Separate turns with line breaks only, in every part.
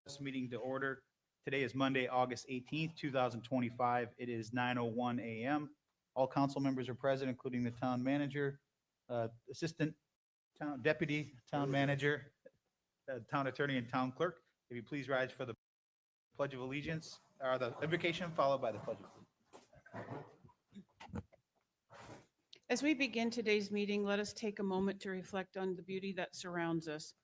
This meeting to order. Today is Monday, August 18th, 2025. It is 9:01 a.m. All council members are present, including the town manager, assistant town deputy town manager, town attorney, and town clerk. If you please rise for the Pledge of Allegiance, or the invocation followed by the Pledge of Allegiance.
As we begin today's meeting, let us take a moment to reflect on the beauty that surrounds us.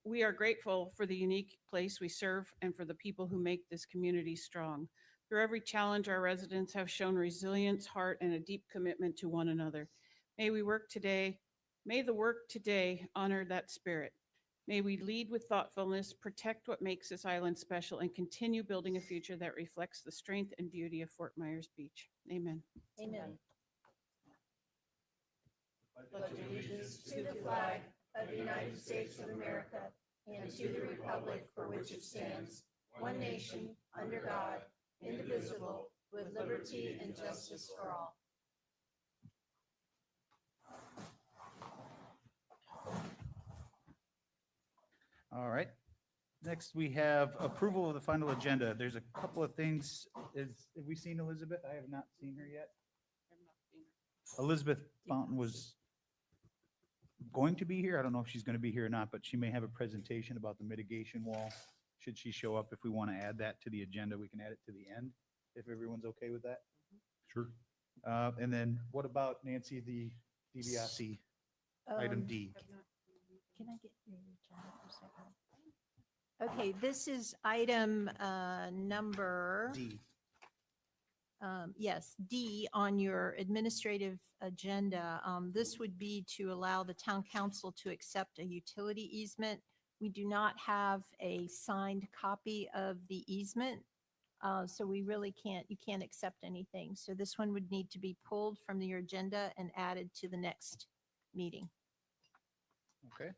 We are grateful for the unique place we serve and for the people who make this community strong. Through every challenge, our residents have shown resilience, heart, and a deep commitment to one another. May the work today honor that spirit. May we lead with thoughtfulness, protect what makes this island special, and continue building a future that reflects the strength and beauty of Fort Myers Beach. Amen.
Amen. Pledge allegiance to the flag of the United States of America and to the republic for which it stands, one nation, under God, indivisible, with liberty and justice for all.
All right. Next, we have approval of the final agenda. There's a couple of things. Have we seen Elizabeth? I have not seen her yet. Elizabeth Fountain was going to be here. I don't know if she's going to be here or not, but she may have a presentation about the mitigation wall. Should she show up, if we want to add that to the agenda, we can add it to the end, if everyone's okay with that.
Sure.
And then what about, Nancy, the DiBiase, item D?
Can I get your agenda for a second? Okay, this is item number
D.
Yes, D on your administrative agenda. This would be to allow the town council to accept a utility easement. We do not have a signed copy of the easement, so we really you can't accept anything. So this one would need to be pulled from your agenda and added to the next meeting.
Okay.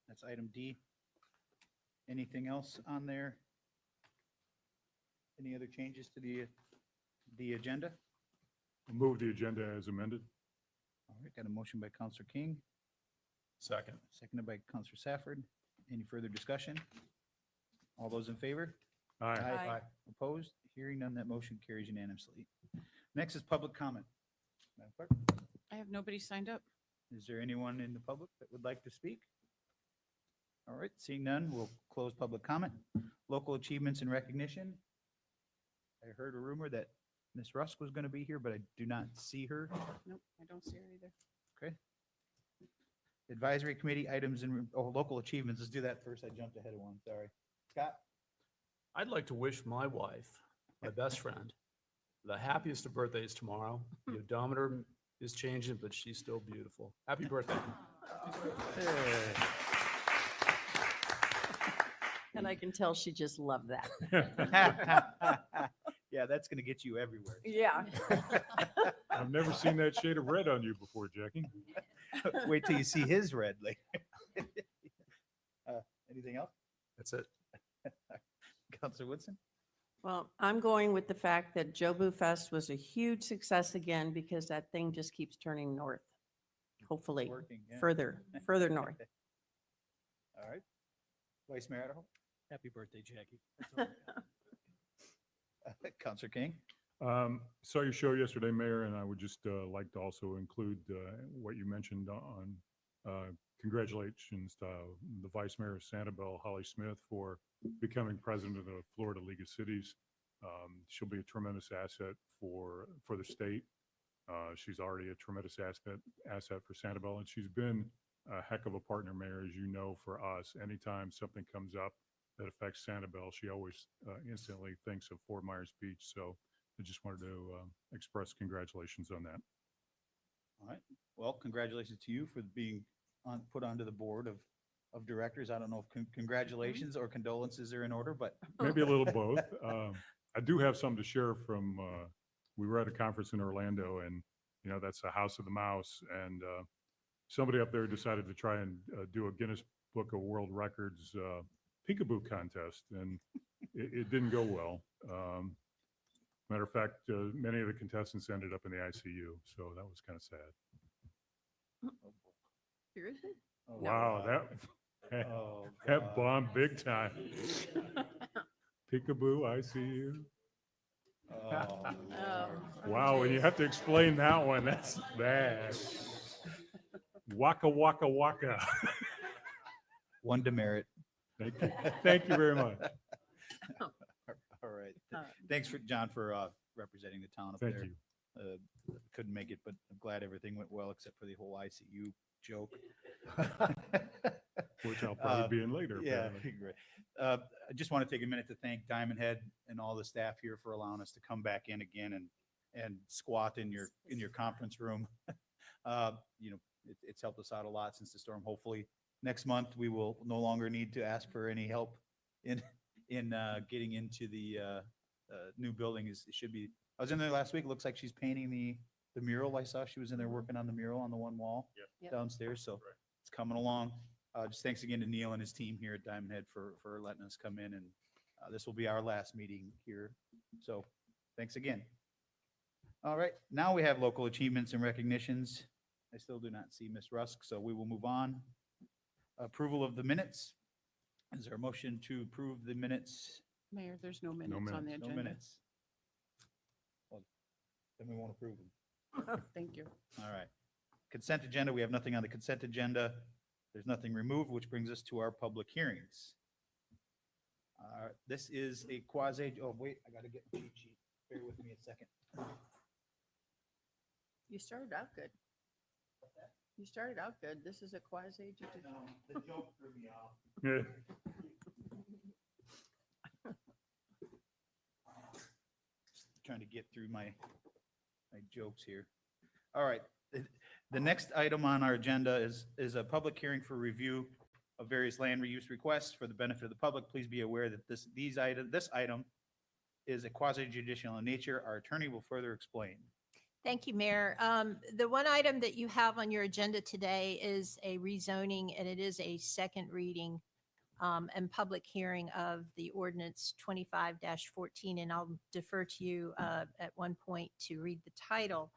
That's item D. Anything else on there? Any other changes to the agenda?
Move the agenda as amended.
All right, got a motion by Counselor King,
Second.
seconded by Counselor Safford. Any further discussion? All those in favor?
Aye.
Opposed? Hearing none, that motion carries unanimously. Next is public comment. Madam Clerk,
I have nobody signed up.
is there anyone in the public that would like to speak? All right, seeing none, we'll close public comment. Local achievements and recognition. I heard a rumor that Ms. Rusk was going to be here, but I do not see her.
Nope, I don't see her either.
Okay. Advisory committee items and local achievements. Let's do that first. I jumped ahead of one. Sorry. Scott?
I'd like to wish my wife, my best friend, the happiest of birthdays tomorrow. The odometer is changing, but she's still beautiful. Happy birthday.
And I can tell she just loved that.
Yeah, that's going to get you everywhere.
Yeah.
I've never seen that shade of red on you before, Jackie.
Wait till you see his red later. Anything else?
That's it.
Counselor Woodson?
Well, I'm going with the fact that Jobu Fest was a huge success again because that thing just keeps turning north. Hopefully,
Working, yeah.
further north.
All right. Vice Mayor Idaho?
Happy birthday, Jackie.
Counselor King?
Saw your show yesterday, Mayor, and I would just like to also include what you mentioned on congratulations to the Vice Mayor of Sanibel, Holly Smith, for becoming president of the Florida League of Cities. She'll be a tremendous asset for the state. She's already a tremendous asset for Sanibel, and she's been a heck of a partner, Mayor, as you know, for us. Anytime something comes up that affects Sanibel, she always instantly thinks of Fort Myers Beach. So I just wanted to express congratulations on that.
All right. Well, congratulations to you for being put onto the board of directors. I don't know if congratulations or condolences are in order, but
Maybe a little both. I do have something to share from, we were at a conference in Orlando, and, you know, that's the House of the Mouse. And somebody up there decided to try and do a Guinness Book of World Records peekaboo contest, and it didn't go well. Matter of fact, many of the contestants ended up in the ICU, so that was kind of sad.
Seriously?
oh,
Wow, that
Oh,
That
God.
bomb big time. Peekaboo, I see you.
Oh, Lord.
Wow, and you have to explain that one. That's bad. Waka waka waka.
One demerit.
Thank you. Thank you very much.
All right. Thanks for, John, for representing the town up
Thank
there.
you.
Couldn't make it, but I'm glad everything went well except for the whole ICU joke.
Which I'll probably be in later.
Yeah,
apparently.
great. I just want to take a minute to thank Diamond Head and all the staff here for allowing us to come back in again and squat in your conference room. It's helped us out a lot since the storm. Hopefully next month we will no longer need to ask for any help in getting into the new building. It should be. I was in there last week. It looks like she's painting the mural. I saw she was in there working on the mural on the one wall
Yep.
downstairs. So it's coming along. Just thanks again to Neil and his team here at Diamond Head for letting us come in, and this will be our last meeting here. So thanks again. All right, now we have local achievements and recognitions. I still do not see Miss Rusk, so we will move on. Approval of the minutes. Is there a motion to approve the minutes?
Mayor, there's no minutes on the
No
agenda.
minutes. Well, then we won't approve them.
Thank you.
All right. Consent agenda, we have nothing on the consent agenda. There's nothing removed, which brings us to our public hearings. This is a quasi, oh, wait, I gotta get the cheat sheet. Bear with me a second.
You started out good. You started out good. This is a quasi judicial.
The joke threw me off.
Yeah.
Trying to get through my jokes here. All right. The next item on our agenda is a public hearing for review of various land reuse requests for the benefit of the public. Please be aware that this item is a quasi judicial in nature. Our attorney will further explain.
Thank you, Mayor. The one item that you have on your agenda today is a rezoning, and it is a second reading and public hearing of the ordinance 25-14, and I'll defer to you at one point to read the title.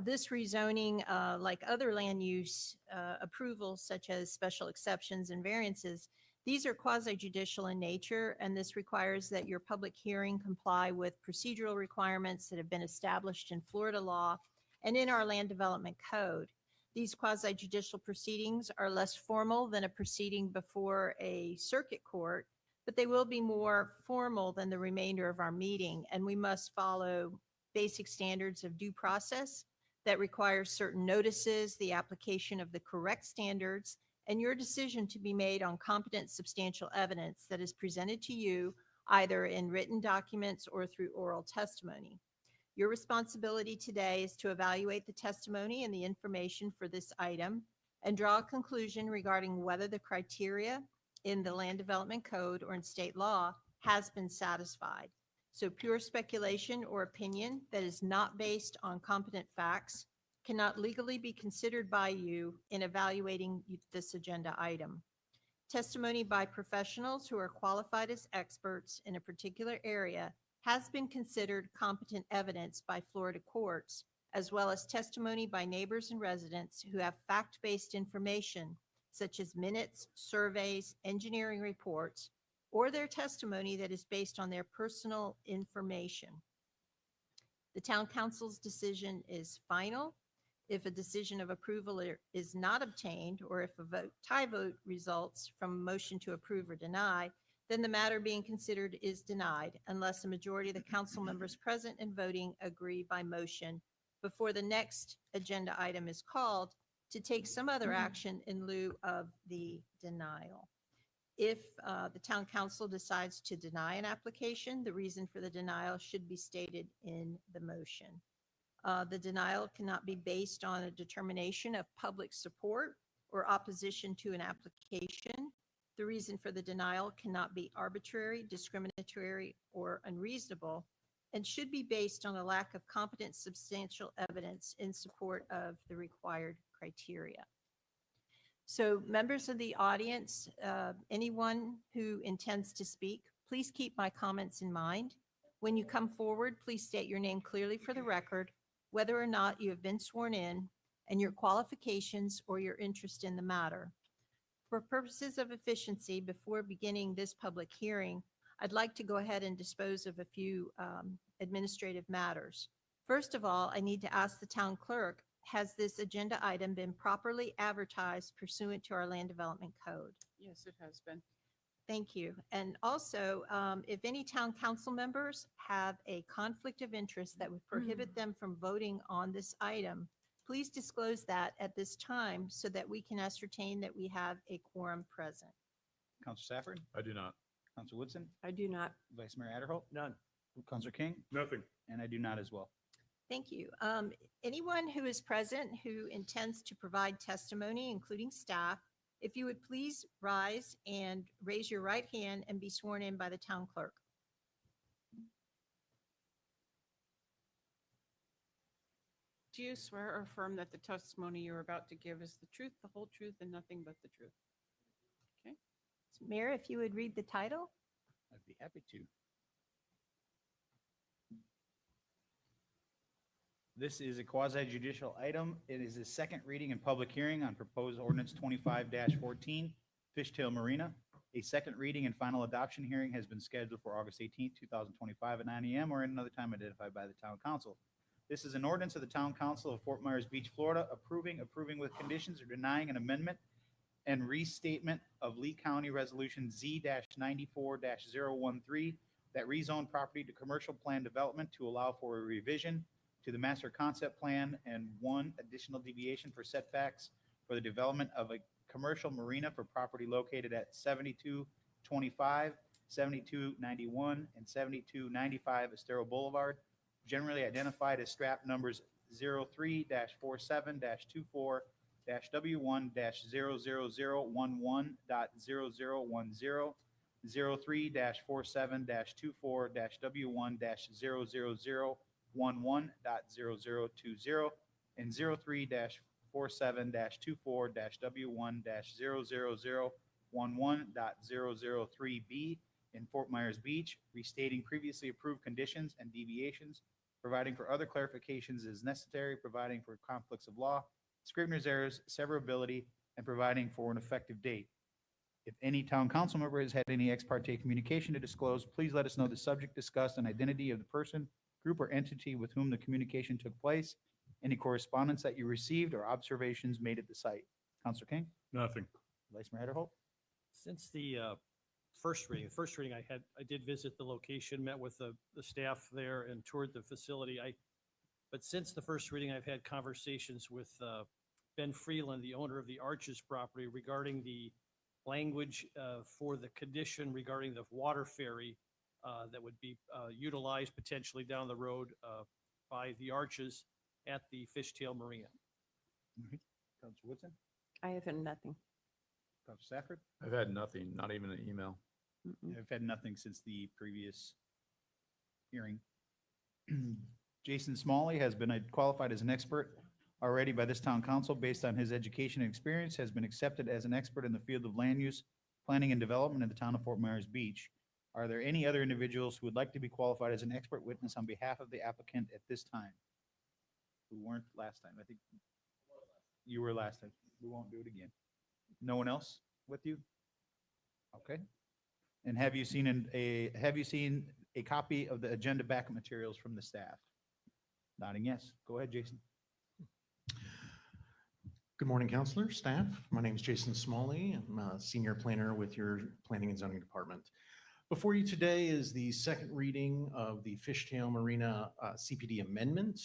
This rezoning, like other land use approvals, such as special exceptions and variances, these are quasi-judicial in nature, and this requires that your public hearing comply with procedural requirements that have been established in Florida law and in our land development code. These quasi-judicial proceedings are less formal than a proceeding before a circuit court, but they will be more formal than the remainder of our meeting, and we must follow basic standards of due process that requires certain notices, the application of the correct standards, and your decision to be made on competent substantial evidence that is presented to you either in written documents or through oral testimony. Your responsibility today is to evaluate the testimony and the information for this item and draw a conclusion regarding whether the criteria in the Land Development Code or in state law has been satisfied. So pure speculation or opinion that is not based on competent facts cannot legally be considered by you in evaluating this agenda item. Testimony by professionals who are qualified as experts in a particular area has been considered competent evidence by Florida courts, as well as testimony by neighbors and residents who have fact-based information, such as minutes, surveys, engineering reports, or their testimony that is based on their personal information. The town council's decision is final. If a decision of approval is not obtained, or if a tie vote results from a motion to approve or deny, then the matter being considered is denied unless a majority of the council members present and voting agree by motion before the next agenda item is called to take some other action in lieu of the denial. If the town council decides to deny an application, the reason for the denial should be stated in the motion. The denial cannot be based on a determination of public support or opposition to an application. The reason for the denial cannot be arbitrary, discriminatory, or unreasonable, and should be based on a lack of competent substantial evidence in support of the required criteria. So members of the audience, anyone who intends to speak, please keep my comments in mind. When you come forward, please state your name clearly for the record, whether or not you have been sworn in, and your qualifications or your interest in the matter. For purposes of efficiency, before beginning this public hearing, I'd like to go ahead and dispose of a few administrative matters. First of all, I need to ask the town clerk, has this agenda item been properly advertised pursuant to our land development code?
Yes, it has been.
Thank you. And also, if any town council members have a conflict of interest that would prohibit them from voting on this item, please disclose that at this time so that we can ascertain that we have a quorum present.
Counselor Safford,
I do not.
Counselor Woodson,
I do not.
Vice Mayor Adderholt,
None.
Counselor King,
Nothing.
and I do not as well.
Thank you. Anyone who is present who intends to provide testimony, including staff, if you would please rise and raise your right hand and be sworn in by the town clerk.
Do you swear or affirm that the testimony you're about to give is the truth, the whole truth, and nothing but the truth?
Mayor, if you would read the title.
I'd be happy to. This is a quasi judicial item. It is a second reading and public hearing on proposed ordinance 25-14, Fishtail Marina. A second reading and final adoption hearing has been scheduled for August 18th, 2025 at 9 a.m. or at another time identified by the town council. This is an ordinance of the town council of Fort Myers Beach, Florida, approving with conditions or denying an amendment and restatement of Lee County Resolution Z-94-013 that rezoned property to commercial plan development to allow for a revision to the master concept plan and one additional deviation for setbacks for the development of a commercial marina for property located at 7225, 7291, and 7295 Estero Boulevard, generally identified as strap numbers 03-47-24-W1-00011.0010, 03-47-24-W1-00011.0020, and 03-47-24-W1-00011.003B in Fort Myers Beach, restating previously approved conditions and deviations, providing for other clarifications as necessary, providing for conflicts of law, scrivener's errors, severability, and providing for an effective date. If any town council member has had any ex parte communication to disclose, please let us know the subject discussed and identity of the person, group, or entity with whom the communication took place, any correspondence that you received, or observations made at the site. Counselor King?
Nothing.
Vice Mayor Adderholt?
Since the first reading, I did visit the location, met with the staff there and toured the facility. But since the first reading, I've had conversations with Ben Freeland, the owner of the Arches property, regarding the language for the condition regarding the water ferry that would be utilized potentially down the road by the Arches at the Fishtail Marina.
Counselor Woodson?
I have had nothing.
Counselor Safford?
I've had nothing, not even an email.
Mm-mm.
I've had nothing since the previous hearing. Jason Smalley has been qualified as an expert already by this town council based on his education and experience, has been accepted as an expert in the field of land use, planning and development in the town of Fort Myers Beach. Are there any other individuals who would like to be qualified as an expert witness on behalf of the applicant at this time? Who weren't last time? I think you were last time. We won't do it again. No one else with you? Okay. And have you seen a copy of the agenda backup materials from the staff? Nodding yes. Go ahead, Jason.
Good morning, counselor, staff. My name is Jason Smalley. I'm a senior planner with your Planning and Zoning Department. Before you today is the second reading of the Fishtail Marina CPD amendment.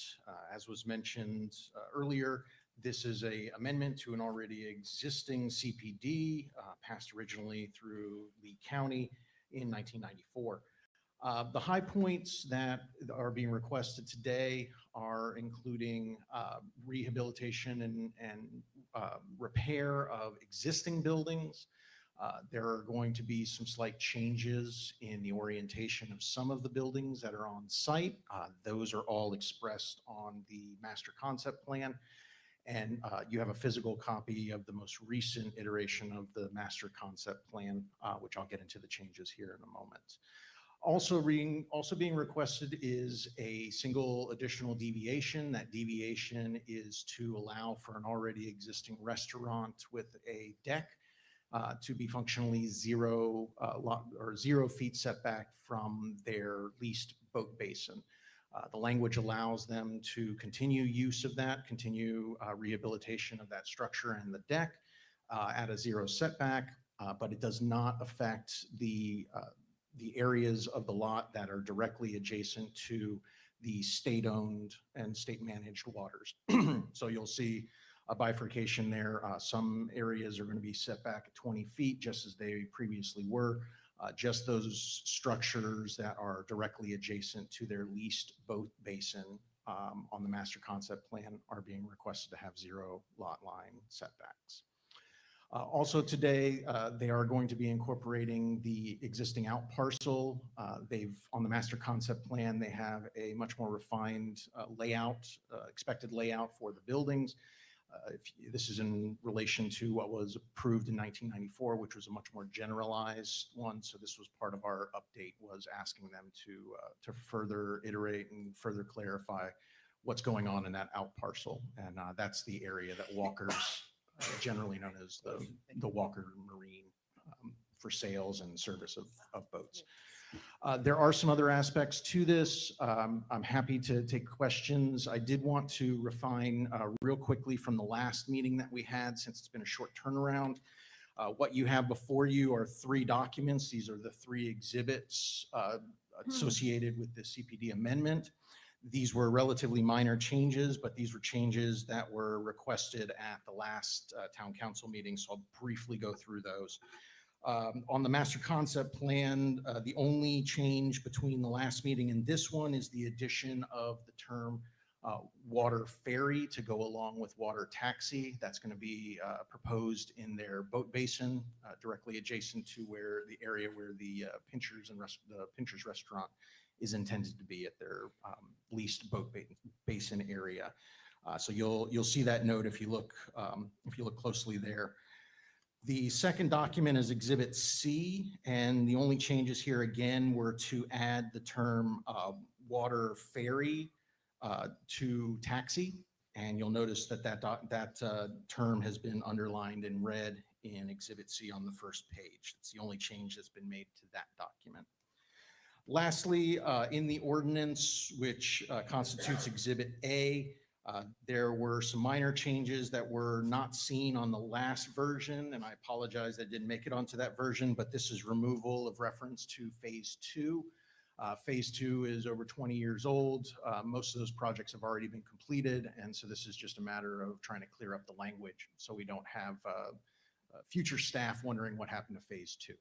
As was mentioned earlier, this is an amendment to an already existing CPD passed originally through Lee County in 1994. The high points that are being requested today are including rehabilitation and repair of existing buildings. There are going to be some slight changes in the orientation of some of the buildings that are on site. Those are all expressed on the master concept plan. And you have a physical copy of the most recent iteration of the master concept plan, which I'll get into the changes here in a moment. Also being requested is a single additional deviation. That deviation is to allow for an already existing restaurant with a deck to be functionally zero lot or 0 feet setback from their leased boat basin. The language allows them to continue use of that, continue rehabilitation of that structure and the deck at a 0 setback, but it does not affect the areas of the lot that are directly adjacent to the state-owned and state-managed waters. So you'll see a bifurcation there. Some areas are going to be set back at 20 feet, just as they previously were. Just those structures that are directly adjacent to their leased boat basin on the master concept plan are being requested to have 0 lot line setbacks. Also today, they are going to be incorporating the existing out parcel. On the master concept plan, they have a much more refined layout, expected layout for the buildings. This is in relation to what was approved in 1994, which was a much more generalized one. So this was part of our update, was asking them to further iterate and further clarify what's going on in that out parcel. And that's the area that Walker's, generally known as the Walker Marine, for sales and service of boats. There are some other aspects to this. I'm happy to take questions. I did want to refine real quickly from the last meeting that we had, since it's been a short turnaround. What you have before you are 3 documents. These are the 3 exhibits associated with the CPD amendment. These were relatively minor changes, but these were changes that were requested at the last town council meeting, so I'll briefly go through those. On the master concept plan, the only change between the last meeting and this one is the addition of the term water ferry to go along with water taxi. That's going to be proposed in their boat basin, directly adjacent to where the area where the Pinchers restaurant is intended to be, at their leased boat basin area. So you'll see that note if you look closely there. The second document is Exhibit C, and the only changes here again were to add the term water ferry to taxi. And you'll notice that term has been underlined in red in Exhibit C on the first page. It's the only change that's been made to that document. Lastly, in the ordinance, which constitutes Exhibit A, there were some minor changes that were not seen on the last version, and I apologize I didn't make it onto that version, but this is removal of reference to Phase 2. Phase 2 is over 20 years old. Most of those projects have already been completed, and so this is just a matter of trying to clear up the language so we don't have future staff wondering what happened to Phase 2.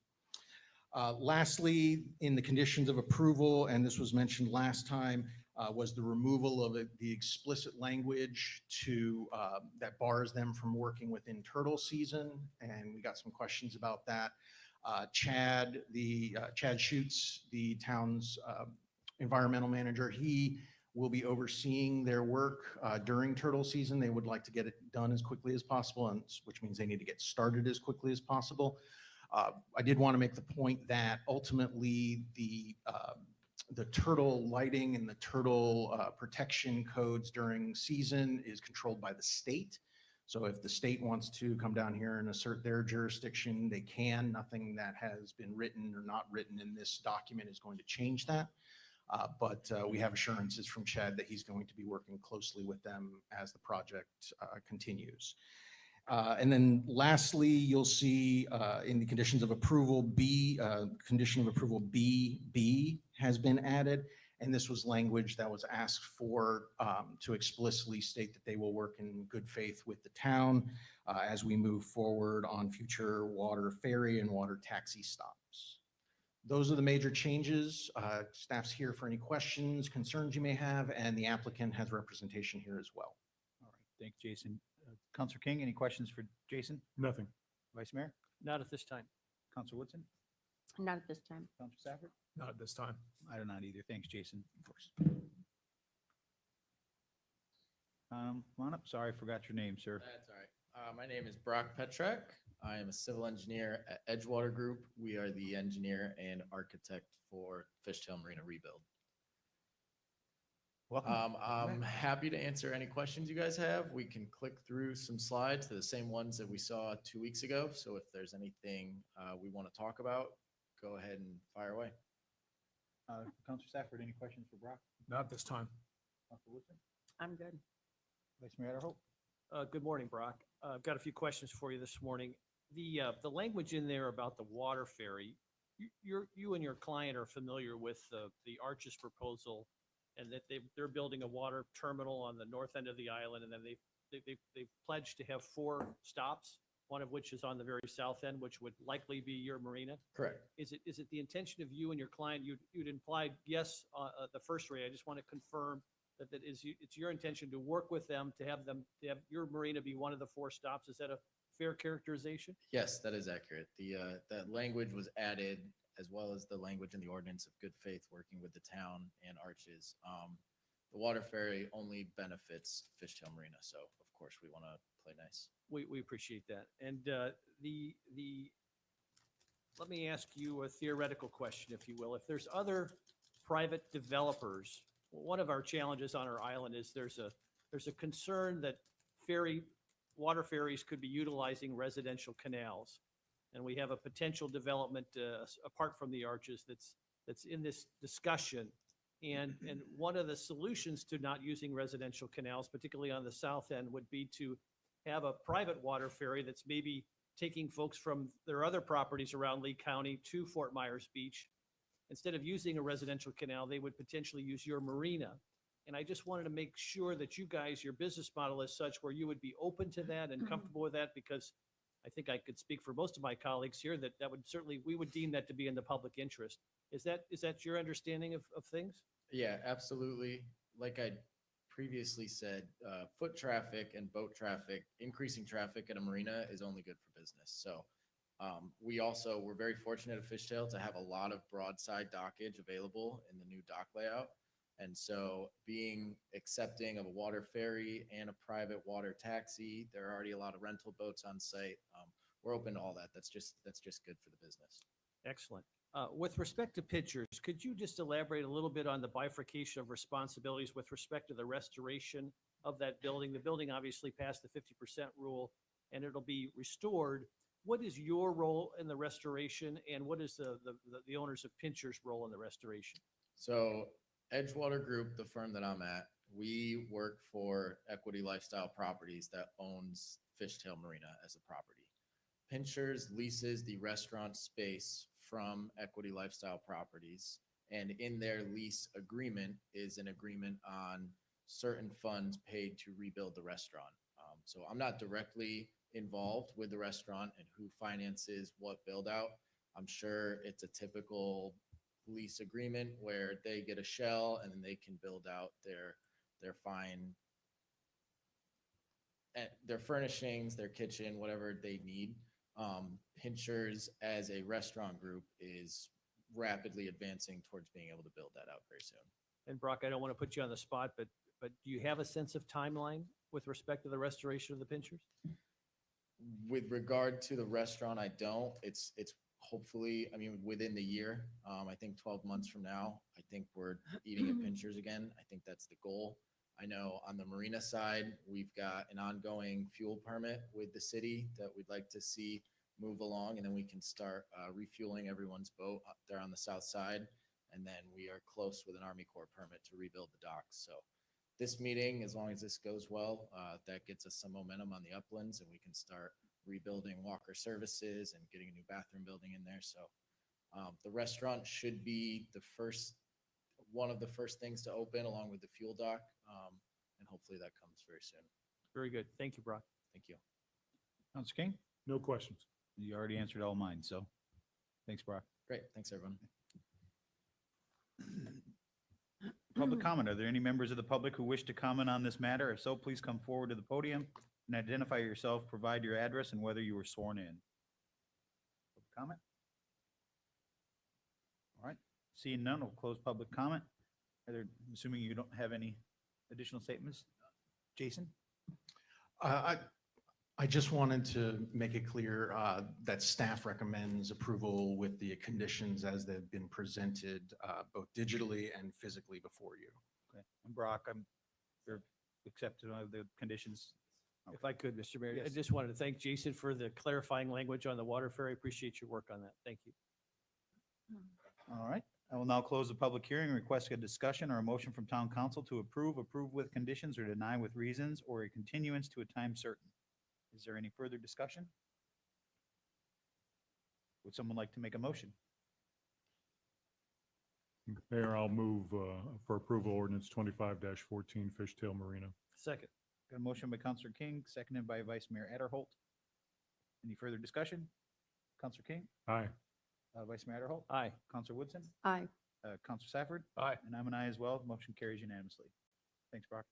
Lastly, in the conditions of approval, and this was mentioned last time, was the removal of the explicit language that bars them from working within turtle season, and we got some questions about that. Chad Schutz, the town's environmental manager, he will be overseeing their work during turtle season. They would like to get it done as quickly as possible, which means they need to get started as quickly as possible. I did want to make the point that ultimately the turtle lighting and the turtle protection codes during season is controlled by the state. So if the state wants to come down here and assert their jurisdiction, they can. Nothing that has been written or not written in this document is going to change that. But we have assurances from Chad that he's going to be working closely with them as the project continues. And then lastly, you'll see in the conditions of approval, condition of approval B has been added. And this was language that was asked for to explicitly state that they will work in good faith with the town as we move forward on future water ferry and water taxi stops. Those are the major changes. Staff's here for any questions, concerns you may have, and the applicant has representation here as well.
All right, thanks, Jason. Counselor King, any questions for Jason?
Nothing.
Vice Mayor?
Not at this time.
Counselor Woodson?
Not at this time.
Counselor Stafford?
Not at this time.
I do not either. Thanks, Jason. Of course. Come on up. Sorry, I forgot your name, sir.
That's all right. My name is Brock Petrek. I am a civil engineer at Edgewater Group. We are the engineer and architect for Fishtail Marina rebuild.
Welcome.
I'm happy to answer any questions you guys have. We can click through some slides, the same ones that we saw 2 weeks ago. So if there's anything we want to talk about, go ahead and fire away.
Counselor Stafford, any questions for Brock?
Not this time.
Counselor Woodson?
I'm good.
Vice Mayor Adderhope?
Good morning, Brock. I've got a few questions for you this morning. The language in there about the water ferry, you and your client are familiar with the Arches proposal, and that they're building a water terminal on the north end of the island, and then they've pledged to have 4 stops, one of which is on the very south end, which would likely be your marina.
Correct.
Is it the intention of you and your client, you'd implied yes, the first rate, I just want to confirm that it's your intention to work with them to have your marina be one of the 4 stops. Is that a fair characterization?
Yes, that is accurate. That language was added, as well as the language in the ordinance of good faith, working with the town and Arches. The water ferry only benefits Fishtail Marina, so of course we want to play nice.
We appreciate that. And let me ask you a theoretical question, if you will. If there's other private developers, one of our challenges on our island is there's a concern that water ferries could be utilizing residential canals. And we have a potential development apart from the Arches that's in this discussion. And one of the solutions to not using residential canals, particularly on the south end, would be to have a private water ferry that's maybe taking folks from their other properties around Lee County to Fort Myers Beach. Instead of using a residential canal, they would potentially use your marina. And I just wanted to make sure that you guys, your business model is such where you would be open to that and comfortable with that, because I think I could speak for most of my colleagues here that would certainly, we would deem that to be in the public interest. Is that your understanding of things?
Yeah, absolutely. Like I previously said, foot traffic and boat traffic, increasing traffic at a marina is only good for business. So we're very fortunate at Fishtail to have a lot of broadside dockage available in the new dock layout. And so being accepting of a water ferry and a private water taxi, there are already a lot of rental boats on site. We're open to all that. That's just good for the business.
Excellent. With respect to pitchers, could you just elaborate a little bit on the bifurcation of responsibilities with respect to the restoration of that building? The building obviously passed the 50% rule and it'll be restored. What is your role in the restoration, and what is the owners of Pincher's role in the restoration?
So Edgewater Group, the firm that I'm at, we work for Equity Lifestyle Properties that owns Fishtail Marina as a property. Pincher's leases the restaurant space from Equity Lifestyle Properties, and in their lease agreement is an agreement on certain funds paid to rebuild the restaurant. So I'm not directly involved with the restaurant and who finances what build out. I'm sure it's a typical lease agreement where they get a shell and then they can build out their furnishings, their kitchen, whatever they need. Pinchers as a restaurant group is rapidly advancing towards being able to build that out very soon.
And Brock, I don't want to put you on the spot, but do you have a sense of timeline with respect to the restoration of the Pinchers?
With regard to the restaurant, I don't. It's hopefully, within the year. I think 12 months from now, I think we're eating at Pinchers again. I think that's the goal. I know on the marina side, we've got an ongoing fuel permit with the city that we'd like to see move along, and then we can start refueling everyone's boat up there on the south side. And then we are close with an Army Corps permit to rebuild the docks. So this meeting, as long as this goes well, that gets us some momentum on the uplands, and we can start rebuilding walker services and getting a new bathroom building in there. So the restaurant should be one of the first things to open, along with the fuel dock, and hopefully that comes very soon.
Very good. Thank you, Brock.
Thank you.
Counselor King?
No questions.
You already answered all mine, so thanks, Brock.
Great. Thanks, everyone.
Public comment. Are there any members of the public who wish to comment on this matter? If so, please come forward to the podium and identify yourself, provide your address, and whether you were sworn in. Public comment? All right. Seeing none, we'll close public comment. I'm assuming you don't have any additional statements. Jason?
I just wanted to make it clear that staff recommends approval with the conditions as they've been presented, both digitally and physically before you.
Okay. And Brock, you're accepting of the conditions.
If I could, Mr. Mayor, I
Yes.
just wanted to thank Jason for the clarifying language on the water ferry. I appreciate your work on that. Thank you.
All right. I will now close the public hearing and request a discussion or a motion from town council to approve with conditions, or deny with reasons, or a continuance to a time certain. Is there any further discussion? Would someone like to make a motion?
Mayor, I'll move for approval ordinance 25-14 Fishtail Marina.
Second.
Got a motion by Counselor King, seconded by Vice Mayor Adderholt. Any further discussion? Counselor King,
Aye.
Vice Mayor Adderholt,
Aye.
Counselor Woodson,
Aye.
Counselor Safford,
Aye.
and I'm an aye as well. Motion carries unanimously. Thanks, Brock.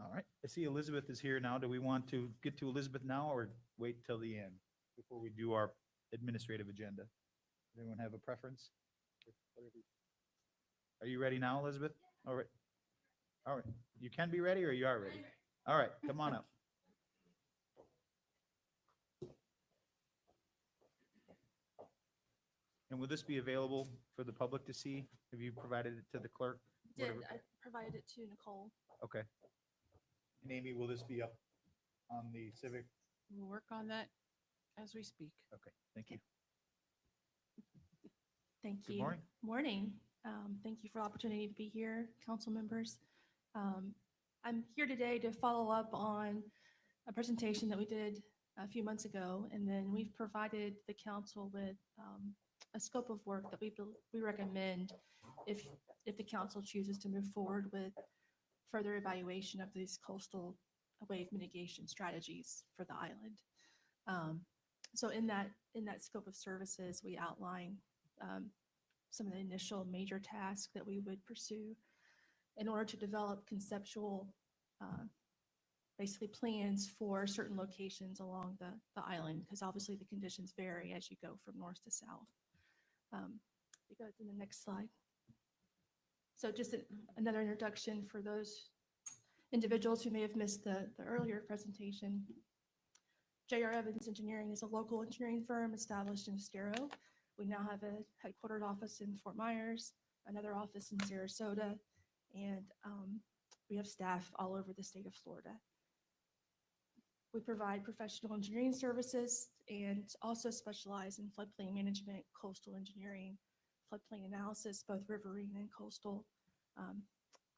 All right, I see Elizabeth is here now. Do we want to get to Elizabeth now or wait till the end before we do our administrative agenda? Does anyone have a preference? Are you ready now, Elizabeth? All right. All right. You can be ready or you are ready? All right, come on up. And will this be available for the public to see? Have you provided it to the clerk?
Did,
Whatever.
I provided it to Nicole.
Okay. And Amy, will this be up on the civic?
We'll work on that as we speak.
Okay, thank you.
Thank
Good
you.
morning.
Morning. Thank you for the opportunity to be here, council members. I'm here today to follow up on a presentation that we did a few months ago, and then we've provided the council with a scope of work that we recommend if the council chooses to move forward with further evaluation of these coastal wave mitigation strategies for the island. So in that scope of services, we outline some of the initial major tasks that we would pursue in order to develop conceptual, basically plans for certain locations along the island, because obviously the conditions vary as you go from north to south. You go to the next slide. So just another introduction for those individuals who may have missed the earlier presentation. J.R. Evans Engineering is a local engineering firm established in Estero. We now have a headquartered office in Fort Myers, another office in Sarasota, and we have staff all over the state of Florida. We provide professional engineering services and also specialize in floodplain management, coastal engineering, floodplain analysis, both riverine and coastal.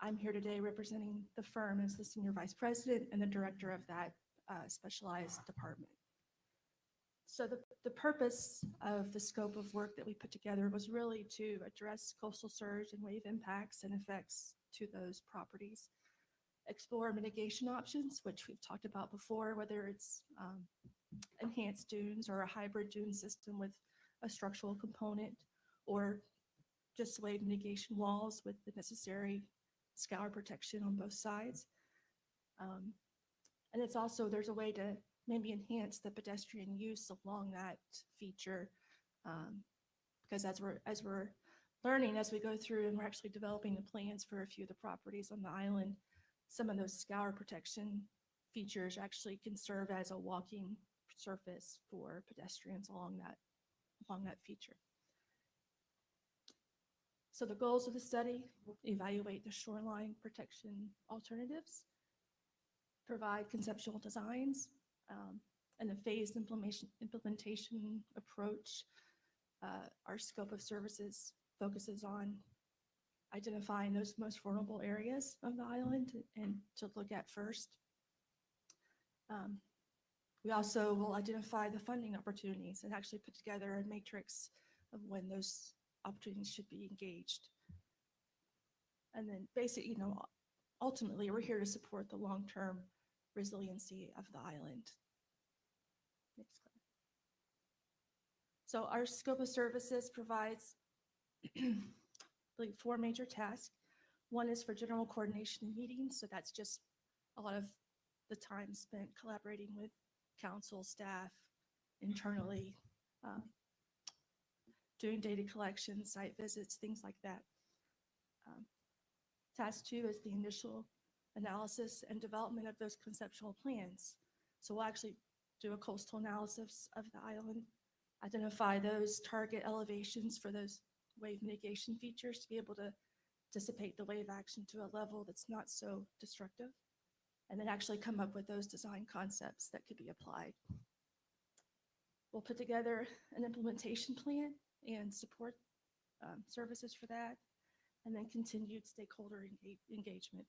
I'm here today representing the firm as the Senior Vice President and the Director of that specialized department. So the purpose of the scope of work that we put together was really to address coastal surge and wave impacts and effects to those properties, explore mitigation options, which we've talked about before, whether it's enhanced dunes or a hybrid dune system with a structural component, or just wave mitigation walls with the necessary scour protection on both sides. And it's also, there's a way to maybe enhance the pedestrian use along that feature. Because as we're learning, as we go through and we're actually developing the plans for a few of the properties on the island, some of those scour protection features actually can serve as a walking surface for pedestrians along that feature. So the goals of the study: evaluate the shoreline protection alternatives, provide conceptual designs, and a phased implementation approach. Our scope of services focuses on identifying those most vulnerable areas of the island and to look at first. We also will identify the funding opportunities and actually put together a matrix of when those opportunities should be engaged. And then basically, ultimately, we're here to support the long-term resiliency of the island. Next slide. So our scope of services provides really 4 major tasks. One is for general coordination and meetings. So that's just a lot of the time spent collaborating with council, staff, internally, doing data collection, site visits, things like that. Task 2 is the initial analysis and development of those conceptual plans. So we'll actually do a coastal analysis of the island, identify those target elevations for those wave mitigation features to be able to dissipate the wave action to a level that's not so destructive, and then actually come up with those design concepts that could be applied. We'll put together an implementation plan and support services for that, and then continued stakeholder engagement.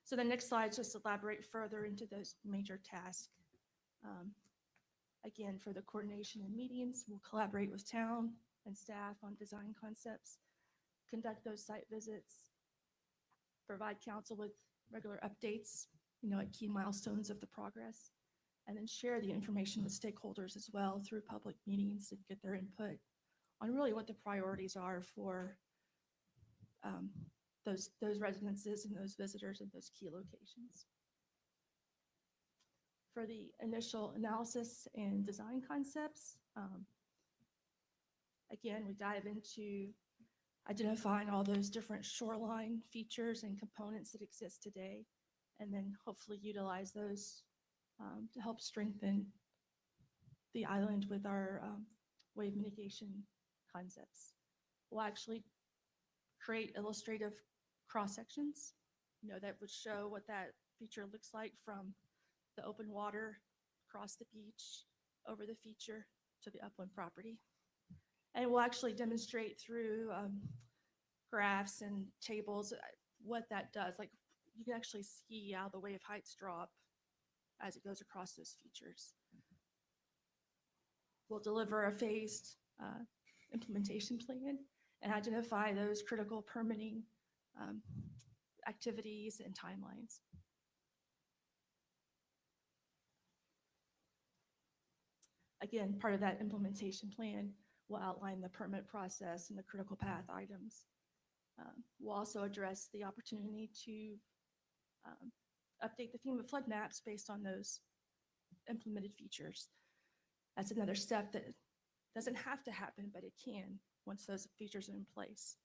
So the next slide just elaborate further into those major tasks. Again, for the coordination and meetings, we'll collaborate with town and staff on design concepts, conduct those site visits, provide council with regular updates, at key milestones of the progress, and then share the information with stakeholders as well through public meetings and get their input on really what the priorities are for those residences and those visitors in those key locations. For the initial analysis and design concepts, again, we dive into identifying all those different shoreline features and components that exist today, and then hopefully utilize those to help strengthen the island with our wave mitigation concepts. We'll actually create illustrative cross-sections, that would show what that feature looks like from the open water across the beach, over the feature to the upland property. And we'll actually demonstrate through graphs and tables what that does. Like you can actually see how the wave heights drop as it goes across those features. We'll deliver a phased implementation plan and identify those critical permitting activities and timelines. Again, part of that implementation plan will outline the permit process and the critical path items. We'll also address the opportunity to update the FEMA flood maps based on those implemented features. That's another step that doesn't have to happen, but it can once those features are in place.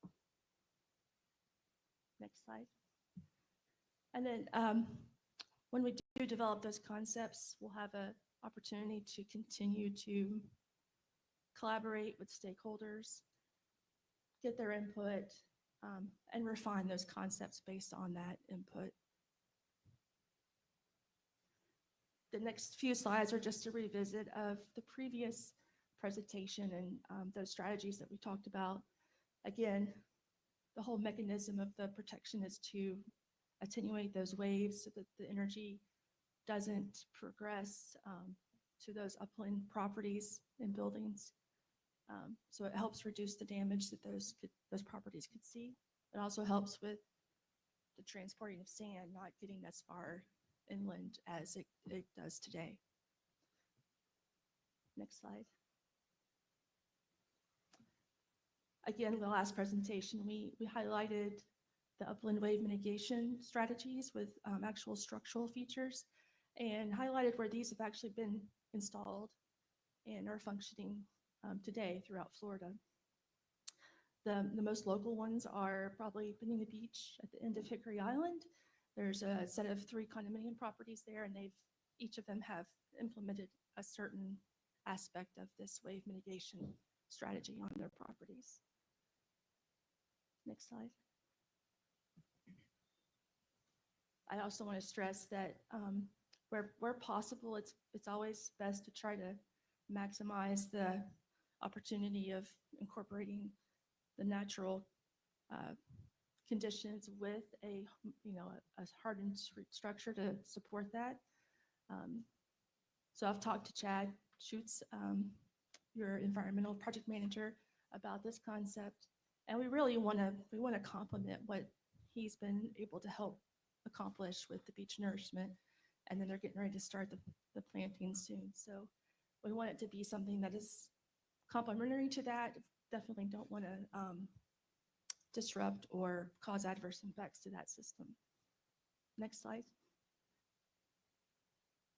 Next slide. And then when we do develop those concepts, we'll have an opportunity to continue to collaborate with stakeholders, get their input, and refine those concepts based on that input. The next few slides are just a revisit of the previous presentation and those strategies that we talked about. Again, the whole mechanism of the protection is to attenuate those waves so that the energy doesn't progress to those upland properties and buildings. So it helps reduce the damage that those properties could see. It also helps with the transporting of sand, not getting as far inland as it does today. Next slide. Again, the last presentation, we highlighted the upland wave mitigation strategies with actual structural features and highlighted where these have actually been installed and are functioning today throughout Florida. The most local ones are probably Bonita Beach at the end of Hickory Island. There's a set of 3 condominium properties there, and each of them have implemented a certain aspect of this wave mitigation strategy on their properties. Next slide. I also want to stress that where possible, it's always best to try to maximize the opportunity of incorporating the natural conditions with a hardened structure to support that. So I've talked to Chad Schutz, your environmental project manager, about this concept, and we really want to complement what he's been able to help accomplish with the beach nourishment, and then they're getting ready to start the planting soon. So we want it to be something that is complementary to that. Definitely don't want to disrupt or cause adverse effects to that system. Next slide.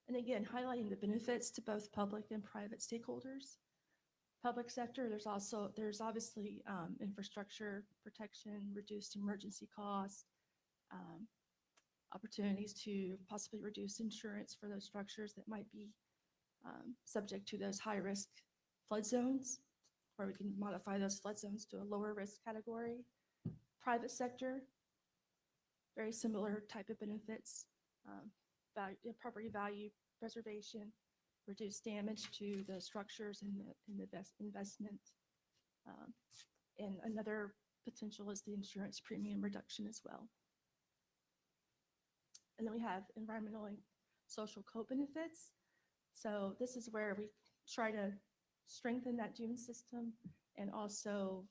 And again, highlighting the benefits to both public and private stakeholders. Public sector, there's obviously infrastructure protection, reduced emergency costs, opportunities to possibly reduce insurance for those structures that might be subject to those high-risk flood zones. where we can modify those flood zones to a lower risk category. Private sector, very similar type of benefits, property value preservation, reduce damage to the structures and the investment. And another potential is the insurance premium reduction as well. And then we have environmental and social co-benefits. So this is where we try to strengthen that dune system and also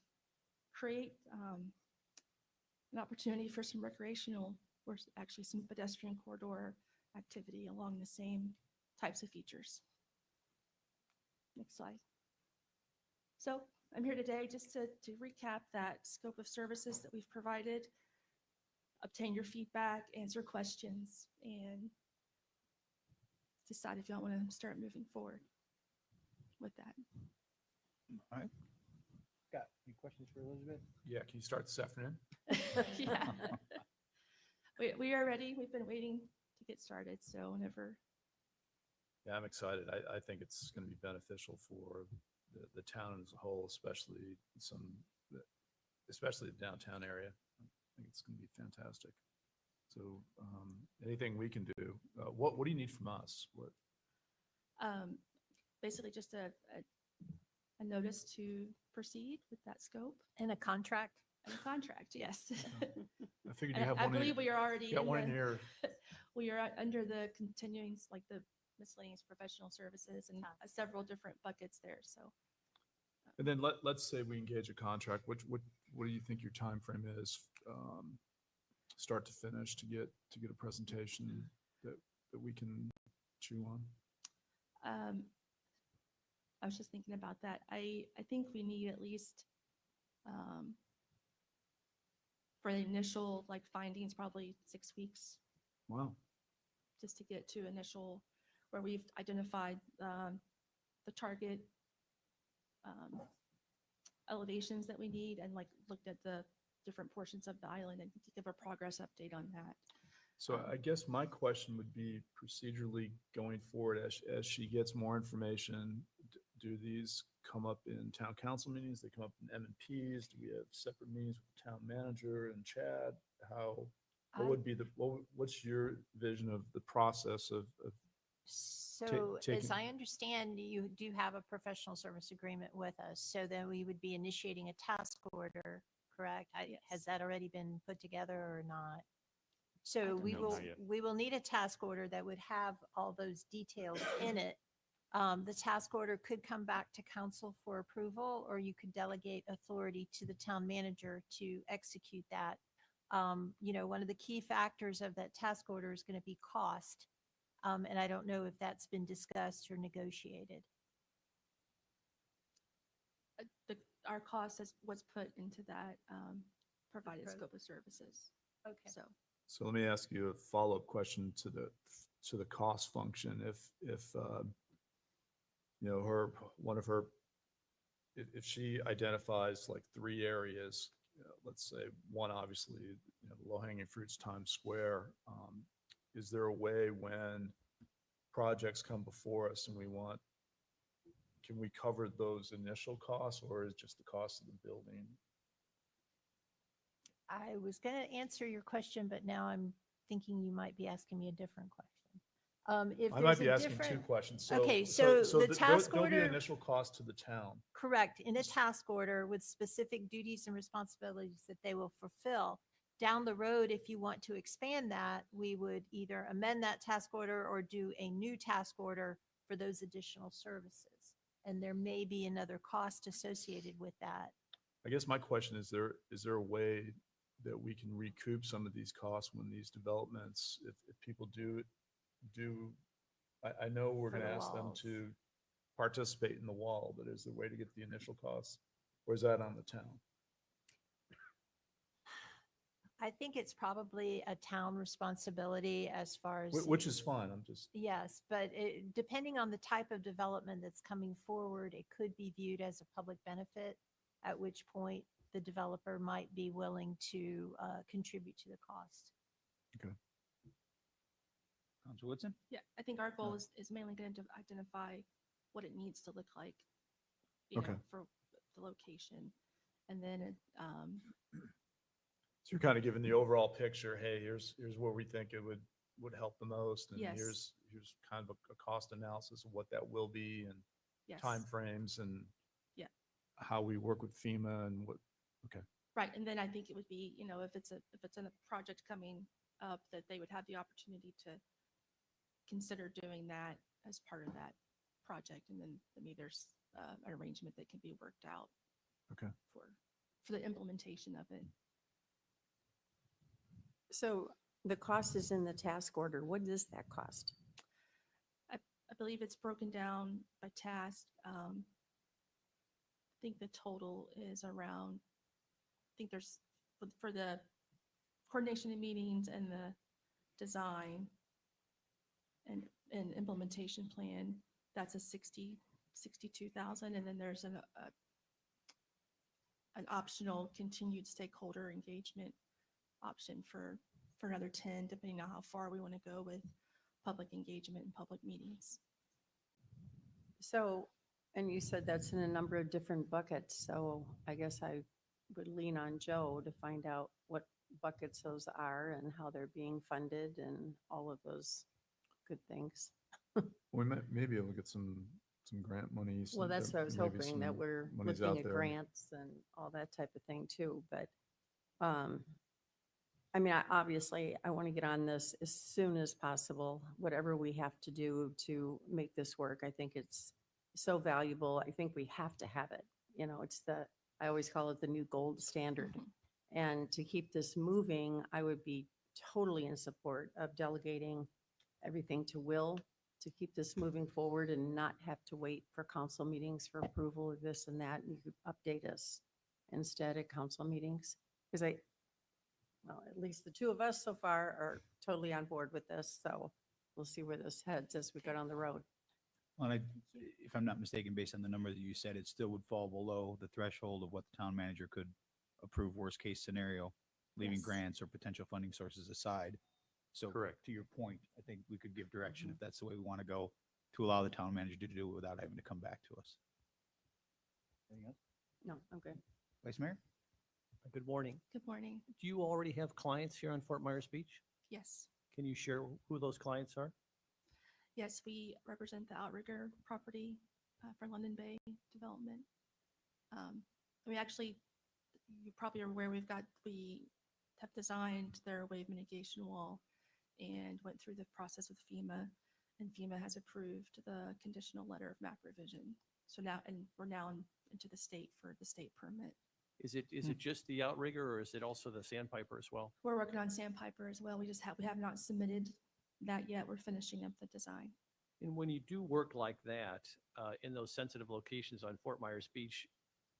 create an opportunity for some recreational or actually some pedestrian corridor activity along the same types of features. Next slide. So I'm here today just to recap that scope of services that we've provided, obtain your feedback, answer questions, and decide if y'all want to start moving forward with that.
All right. Got any questions for Elizabeth?
Yeah, can you start this afternoon?
Yeah. We are ready. We've been waiting to get started. So whenever.
Yeah, I'm excited. I think it's going to be beneficial for the town as a whole, especially especially the downtown area. I think it's going to be fantastic. So anything we can do, what do you need from us? What?
Basically just a notice to proceed with that scope.
And a contract?
And a contract, yes.
I figured you
And
have
I
one.
believe we are already.
Got
in
one in
the-
here.
We are under the continuing, like the miscellaneous professional services and several different buckets there, so.
And then let's say we engage a contract. What do you think your time frame is, start to finish, to get a presentation that we can chew on?
I was just thinking about that. I think we need at least for the initial like findings, probably 6 weeks,
Wow.
just to get to initial, where we've identified the target elevations that we need and like looked at the different portions of the island and give a progress update on that.
So I guess my question would be procedurally going forward, as she gets more information, do these come up in town council meetings? They come up in M&Ps? Do we have separate meetings with the town manager and Chad? What would be what's your vision of the process of
So as
taking-
I understand, you do have a professional service agreement with us, so then we would be initiating a task order, correct?
Yes.
Has that already been put together or not? So
don't
we
know.
will,
Not
we will need a task order that would have all those details in it. The task order could come back to council for approval, or you could delegate authority to the town manager to execute that. One of the key factors of that task order is going to be cost. And I don't know if that's been discussed or negotiated.
Our cost was put into that provided
Approved.
scope of services.
Okay.
So let me ask you a follow-up question to the cost function. If if she identifies like 3 areas, let's say one, obviously, low-hanging fruits Times Square. Is there a way when projects come before us and can we cover those initial costs, or is just the cost of the building?
I was going to answer your question, but now I'm thinking you might be asking me a different question. If
I
there's
might be
a
asking
different-
2 questions.
Okay, so the task
there'll be
order-
initial cost to the town.
Correct. In a task order with specific duties and responsibilities that they will fulfill. Down the road, if you want to expand that, we would either amend that task order or do a new task order for those additional services. And there may be another cost associated with that.
I guess my question is there a way that we can recoup some of these costs when these developments, if people do, I know we're
For
going to
the
ask them
walls.
to participate in the wall, but is there a way to get the initial costs? Or is that on the town?
I think it's probably a town responsibility as far as.
Which is fine. I'm just,
Yes, but depending on the type of development that's coming forward, it could be viewed as a public benefit, at which point the developer might be willing to contribute to the cost.
Councilor Woodson?
Yeah, I think our goal is mainly going to identify what it needs to look like,
Okay.
the location. And then,
So you're kind of giving the overall picture, hey, here's where we think it would help the most. And
Yes.
here's kind of a cost analysis of what that will be and
yes.
timeframes and
Yeah.
how we work with FEMA and what,
Right, and then I think it would be, if it's a project coming up, that they would have the opportunity to consider doing that as part of that project, and then maybe there's an arrangement that can be worked out.
Okay.
For the implementation of it.
So the cost is in the task order. What does that cost?
I believe it's broken down by task. I think the total is around, I think there's, for the coordination of meetings and the design and implementation plan, that's a 62,000. And then there's an optional continued stakeholder engagement option for another 10, depending on how far we want to go with public engagement and public meetings.
So, and you said that's in a number of different buckets. So I guess I would lean on Joe to find out what buckets those are and how they're being funded and all of those good things.
we may be able to get some grant money.
Well, that's what I was hoping, that
some
we're
money's
looking
out
at
there.
grants and all that type of thing too, but, I mean, obviously, I want to get on this as soon as possible, whatever we have to do to make this work. I think it's so valuable. I think we have to have it. It's I always call it the new gold standard. And to keep this moving, I would be totally in support of delegating everything to Will to keep this moving forward and not have to wait for council meetings for approval of this and that. And you could update us instead at council meetings. Because at least the two of us so far are totally on board with this. So we'll see where this heads as we go down the road.
Well, if I'm not mistaken, based on the number that you said, it still would fall below the threshold of what the town manager could approve worst case scenario, leaving
Yes.
grants or potential funding sources aside. So
Correct.
to your point, I think we could give direction if that's the way we want to go, to allow the town manager to do it without having to come back to us. Anything else?
No, I'm good.
Vice Mayor?
Good morning.
Good morning.
Do you already have clients here on Fort Myers Beach?
Yes.
Can you share who those clients are?
Yes, we represent the Outrigger property for London Bay Development. We actually, you probably are aware, we have designed their wave mitigation wall and went through the process with FEMA, and FEMA has approved the conditional letter of map revision. So now, and we're now into the state for the state permit.
Is it just the outrigger, or is it also the sandpiper as well?
We're working on Sandpiper as well. We have not submitted that yet. We're finishing up the design.
And when you do work like that, in those sensitive locations on Fort Myers Beach,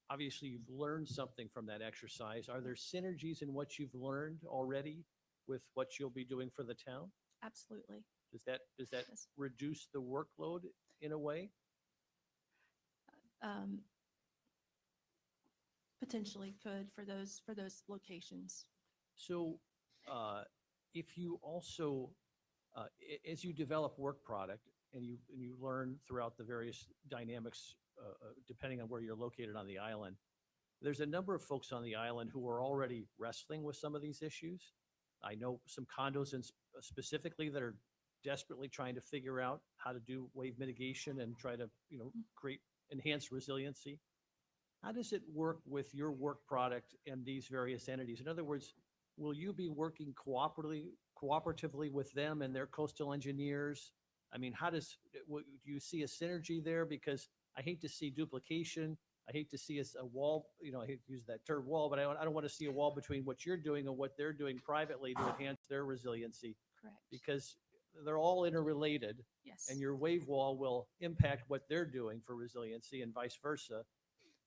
obviously you've learned something from that exercise. Are there synergies in what you've learned already with what you'll be doing for the town?
Absolutely.
Does that
Yes.
reduce the workload in a way?
Potentially could for those locations.
So if you also, as you develop work product and you learn throughout the various dynamics, depending on where you're located on the island, there's a number of folks on the island who are already wrestling with some of these issues. I know some condos specifically that are desperately trying to figure out how to do wave mitigation and try to, create enhanced resiliency. How does it work with your work product and these various entities? In other words, will you be working cooperatively with them and their coastal engineers? I mean, do you see a synergy there? Because I hate to see duplication. I hate to see a wall, I hate to use that term wall, but I don't want to see a wall between what you're doing and what they're doing privately to enhance their resiliency,
Correct.
because they're all interrelated,
Yes.
and your wave wall will impact what they're doing for resiliency and vice versa.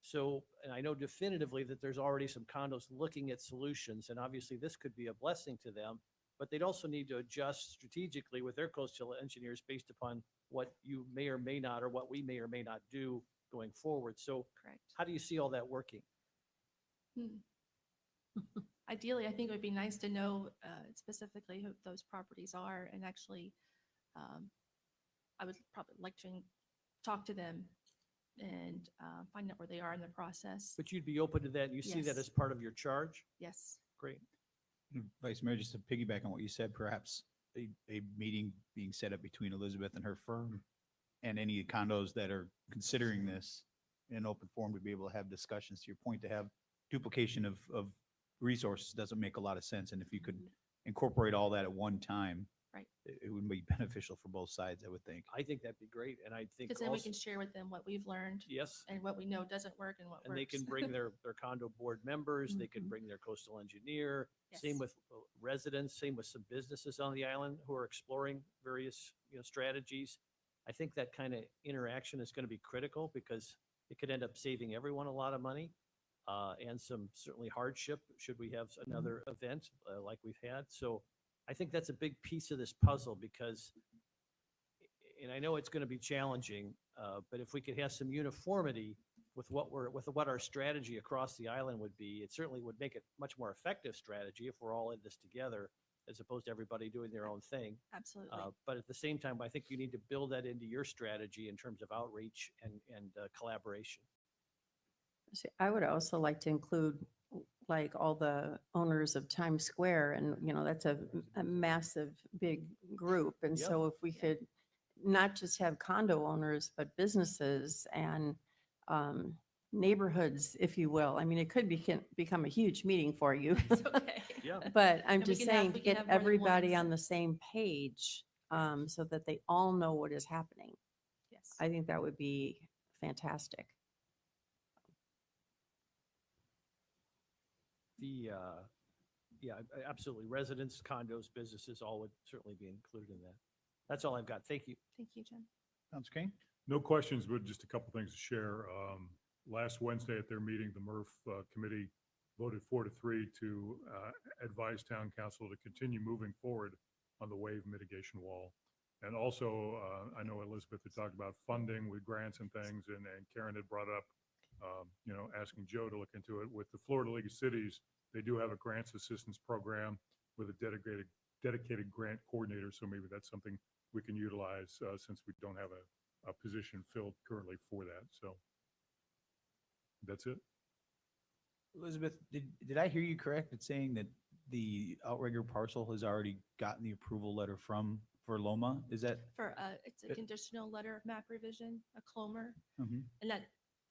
So, and I know definitively that there's already some condos looking at solutions, and obviously this could be a blessing to them, but they'd also need to adjust strategically with their coastal engineers based upon what you may or may not, or what we may or may not do going forward. So
Correct.
how do you see all that working?
Ideally, I think it would be nice to know specifically who those properties are, and actually, I would probably like to talk to them and find out where they are in the process.
But you'd be open to that? You see that
Yes.
as part of your charge?
Yes.
Great.
Vice Mayor, just to piggyback on what you said, perhaps a meeting being set up between Elizabeth and her firm and any condos that are considering this in an open forum to be able to have discussions. To your point, to have duplication of resources doesn't make a lot of sense. And if you could incorporate all that at one time,
Right.
it would be beneficial for both sides, I would think.
I think that'd be great. And I think
Because then we
also,
can share with them what we've learned
yes,
and what we know doesn't work and what works.
and they can bring their condo board members, they can
Mhm.
bring their coastal engineer, same
Yes.
with residents, same with some businesses on the island who are exploring various, strategies. I think that kind of interaction is going to be critical because it could end up saving everyone a lot of money and some certainly hardship should we have another event like we've had. So I think that's a big piece of this puzzle because, and I know it's going to be challenging, but if we could have some uniformity with what our strategy across the island would be, it certainly would make it much more effective strategy if we're all in this together, as opposed to everybody doing their own thing.
Absolutely.
But at the same time, I think you need to build that into your strategy in terms of outreach and collaboration.
See, I would also like to include like all the owners of Times Square and, that's a massive, big group. And
Yep.
so if we could not just have condo owners, but businesses and neighborhoods, if you will. I mean, it could become a huge meeting for you.
It's okay.
Yeah.
But I'm
And we
just
can have-
saying
we
to
can
get
have more than
everybody
one.
on the same page so that they all know what is happening.
Yes.
I think that would be fantastic.
Absolutely. Residents, condos, businesses, all would certainly be included in that. That's all I've got. Thank you.
Thank you, Jim.
Sounds okay?
No questions, but just a couple things to share. Last Wednesday at their meeting, the MRF committee voted 4-3 to advise town council to continue moving forward on the wave mitigation wall. And also, I know Elizabeth had talked about funding with grants and things, and Karen had brought up, asking Joe to look into it. With the Florida League of Cities, they do have a grants assistance program with a dedicated grant coordinator. So maybe that's something we can utilize since we don't have a position filled currently for that. So that's it.
Elizabeth, did I hear you correct in saying that the outrigger parcel has already gotten the approval letter for Loma? Is that?
It's a conditional letter of map revision, a CLOMR,
Mhm.
and that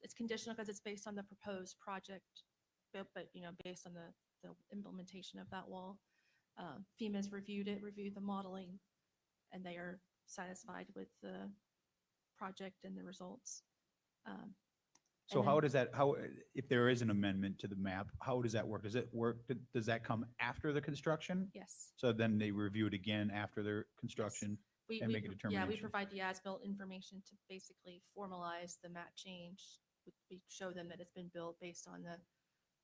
it's conditional because it's based on the proposed project, but based on the implementation of that wall. FEMA's reviewed the modeling, and they are satisfied with the project and the results.
So
And
how
then-
does that, if there is an amendment to the map, how does that work? Does it work, does that come after the construction?
Yes.
So then they review it again after their construction?
We,
and
we
make a
pro- Yeah, we
determination.
provide the as-built information to basically formalize the map change. We show them that it's been built based on the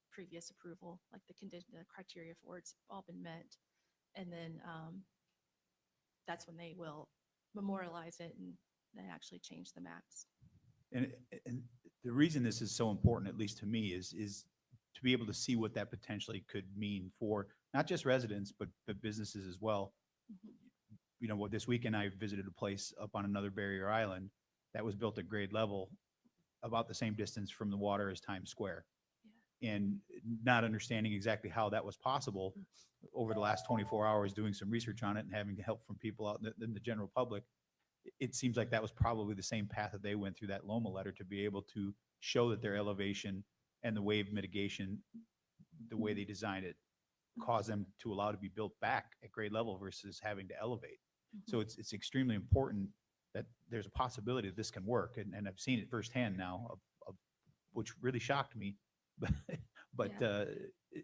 previous approval, like the condition, the criteria for it's all been met. And then that's when they will memorialize it and then actually change the maps.
And the reason this is so important, at least to me, is to be able to see what that potentially could mean for not just residents, but businesses as well.
Mhm.
This weekend I visited a place up on another barrier island that was built at grade level, about the same distance from the water as Times Square. And not understanding exactly how that was possible over the last 24 hours, doing some research on it and having help from people out in the general public, it seems like that was probably the same path that they went through that Loma letter to be able to show that their elevation and the wave mitigation, the way they designed it, caused them to allow to be built back at grade level versus having to elevate. So it's extremely important that there's a possibility that this can work. And I've seen it firsthand now, which really shocked me. But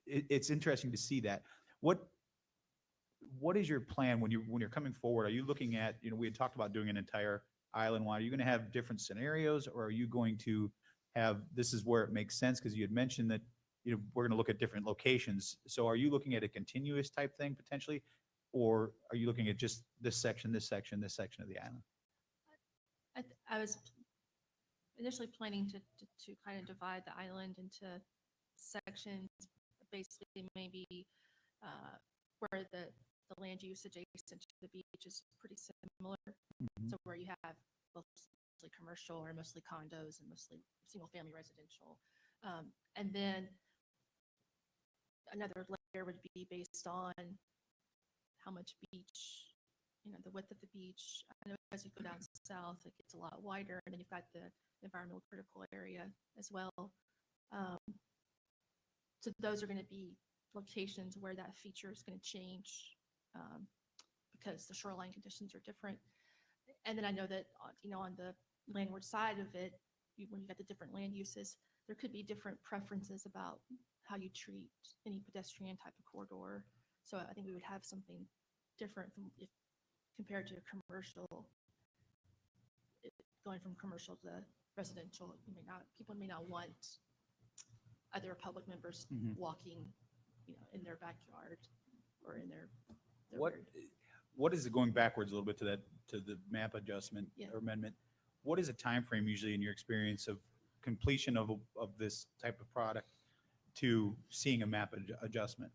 it's interesting to see that. What is your plan when you're coming forward? Are you looking at, we had talked about doing an entire island wide. Are you going to have different scenarios, or are you going to have, this is where it makes sense? Because you had mentioned that, we're going to look at different locations. So are you looking at a continuous type thing potentially? Or are you looking at just this section, this section, this section of the island?
I was initially planning to kind of divide the island into sections, basically maybe where the land use adjacent to the beach is pretty similar. So where you have both mostly commercial or mostly condos and mostly single-family residential. And then another layer would be based on how much beach, the width of the beach. I know as you go down south, it gets a lot wider, and then you've got the environmental critical area as well. So those are going to be locations where that feature is going to change because the shoreline conditions are different. And then I know that, on the landward side of it, when you got the different land uses, there could be different preferences about how you treat any pedestrian type of corridor. So I think we would have something different compared to commercial. Going from commercial to residential, people may not want other public members walking, in their backyard or in their
What is it, going backwards a little bit to the map adjustment
Yeah.
or amendment? What is a time frame usually in your experience of completion of this type of product to seeing a map adjustment?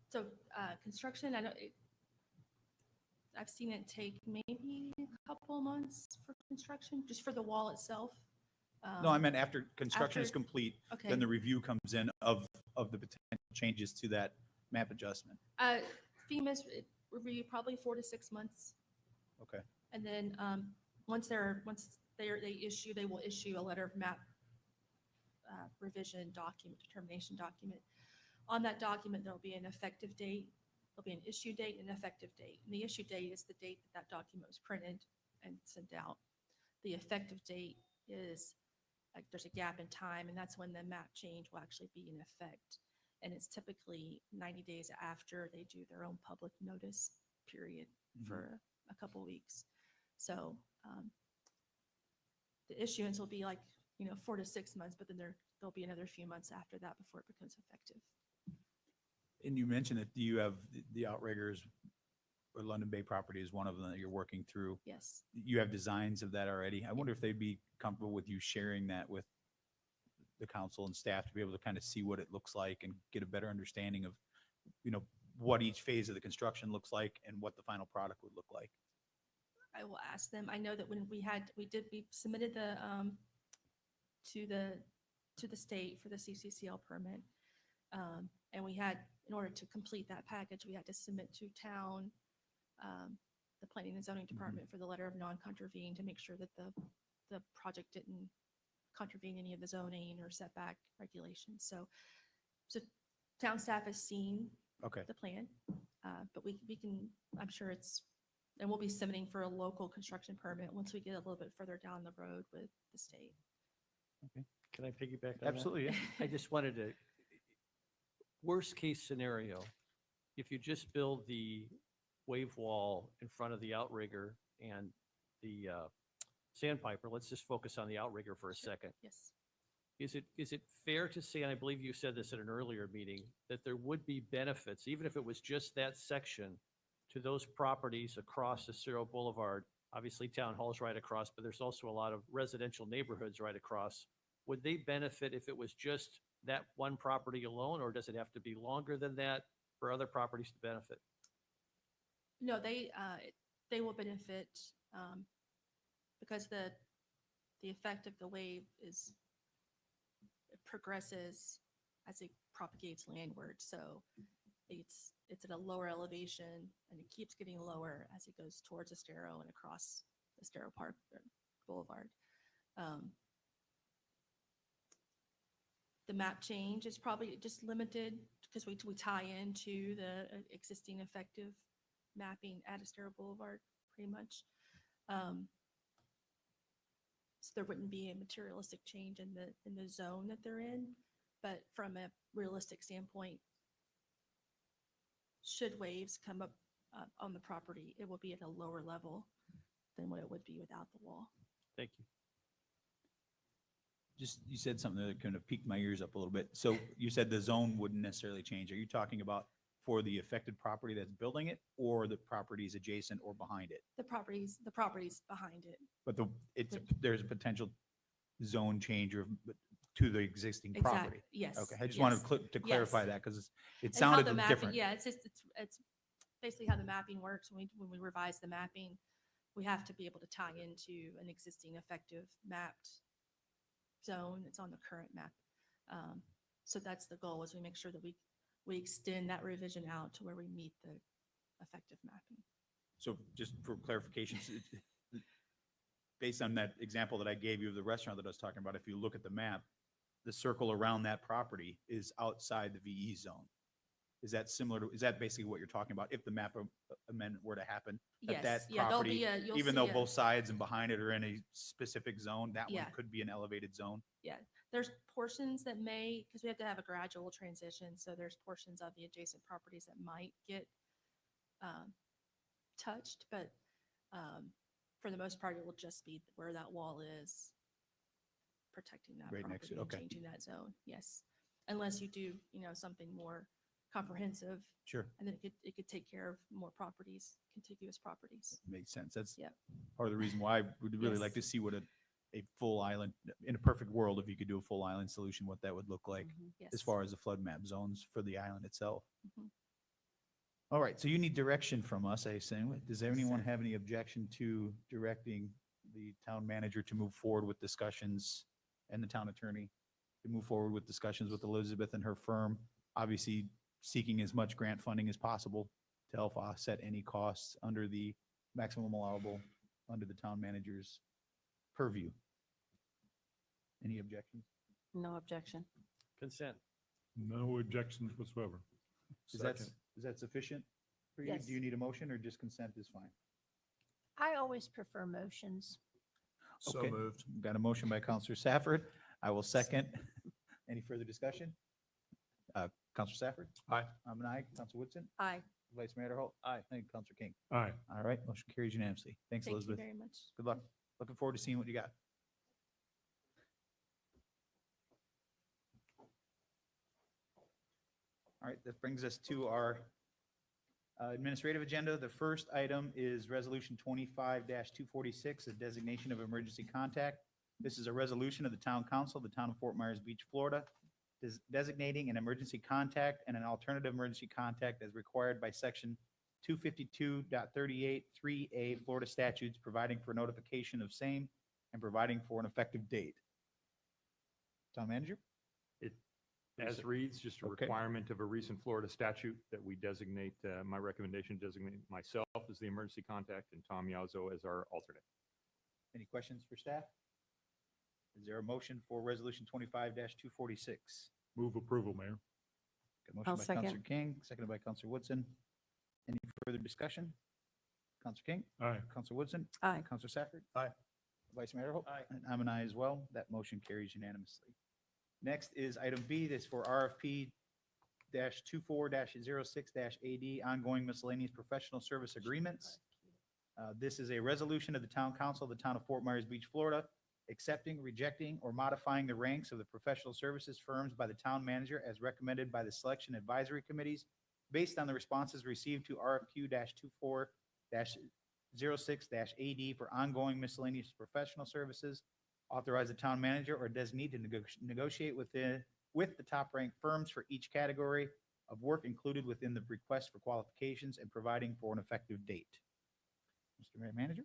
So construction, I know I've seen it take maybe a couple months for construction, just for the wall itself.
No, I meant after construction is
after-
complete,
Okay.
then the review comes in of the potential changes to that map adjustment.
FEMA's review probably 4 to 6 months.
Okay.
And then once they will issue a letter of map revision document, determination document. On that document, there'll be an effective date, there'll be an issue date and an effective date. And the issue date is the date that document was printed and sent out. The effective date is, there's a gap in time, and that's when the map change will actually be in effect. And it's typically 90 days after they do their own public notice period for a couple weeks. So the issuance will be 4 to 6 months, but then there'll be another few months after that before it becomes effective.
And you mentioned that you have the Outriggers or London Bay property is one of them that you're working through.
Yes.
You have designs of that already. I wonder if they'd be comfortable with you sharing that with the council and staff to be able to kind of see what it looks like and get a better understanding of, what each phase of the construction looks like and what the final product would look like.
I will ask them. I know that when we submitted to the state for the CCCL permit. And we had, in order to complete that package, we had to submit to town, the planning and zoning department for the letter of non-contravene to make sure that the project didn't contravene any of the zoning or setback regulations. So town staff has seen
Okay.
the plan, but we can, I'm sure and we'll be submitting for a local construction permit once we get a little bit further down the road with the state.
Can I piggyback on that?
Absolutely, yeah.
I just wanted to, worst case scenario, if you just build the wave wall in front of the outrigger and the sandpiper, let's just focus on the outrigger for a second.
Yes.
Is it fair to say, and I believe you said this at an earlier meeting, that there would be benefits, even if it was just that section, to those properties across Acero Boulevard? Obviously, Town Hall's right across, but there's also a lot of residential neighborhoods right across. Would they benefit if it was just that one property alone, or does it have to be longer than that for other properties to benefit?
No, they will benefit because the effect of the wave it progresses as it propagates landward. So it's at a lower elevation and it keeps getting lower as it goes towards Estero and across Estero Park Boulevard. The map change is probably just limited because we tie into the existing effective mapping at Estero Boulevard pretty much. So there wouldn't be a materialistic change in the zone that they're in, but from a realistic standpoint, should waves come up on the property, it will be at a lower level than what it would be without the wall.
Thank you.
Just, you said something that kind of piqued my ears up a little bit. So you said the zone wouldn't necessarily change. Are you talking about for the affected property that's building it, or the properties adjacent or behind it?
The properties behind it.
But there's a potential zone change to the existing property.
Yes.
Okay, I just wanted to clarify
Yes.
that because it
And how
sounded
the mapping-
different.
Yeah, it's basically how the mapping works when we revise the mapping. we have to be able to tie into an existing effective mapped zone that's on the current map. So that's the goal, is we make sure that we extend that revision out to where we meet the effective mapping.
So just for clarification, based on that example that I gave you of the restaurant that I was talking about, if you look at the map, the circle around that property is outside the VE zone. Is that similar to, is that basically what you're talking about? If the map amendment were to happen? That
Yes,
that
yeah, there'll
property,
be a, you'll
even
see
though
a-
both sides and behind it are in a specific zone, that one
Yeah.
could be an elevated zone?
Yeah, there's portions that may, because we have to have a gradual transition, so there's portions of the adjacent properties that might get touched, but for the most part, it will just be where that wall is, protecting that
Right next
property
to it,
and
okay.
changing that zone, yes. Unless you do, something more comprehensive,
Sure,
and then it could take care of more properties, contiguous properties.
makes sense. That's
Yep.
part of the reason why we'd really like to
Yes.
see what a full island, in a perfect world, if you could do a full island solution, what that would look like
Yes.
as far as the flood map zones for the island itself.
Mhm.
All right, so you need direction from us, I assume. Does anyone
sir.
have any objection to directing the town manager to move forward with discussions and the town attorney to move forward with discussions with Elizabeth and her firm? Obviously, seeking as much grant funding as possible to help offset any costs under the maximum allowable, under the town manager's purview. Any objections?
No objection.
Consent.
No objections whatsoever.
Is that sufficient for you?
Yes.
Do you need a motion or just consent is fine?
I always prefer motions.
So
Okay.
moved.
Got a motion by Counselor Safford. I will second. Any further discussion? Counselor Safford?
Aye.
I'm an aye. Counselor Woodson?
Aye.
Vice Mayor Holt?
Aye.
And Counselor King.
Aye.
All right, motion carries unanimously. Thanks,
Thank you
Elizabeth.
very much.
Good luck. Looking forward to seeing what you got. All right, that brings us to our administrative agenda. The first item is Resolution 25-246, a designation of emergency contact. This is a resolution of the Town Council, of the Town of Fort Myers Beach, Florida, designating an emergency contact and an alternative emergency contact as required by Section 252.38 3A Florida statutes, providing for notification of same and providing for an effective date. Town Manager?
As reads, just a
Okay.
requirement of a recent Florida statute that we designate, my recommendation, designate myself as the emergency contact and Tom Yazzo as our alternate.
Any questions for staff? Is there a motion for Resolution 25-246?
Move approval, Mayor.
Got a motion
I'll
by
second.
Counselor King, seconded by Counselor Woodson. Any further discussion? Counselor King?
Aye.
Counselor Woodson?
Aye.
Counselor Safford?
Aye.
Vice Mayor Holt?
Aye.
And I'm an aye as well. That motion carries unanimously. Next is item B, this for RFP -24-06-AD, ongoing miscellaneous professional service agreements. This is a resolution of the Town Council of the Town of Fort Myers Beach, Florida, accepting, rejecting, or modifying the ranks of the professional services firms by the town manager as recommended by the selection advisory committees based on the responses received to RFQ-24-06-AD for ongoing miscellaneous professional services. Authorize the town manager or designee to negotiate with the top-ranked firms for each category of work included within the request for qualifications and providing for an effective date. Mr. Mayor Manager?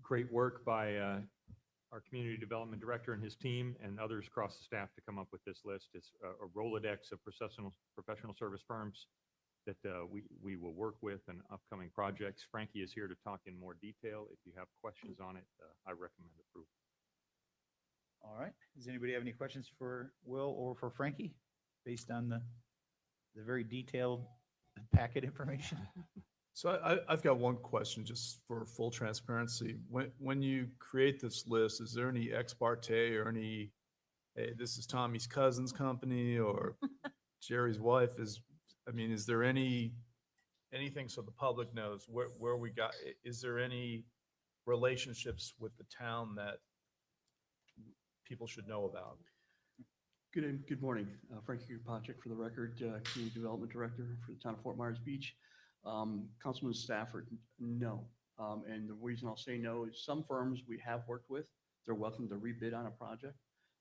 Great work by our community development director and his team and others across the staff to come up with this list. It's a Rolodex of professional service firms that we will work with in upcoming projects. Frankie is here to talk in more detail. If you have questions on it, I recommend approval.
All right. Does anybody have any questions for Will or for Frankie based on the very detailed packet information?
So I've got one question just for full transparency. When you create this list, is there any ex parte or any, hey, this is Tommy's cousin's company or Jerry's wife is there anything so the public knows where we got, is there any relationships with the town that people should know about?
Good morning. Frankie Kupacek for the record, Community Development Director for the town of Fort Myers Beach. Councilman Stafford, no. And the reason I'll say no is some firms we have worked with, they're welcome to rebid on a project.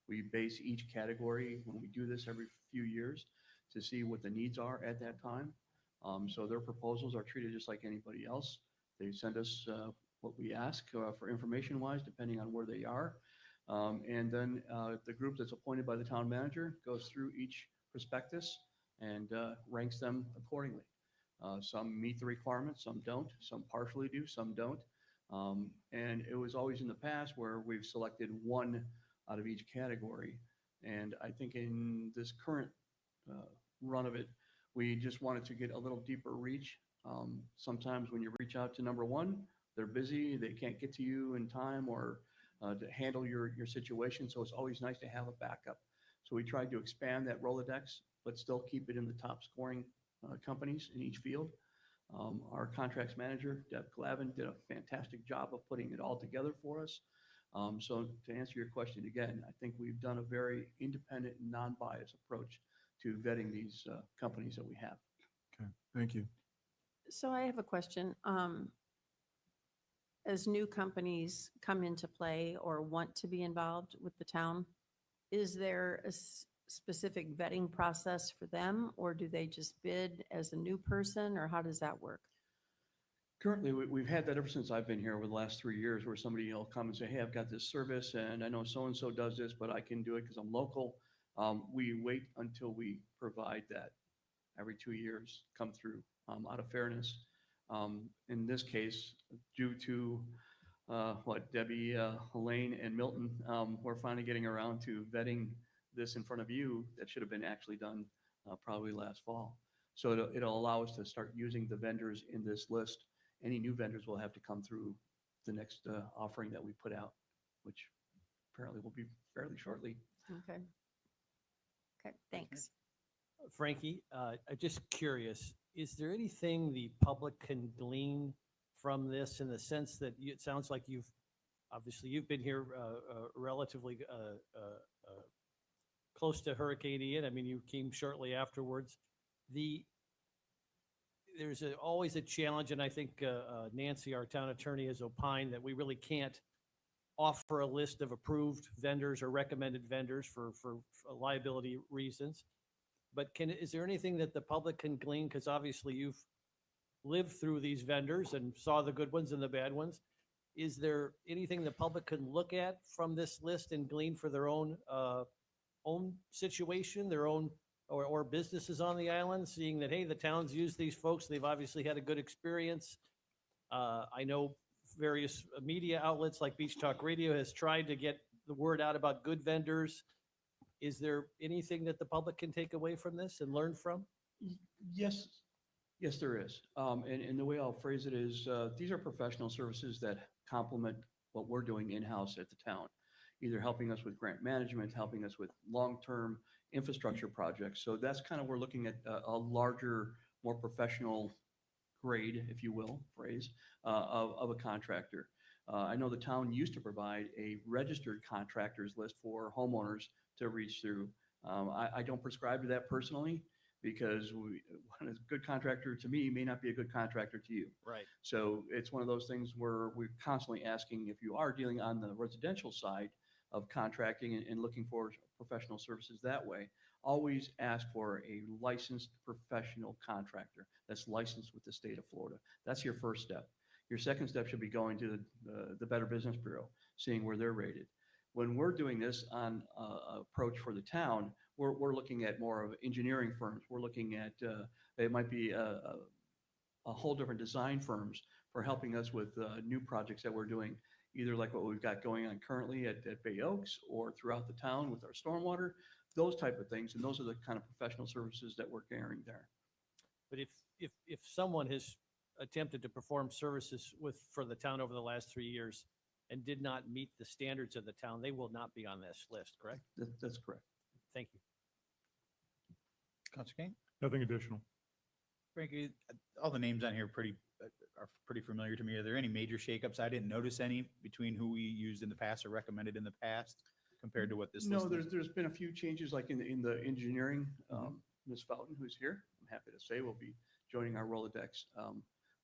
We base each category when we do this every few years to see what the needs are at that time. So their proposals are treated just like anybody else. They send us what we ask for information wise, depending on where they are. And then the group that's appointed by the town manager goes through each prospectus and ranks them accordingly. Some meet the requirements, some don't, some partially do, some don't. And it was always in the past where we've selected one out of each category. And I think in this current run of it, we just wanted to get a little deeper reach. Sometimes when you reach out to number one, they're busy, they can't get to you in time or to handle your situation. So it's always nice to have a backup. So we tried to expand that Rolodex, but still keep it in the top scoring companies in each field. Our contracts manager, Deb Glavin, did a fantastic job of putting it all together for us. So to answer your question again, I think we've done a very independent and non-biased approach to vetting these companies that we have.
Okay, thank you.
So I have a question. As new companies come into play or want to be involved with the town, is there a specific vetting process for them, or do they just bid as a new person, or how does that work?
Currently, we've had that ever since I've been here over the last 3 years, where somebody will come and say, hey, I've got this service and I know so-and-so does this, but I can do it because I'm local. We wait until we provide that every 2 years, come through out of fairness. In this case, due to Debbie, Elaine, and Milton, we're finally getting around to vetting this in front of you. That should have been actually done probably last fall. So it'll allow us to start using the vendors in this list. Any new vendors will have to come through the next offering that we put out, which apparently will be fairly shortly.
Okay. Okay, thanks.
Frankie, I'm just curious, is there anything the public can glean from this in the sense that it sounds like you've been here relatively close to Hurricane Ian. I mean, you came shortly afterwards. There's always a challenge, and I think Nancy, our town attorney, has opined that we really can't offer a list of approved vendors or recommended vendors for liability reasons. But is there anything that the public can glean? Because obviously you've lived through these vendors and saw the good ones and the bad ones. Is there anything the public can look at from this list and glean for their own situation, their own or businesses on the island, seeing that, hey, the town's used these folks, they've obviously had a good experience. I know various media outlets like Beach Talk Radio has tried to get the word out about good vendors. Is there anything that the public can take away from this and learn from?
Yes, there is. And the way I'll phrase it is, these are professional services that complement what we're doing in-house at the town, either helping us with grant management, helping us with long-term infrastructure projects. So that's kind of, we're looking at a larger, more professional grade, if you will, phrase, of a contractor. I know the town used to provide a registered contractors list for homeowners to reach through. I don't prescribe to that personally, because a good contractor to me may not be a good contractor to you.
Right.
So it's one of those things where we're constantly asking, if you are dealing on the residential side of contracting and looking for professional services that way, always ask for a licensed professional contractor that's licensed with the state of Florida. That's your first step. Your second step should be going to the Better Business Bureau, seeing where they're rated. When we're doing this on approach for the town, we're looking at more of engineering firms. We're looking at, it might be a whole different design firms for helping us with new projects that we're doing, either like what we've got going on currently at Bay Oaks or throughout the town with our stormwater, those type of things. And those are the kind of professional services that we're carrying there.
But if someone has attempted to perform services for the town over the last 3 years and did not meet the standards of the town, they will not be on this list, correct?
That's correct.
Thank you.
Counselor Kane?
Nothing additional.
Frankie, all the names on here are pretty familiar to me. Are there any major shakeups? I didn't notice any between who we used in the past or recommended in the past compared to what this
No,
list is.
there's been a few changes, like in the engineering. Ms. Fountain, who's here, I'm happy to say, will be joining our Rolodex.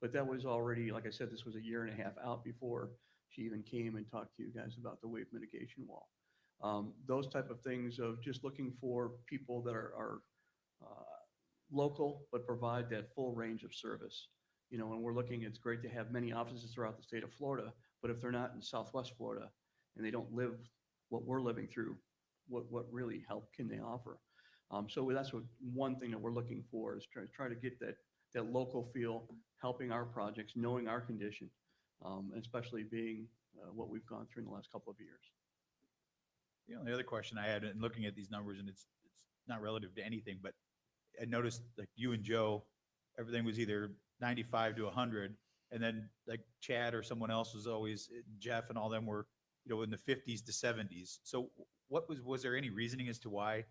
But that was already, like I said, this was 1.5 years out before she even came and talked to you guys about the wave mitigation wall. Those type of things of just looking for people that are local, but provide that full range of service. You know, when we're looking, it's great to have many offices throughout the state of Florida, but if they're not in Southwest Florida and they don't live what we're living through, what really help can they offer? So that's one thing that we're looking for is try to get that local feel, helping our projects, knowing our condition, especially being what we've gone through in the last couple of years.
The only other question I had in looking at these numbers, and it's not relative to anything, but I noticed like you and Joe, everything was either 95 to 100, and then like Chad or someone else was always, Jeff and all them were, you know, in the 50s to 70s. So was there any reasoning as to why,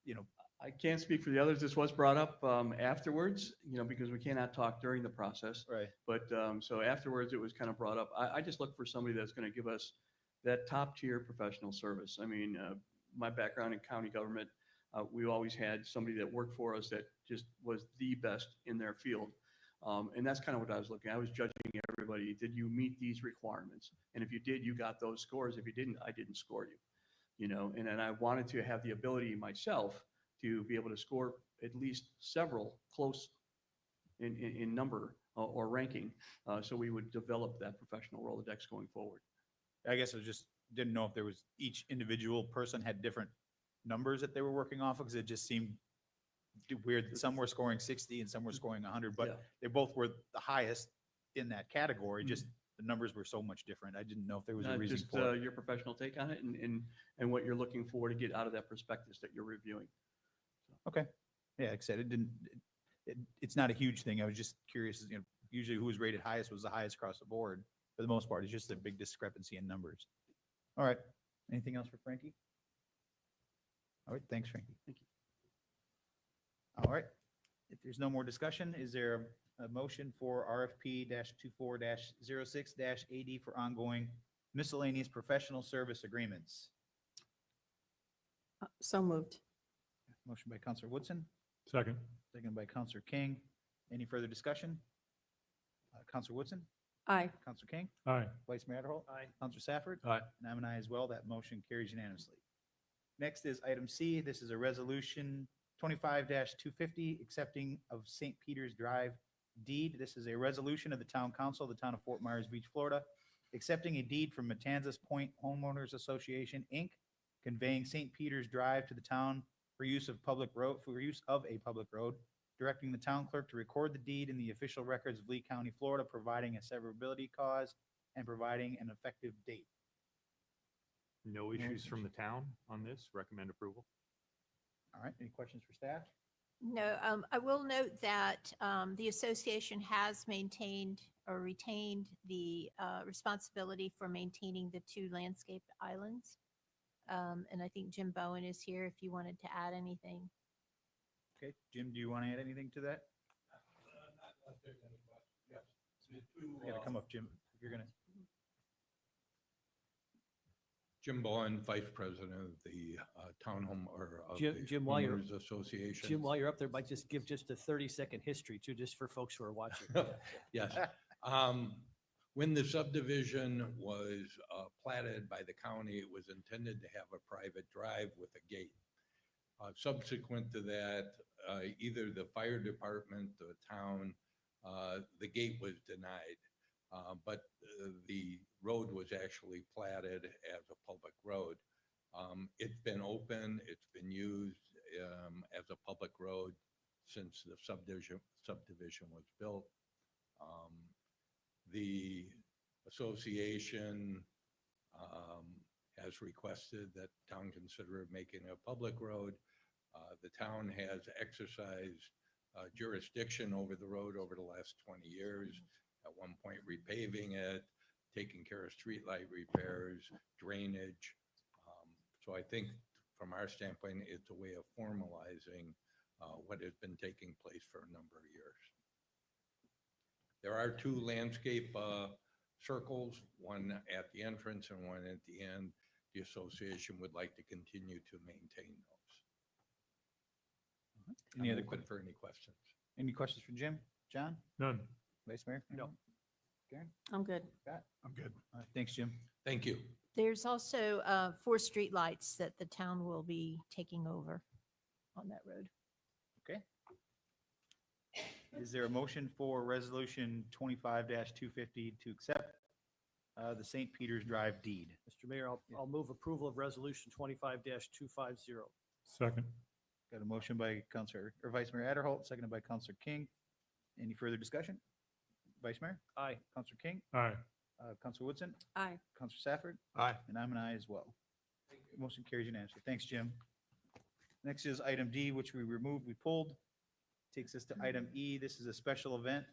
you know?
I can't speak for the others. This was brought up afterwards, you know, because we cannot talk during the process.
Right.
But so afterwards, it was kind of brought up. I just look for somebody that's going to give us that top tier professional service. I mean, my background in county government, we always had somebody that worked for us that just was the best in their field. And that's kind of what I was looking at. I was judging everybody. Did you meet these requirements? And if you did, you got those scores. If you didn't, I didn't score you. You know, and then I wanted to have the ability myself to be able to score at least several close in number or ranking. So we would develop that professional Rolodex going forward.
I guess I just didn't know if there was, each individual person had different numbers that they were working off of, because it just seemed weird. Some were scoring 60 and some were scoring 100, but
Yeah.
they both were the highest in that category. Just the numbers were so much different. I didn't know if there was a reason
Just
for it.
your professional take on it and what you're looking for to get out of that prospectus that you're reviewing.
Okay. Yeah, like I said, it's not a huge thing. I was just curious, you know, usually who was rated highest was the highest across the board. For the most part, it's just a big discrepancy in numbers. All right. Anything else for Frankie? All right. Thanks, Frankie.
Thank you.
All right. If there's no more discussion, is there a motion for RFP-24-06-AD for ongoing miscellaneous professional service agreements?
So moved.
Motion by Counselor Woodson,
Second.
second by Counselor King. Any further discussion? Counselor Woodson,
Aye.
Counselor King,
Aye.
Vice Mayor Adderholt.
Aye.
Counselor Safford.
Aye.
And I'm an aye as well. That motion carries unanimously. Next is item C. This is a resolution 25-250, accepting of St. Peter's Drive deed. This is a resolution of the Town Council of the Town of Fort Myers Beach, Florida, accepting a deed from Matanzas Point Homeowners Association, Inc., conveying St. Peter's Drive to the town for use of a public road, directing the town clerk to record the deed in the official records of Lee County, Florida, providing a severability cause and providing an effective date.
No issues from the town on this. Recommend approval.
All right, any questions for staff?
No, I will note that the association has maintained or retained the responsibility for maintaining the 2 landscaped islands. And I think Jim Bowen is here if you wanted to add anything.
Okay, Jim, do you want to add anything to that? You gotta come up, Jim. You're gonna.
Jim Bowen, Vice President of the Townhome or of
Jim-
the
Jim, while you're-
Homeowners Association.
Jim, while you're up there, might just give just a 30-second history too, just for folks who are watching.
Yes. When the subdivision was platted by the county, it was intended to have a private drive with a gate. Subsequent to that, either the fire department, the town, the gate was denied. But the road was actually platted as a public road. It's been open, it's been used as a public road since the subdivision was built. The association has requested that town consider making a public road. The town has exercised jurisdiction over the road over the last 20 years. At one point repaving it, taking care of streetlight repairs, drainage. So I think from our standpoint, it's a way of formalizing what has been taking place for a number of years. There are 2 landscape circles, one at the entrance and one at the end. The association would like to continue to maintain those.
Any
I'm
other
open for any questions?
Any questions for Jim? John?
None.
Vice Mayor?
No.
Karen?
I'm good.
Scott?
I'm good.
All right, thanks, Jim.
Thank you.
There's also 4 street lights that the town will be taking over on that road.
Okay. Is there a motion for resolution 25-250 to accept the St. Peter's Drive deed?
Mr. Mayor, I'll move approval of resolution 25-250.
Second.
Got a motion by Counselor, or Vice Mayor Adderholt, seconded by Counselor King. Any further discussion? Vice Mayor?
Aye.
Counselor King?
Aye.
Counselor Woodson?
Aye.
Counselor Safford?
Aye.
And I'm an aye as well. Motion carries unanimously. Thanks, Jim. Next is item D, which we removed, we pulled. Takes us to item E. This is a special event,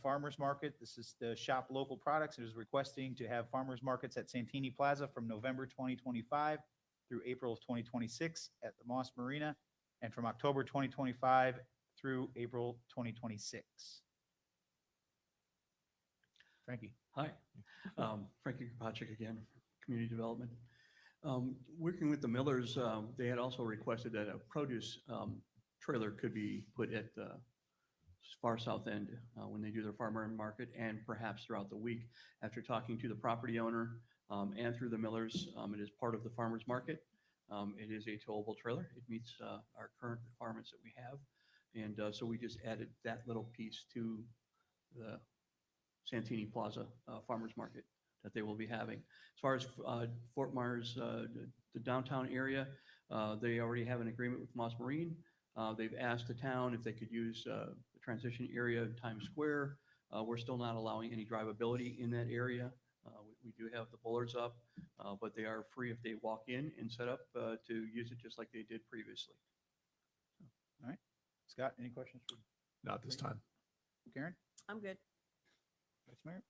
farmer's market. This is the shop local products. It is requesting to have farmer's markets at Santini Plaza from November 2025 through April of 2026 at the Moss Marina, and from October 2025 through April 2026. Frankie.
Hi, Frankie Kropacek again, Community Development. Working with the Millers, they had also requested that a produce trailer could be put at the far south end when they do their farmer market, and perhaps throughout the week. After talking to the property owner and through the Millers, it is part of the farmer's market. It is a towable trailer. It meets our current requirements that we have. And so we just added that little piece to the Santini Plaza Farmers Market that they will be having. As far as Fort Myers, the downtown area, they already have an agreement with Moss Marine. They've asked the town if they could use the transition area in Times Square. We're still not allowing any drivability in that area. We do have the bullets up, but they are free if they walk in and set up to use it just like they did previously.
All right. Scott, any questions for
Not this time.
Karen?
I'm good.
Vice Mayor?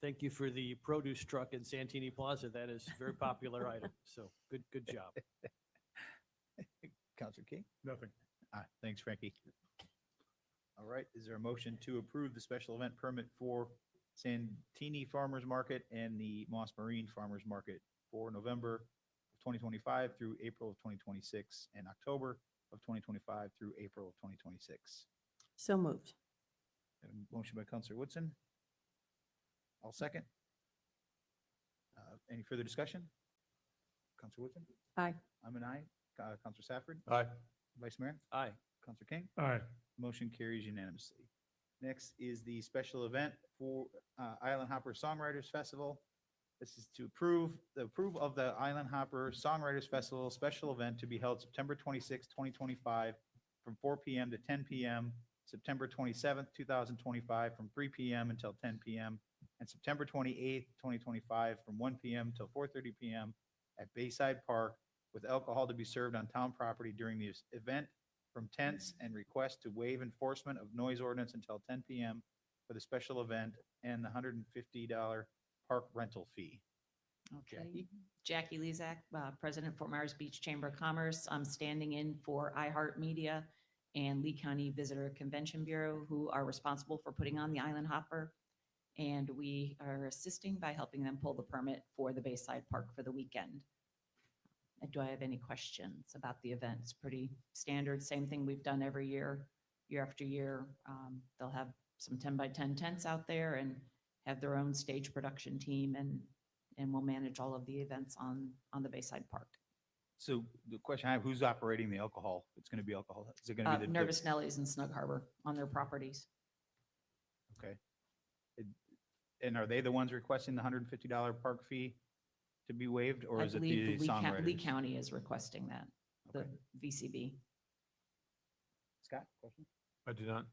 Thank you for the produce truck in Santini Plaza. That is a very popular item. So good job.
Counselor King?
Nothing.
Thanks, Frankie. All right, is there a motion to approve the special event permit for Santini Farmers Market and the Moss Marine Farmers Market for November of 2025 through April of 2026 and October of 2025 through April of 2026?
So moved.
Got a motion by Counselor Woodson. I'll second. Any further discussion? Counselor Woodson?
Aye.
I'm an aye. Counselor Safford?
Aye.
Vice Mayor?
Aye.
Counselor King?
Aye.
Motion carries unanimously. Next is the special event for Island Hopper Songwriters Festival. This is to approve of the Island Hopper Songwriters Festival special event to be held September 26, 2025 from 4 p.m. to 10 p.m., September 27th, 2025 from 3 p.m. until 10 p.m., and September 28th, 2025 from 1 p.m. till 4:30 p.m. at Bayside Park, with alcohol to be served on town property during the event from tents, and request to waive enforcement of noise ordinance until 10 p.m. for the special event and the $150 park rental fee.
Okay.
Jackie?
Jackie Lezak, President, Fort Myers Beach Chamber of Commerce. I'm standing in for iHeartMedia and Lee County Visitor Convention Bureau, who are responsible for putting on the Island Hopper. And we are assisting by helping them pull the permit for the Bayside Park for the weekend. Do I have any questions about the event? It's pretty standard, same thing we've done every year, year after year. They'll have some 10 by 10 tents out there and have their own stage production team, and we'll manage all of the events on the Bayside Park.
So the question I have, who's operating the alcohol? It's going to be alcohol. Is it going to be the
Nervous Nellies and Snug Harbor on their properties.
Okay. And are they the ones requesting the $150 park fee to be waived, or
I
is it
believe
the
Lee
songwriters?
Lee County is requesting that, the
Okay.
VCB.
Scott, question?
I do not.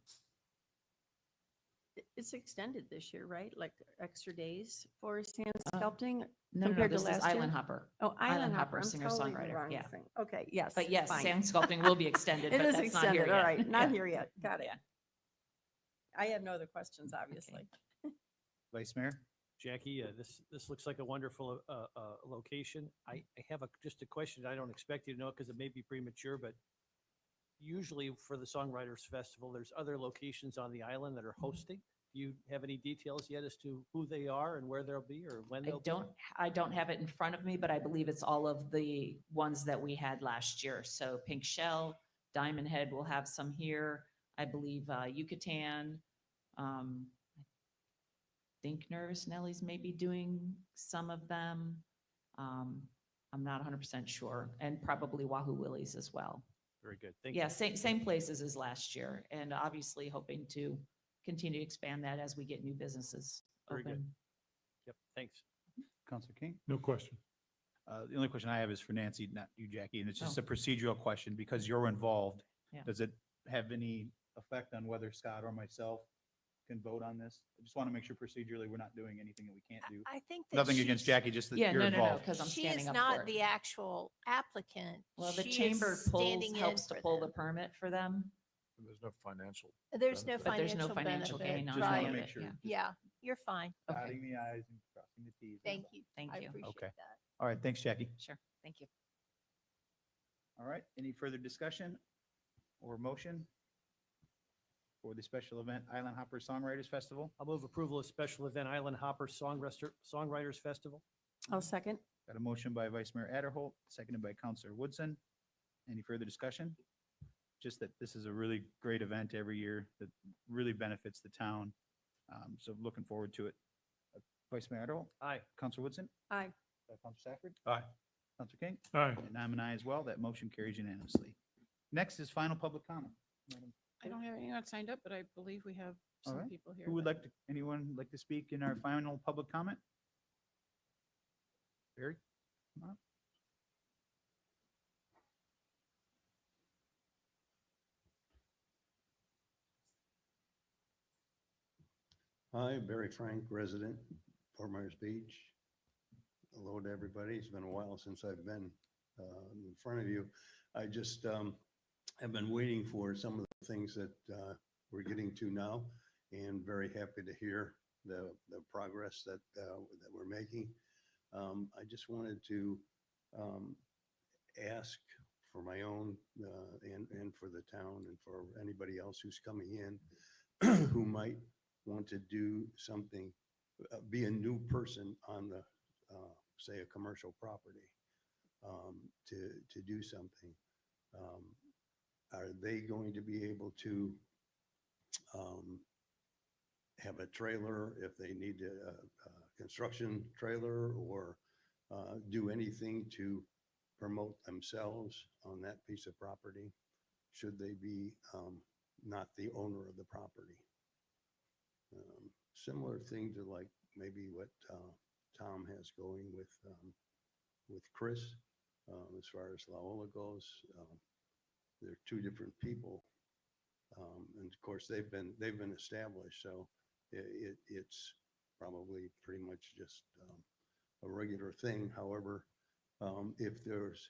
It's extended this year, right? Like extra days for sand sculpting
No,
compared to
this is
last year?
Island Hopper.
Oh, Island Hopper, I'm
singer-songwriter,
totally wrong
yeah.
thing. Okay, yes.
But yes,
fine.
sand sculpting will be extended,
It
but
is
that's not here
extended,
yet.
all right, not
Yeah.
here yet, got it.
Yeah.
I have no other questions, obviously.
Vice Mayor?
Jackie, this looks like a wonderful location. I have just a question. I don't expect you to know because it may be premature, but usually for the Songwriters Festival, there's other locations on the island that are hosting. Do you have any details yet as to who they are and where they'll be or when they'll be?
I don't have it in front of me, but I believe it's all of the ones that we had last year. So Pink Shell, Diamond Head will have some here. I believe Yucatan. I think Nervous Nellies may be doing some of them. I'm not 100% sure, and probably Wahoo Willies as well.
Very good. Thank you.
Yeah, same places as last year, and obviously hoping to continue to expand that as we get new businesses
Very good.
open.
Yep, thanks.
Counselor King?
No question.
The only question I have is for Nancy, not you, Jackie, and it's just
Oh.
a procedural question because you're involved.
Yeah.
Does it have any effect on whether Scott or myself can vote on this? I just want to make sure procedurally we're not doing anything that we can't do.
I think that
Nothing against
she's-
Jackie, just that
Yeah,
you're
no, no, no,
involved.
because I'm
She
standing
is
up
not
for
the
it.
actual applicant.
Well, the
She
chamber
is standing in
helps to
for
pull the
them.
permit for them,
There's no financial.
There's no
benefit.
but there's no
financial
financial
benefit.
gain on
Just
any
wanna
of
make
it,
sure.
yeah.
Yeah, you're fine.
Okay,
Dotting the i's and crossing the t's.
Thank you.
thank
I
you.
appreciate
Okay.
that.
All right, thanks, Jackie.
Sure, thank you.
All right, any further discussion or motion for the special event Island Hopper Songwriters Festival?
I'll move approval of special event Island Hopper Songwriters Festival.
I'll second.
Got a motion by Vice Mayor Adderholt, seconded by Counselor Woodson. Any further discussion? Just that this is a really great event every year that really benefits the town. So looking forward to it. Vice Mayor Adderholt,
Aye.
Counselor Woodson,
Aye.
Counselor Stafford,
Aye.
Counselor King,
Aye.
and I'm an aye as well. That motion carries unanimously. Next is final public comment. Madam
I don't have anyone signed up, but I believe we have
All
some
right.
people here.
Who would
that-
like to, anyone like to speak in our final public comment? Barry? Come on.
Hi, Barry Frank, resident, Fort Myers Beach. Hello to everybody. It's been a while since I've been in front of you. I just have been waiting for some of the things that we're getting to now, and very happy to hear the progress that we're making. I just wanted to ask for my own and for the town and for anybody else who's coming in who might want to do something, be a new person on the, say, a commercial property, to do something. Are they going to be able to have a trailer if they need a construction trailer, or do anything to promote themselves on that piece of property? Should they be not the owner of the property? Similar thing to like maybe what Tom has going with Chris, as far as Laola goes. They're two different people, and of course they've been established, so it's probably pretty much just a regular thing. However, if there's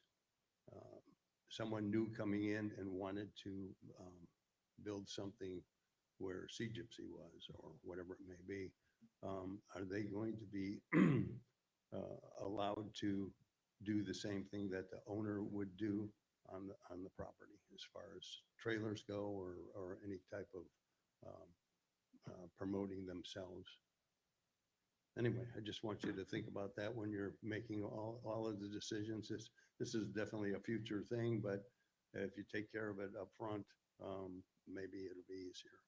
someone new coming in and wanted to build something where Sea Gypsy was, or whatever it may be, are they going to be allowed to do the same thing that the owner would do on the property, as far as trailers go, or any type of promoting themselves? Anyway, I just want you to think about that when you're making all of the decisions. This is definitely a future thing, but if you take care of it up front, maybe it'll be easier.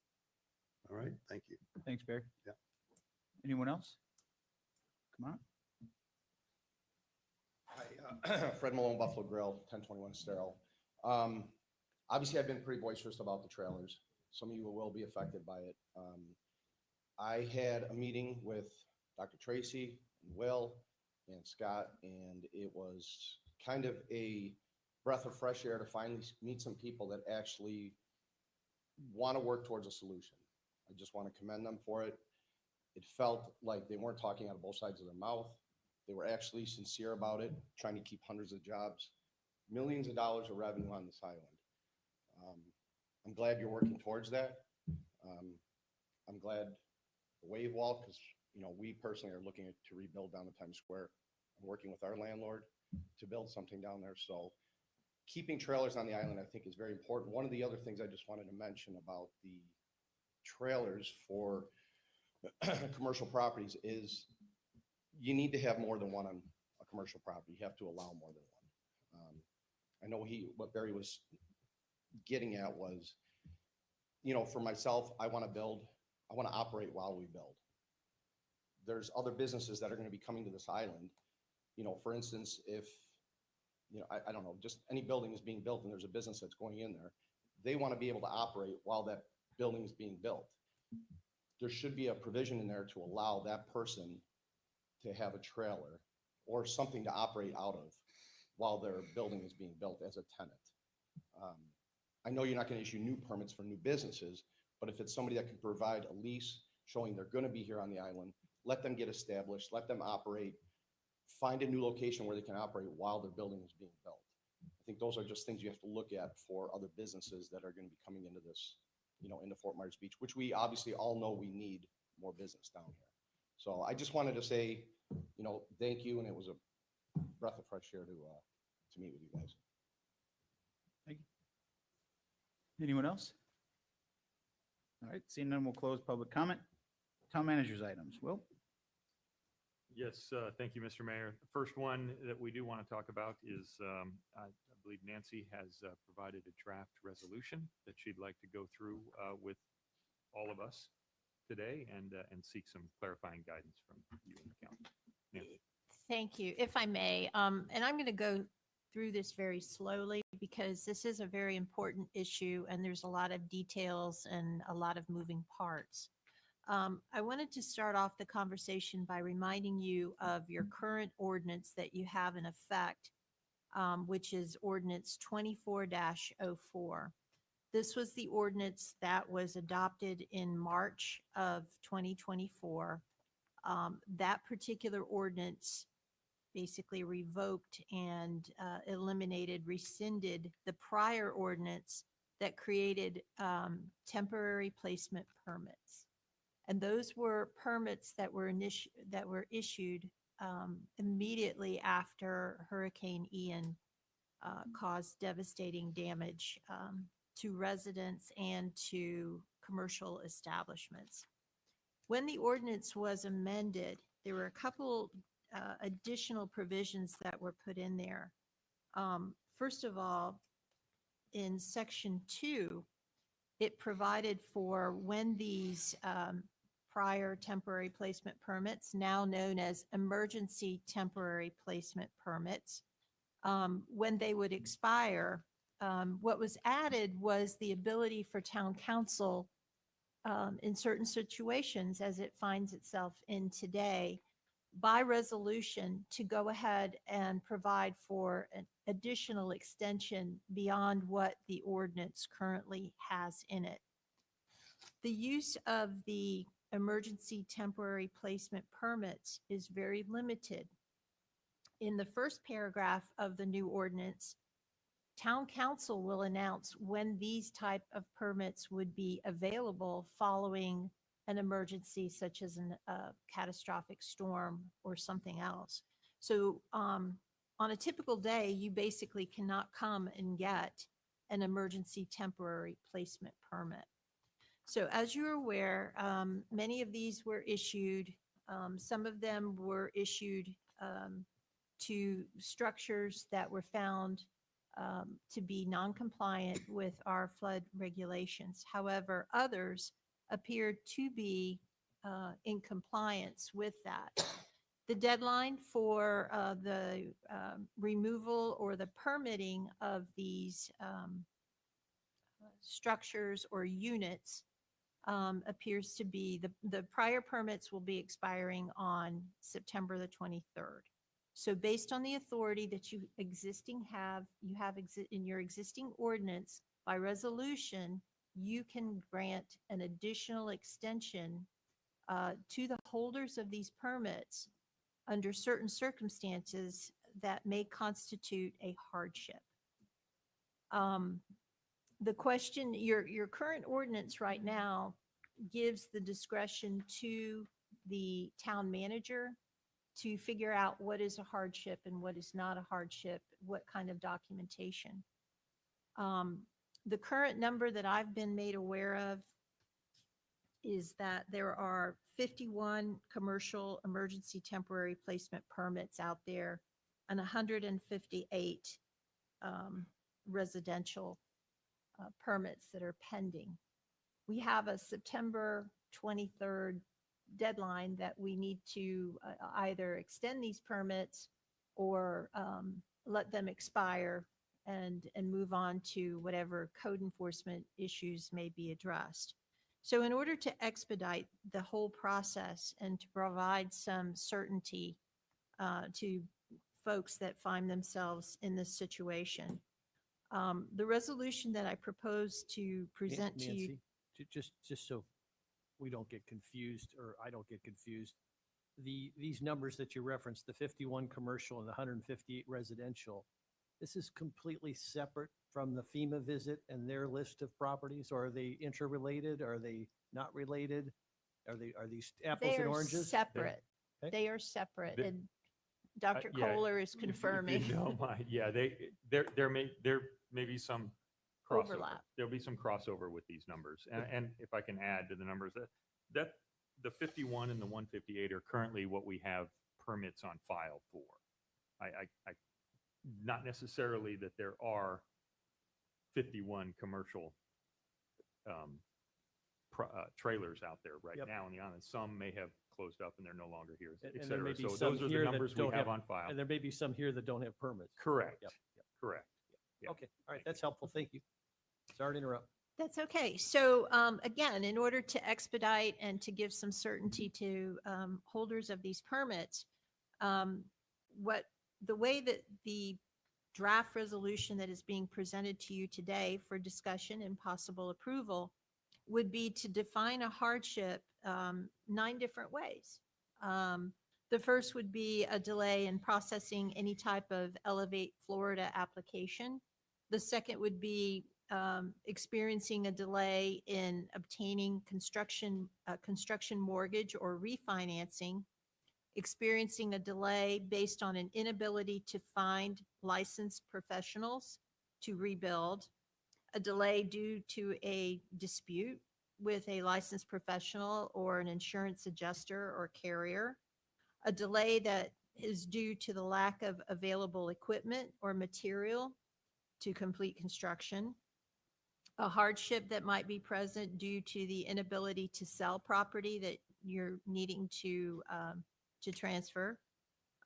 All right, thank you.
Thanks, Barry.
Yeah.
Anyone else? Come on.
Hi, Fred Malone, Buffalo Grill, 1021 Sterile. Obviously, I've been pretty boisterous about the trailers. Some of you will be affected by it. I had a meeting with Dr. Tracy, and Will, and Scott, and it was kind of a breath of fresh air to finally meet some people that actually want to work towards a solution. I just want to commend them for it. It felt like they weren't talking out of both sides of their mouth. They were actually sincere about it, trying to keep hundreds of jobs, millions of dollars of revenue on this island. I'm glad you're working towards that. I'm glad the wave wall, because we personally are looking to rebuild down the Times Square. I'm working with our landlord to build something down there. So keeping trailers on the island, I think, is very important. One of the other things I just wanted to mention about the trailers for commercial properties is you need to have more than one on a commercial property. You have to allow more than one. I know what Barry was getting at was, for myself, I want to operate while we build. There's other businesses that are going to be coming to this island. For instance, if I don't know, just any building is being built and there's a business that's going in there, they want to be able to operate while that building is being built. There should be a provision in there to allow that person to have a trailer or something to operate out of while their building is being built as a tenant. I know you're not going to issue new permits for new businesses, but if it's somebody that can provide a lease showing they're going to be here on the island, let them get established, let them operate, find a new location where they can operate while their building is being built. I think those are just things you have to look at for other businesses that are going to be coming into this, into Fort Myers Beach, which we obviously all know we need more business down here. So I just wanted to say, thank you, and it was a breath of fresh air to meet with you guys.
Thank you. Anyone else? All right, seeing none, we'll close public comment. Town managers items. Will?
Yes, thank you, Mr. Mayor. The first one that we do want to talk about is, I believe Nancy has provided a draft resolution that she'd like to go through with all of us today and seek some clarifying guidance from you and the council. Nancy.
Thank you. If I may, and I'm going to go through this very slowly because this is a very important issue and there's a lot of details and a lot of moving parts. I wanted to start off the conversation by reminding you of your current ordinance that you have in effect, which is Ordinance 24-04. This was the ordinance that was adopted in March of 2024. That particular ordinance basically revoked and rescinded the prior ordinance that created temporary placement permits. And those were permits that were issued immediately after Hurricane Ian caused devastating damage to residents and to commercial establishments. When the ordinance was amended, there were a couple additional provisions that were put in there. First of all, in Section 2, it provided for when these prior temporary placement permits, now known as emergency temporary placement permits, when they would expire, what was added was the ability for town council in certain situations, as it finds itself in today, by resolution to go ahead and provide for an additional extension beyond what the ordinance currently has in it. The use of the emergency temporary placement permits is very limited. In the first paragraph of the new ordinance, town council will announce when these type of permits would be available following an emergency such as a catastrophic storm or something else. So on a typical day, you basically cannot come and get an emergency temporary placement permit. So as you're aware, many of these were issued, some of them were issued to structures that were found to be non-compliant with our flood regulations. However, others appeared to be in compliance with that. The deadline for the removal or the permitting of these structures or units appears to be the prior permits will be expiring on September the 23rd. So based on the authority that you have in your existing ordinance, by resolution, you can grant an additional extension to the holders of these permits under certain circumstances that may constitute a hardship. The question, your current ordinance right now gives the discretion to the town manager to figure out what is a hardship and what is not a hardship, what kind of documentation. The current number that I've been made aware of is that there are 51 commercial emergency temporary placement permits out there and 158 residential permits that are pending. We have a September 23rd deadline that we need to either extend these permits or let them expire and move on to whatever code enforcement issues may be addressed. So in order to expedite the whole process and to provide some certainty to folks that find themselves in this situation, the resolution that I propose to present to you.
Nancy, just so we don't get confused, or I don't get confused, these numbers that you referenced, the 51 commercial and the 158 residential, this is completely separate from the FEMA visit and their list of properties, or are they interrelated? Are they not related? Are these apples
They
and
are
oranges?
separate.
Okay.
They are separate.
The-
And Dr.
Yeah,
Kohler is
if you
confirming.
don't mind, yeah, there may be some crossover.
Overlap.
There'll be some crossover with these numbers. And if I can add to the numbers, that the 51 and the 158 are currently what we have permits on file for. I not necessarily that there are 51 commercial trailers out there right
Yep.
now on the island. Some may have closed up and they're no longer here,
And
et
there
cetera.
may be
So
some
those are the
here that
numbers we
don't
have on file.
And there may be some here that don't have permits.
Correct,
Yep, yep.
correct. Yep.
Okay, all right, that's helpful. Thank you. Sorry to interrupt.
That's okay. So again, in order to expedite and to give some certainty to holders of these permits, the way that the draft resolution that is being presented to you today for discussion and possible approval would be to define a hardship 9 different ways. The first would be a delay in processing any type of Elevate Florida application. The second would be experiencing a delay in obtaining construction mortgage or refinancing, experiencing a delay based on an inability to find licensed professionals to rebuild, a delay due to a dispute with a licensed professional or an insurance adjuster or carrier, a delay that is due to the lack of available equipment or material to complete construction, a hardship that might be present due to the inability to sell property that you're needing to transfer,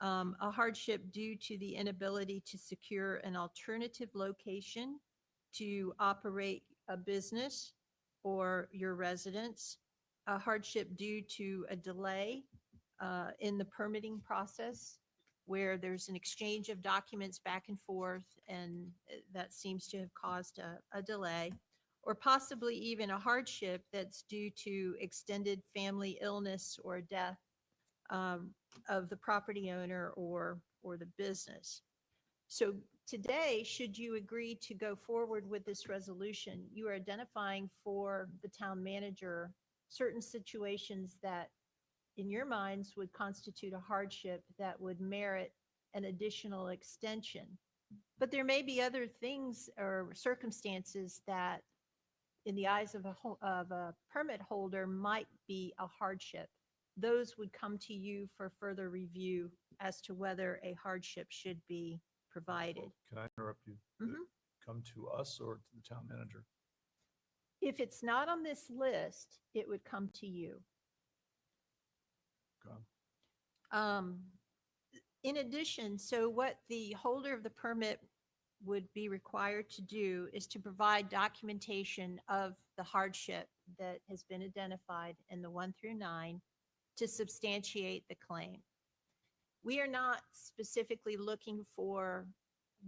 a hardship due to the inability to secure an alternative location to operate a business or your residence, a hardship due to a delay in the permitting process where there's an exchange of documents back and forth, and that seems to have caused a delay, or possibly even a hardship that's due to extended family illness or death of the property owner or the business. So today, should you agree to go forward with this resolution, you are identifying for the town manager certain situations that in your minds would constitute a hardship that would merit an additional extension. But there may be other things or circumstances that in the eyes of a permit holder might be a hardship. Those would come to you for further review as to whether a hardship should be provided.
Can I interrupt you?
Mhm.
Come to us or to the town manager?
If it's not on this list, it would come to you.
Okay.
In addition, so what the holder of the permit would be required to do is to provide documentation of the hardship that has been identified in the 1 through 9 to substantiate the claim. We are not specifically looking for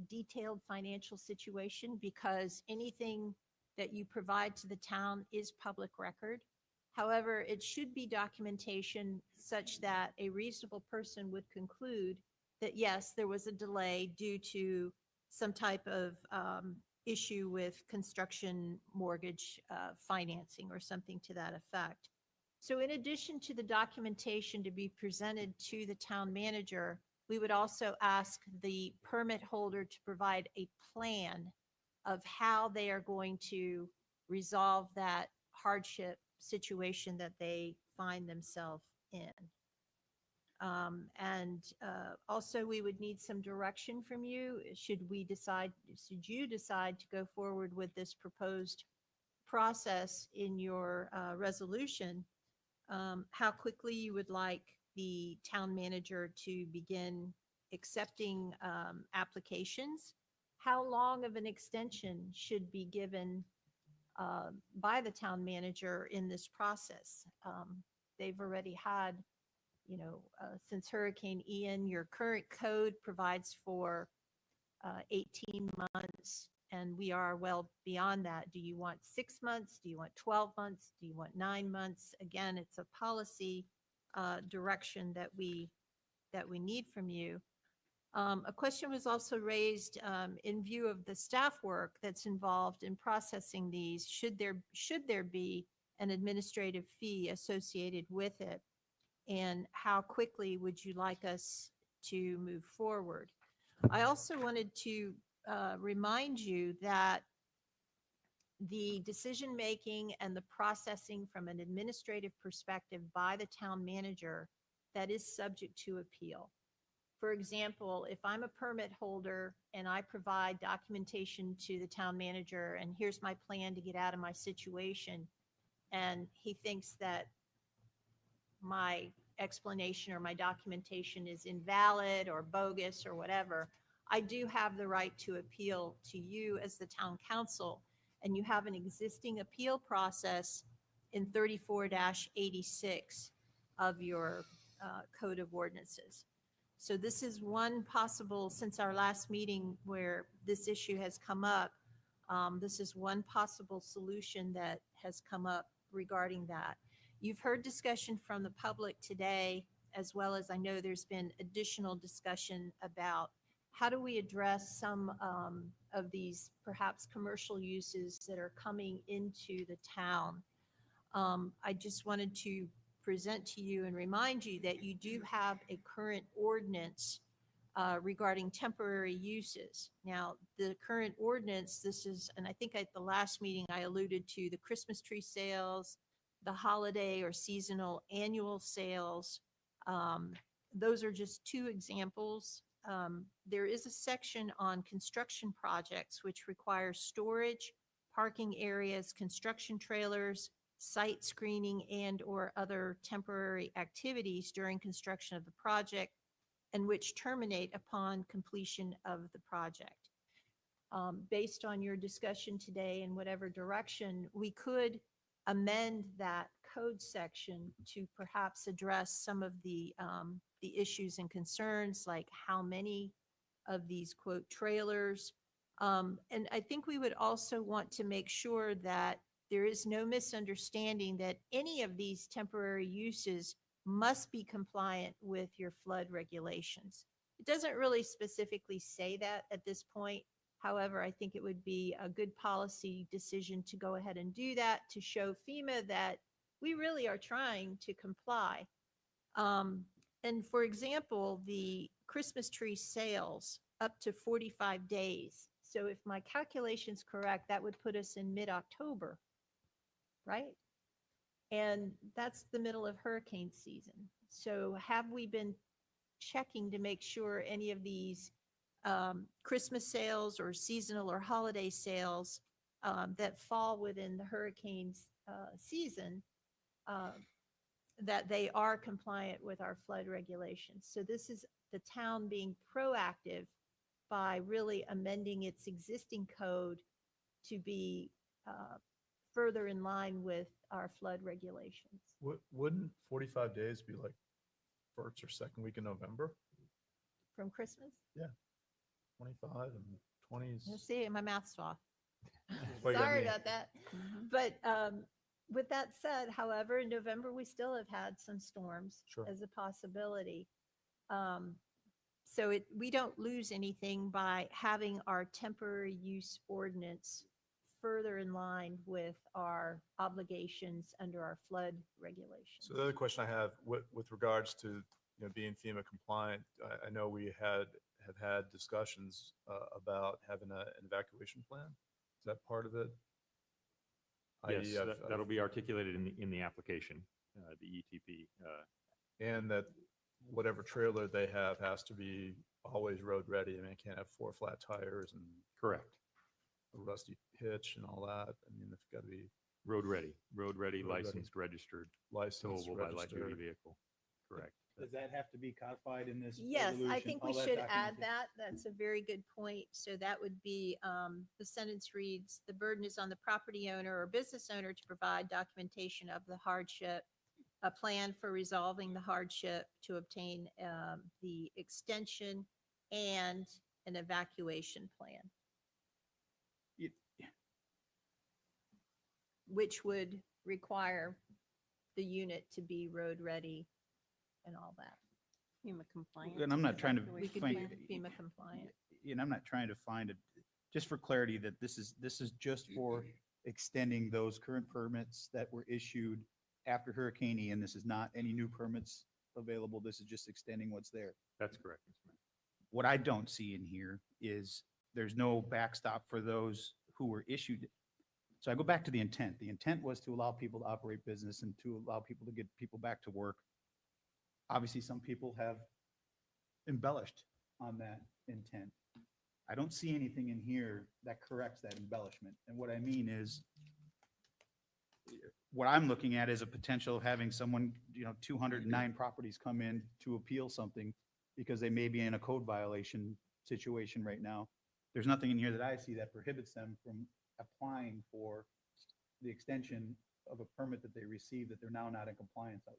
detailed financial situation because anything that you provide to the town is public record. However, it should be documentation such that a reasonable person would conclude that yes, there was a delay due to some type of issue with construction mortgage financing or something to that effect. So in addition to the documentation to be presented to the town manager, we would also ask the permit holder to provide a plan of how they are going to resolve that hardship situation that they find themselves in. Also, we would need some direction from you should you decide to go forward with this proposed process in your resolution, how quickly you would like the town manager to begin accepting applications, how long of an extension should be given by the town manager in this process? They've already had, since Hurricane Ian, your current code provides for 18 months, and we are well beyond that. Do you want 6 months? Do you want 12 months? Do you want 9 months? Again, it's a policy direction that we need from you. A question was also raised in view of the staff work that's involved in processing these. Should there be an administrative fee associated with it? And how quickly would you like us to move forward? I also wanted to remind you that the decision-making and the processing from an administrative perspective by the town manager, that is subject to appeal. For example, if I'm a permit holder and I provide documentation to the town manager and here's my plan to get out of my situation, and he thinks that my explanation or my documentation is invalid or bogus or whatever, I do have the right to appeal to you as the town council, and you have an existing appeal process in 34-86 of your Code of Ordinances. So this is one possible, since our last meeting where this issue has come up, this is one possible solution that has come up regarding that. You've heard discussion from the public today, as well as I know there's been additional discussion about how do we address some of these perhaps commercial uses that are coming into the town. I just wanted to present to you and remind you that you do have a current ordinance regarding temporary uses. Now, the current ordinance, this is, and I think at the last meeting I alluded to the Christmas tree sales, the holiday or seasonal annual sales. Those are just two examples. There is a section on construction projects which requires storage, parking areas, construction trailers, site screening, and or other temporary activities during construction of the project and which terminate upon completion of the project. Based on your discussion today in whatever direction, we could amend that code section to perhaps address some of the issues and concerns, like how many of these quote trailers. And I think we would also want to make sure that there is no misunderstanding that any of these temporary uses must be compliant with your flood regulations. It doesn't really specifically say that at this point. However, I think it would be a good policy decision to go ahead and do that to show FEMA that we really are trying to comply. And for example, the Christmas tree sales up to 45 days. So if my calculation's correct, that would put us in mid-October, right? And that's the middle of hurricane season. So have we been checking to make sure any of these Christmas sales or seasonal or holiday sales that fall within the hurricane's season, that they are compliant with our flood regulations? So this is the town being proactive by really amending its existing code to be further in line with our flood regulations.
Wouldn't 45 days be like first or second week in November?
From Christmas?
Yeah. 25 and 20s.
Let's see, my math's off.
Well, you got
Sorry
me.
about that. But with that said, however, in November, we still have had some storms
Sure.
as a possibility. So we don't lose anything by having our temporary use ordinance further in line with our obligations under our flood regulations.
So the other question I have with regards to being FEMA compliant, I know we have had discussions about having an evacuation plan. Is that part of it?
Yes, that'll be articulated in the application, the ETP.
And that whatever trailer they have has to be always road ready. I mean, it can't have 4 flat tires and
Correct.
a rusty hitch and all that. I mean, it's got to be
Road ready,
Road ready.
licensed, registered,
licensed,
towable by light duty
registered.
vehicle. correct.
Does that have to be codified in this?
Yes, I
resolution,
think
all
we
that
should add
documentation?
that. That's a very good point. So that would be, the sentence reads, the burden is on the property owner or business owner to provide documentation of the hardship, a plan for resolving the hardship to obtain, the extension and an evacuation plan,
You-
which would require the unit to be road ready and all that.
FEMA compliant.
And I'm not trying to
We could
find,
do FEMA compliant.
and I'm not trying to find it, just for clarity, that this is just for extending those current permits that were issued after Hurricane Ian. This is not any new permits available. This is just extending what's there.
That's correct, Mr. Mayor.
What I don't see in here is there's no backstop for those who were issued. So I go back to the intent. The intent was to allow people to operate business and to allow people to get people back to work. Obviously, some people have embellished on that intent. I don't see anything in here that corrects that embellishment. And what I mean is, what I'm looking at is a potential of having someone, 209 properties come in to appeal something because they may be in a code violation situation right now. There's nothing in here that I see that prohibits them from applying for the extension of a permit that they received that they're now not in compliance of.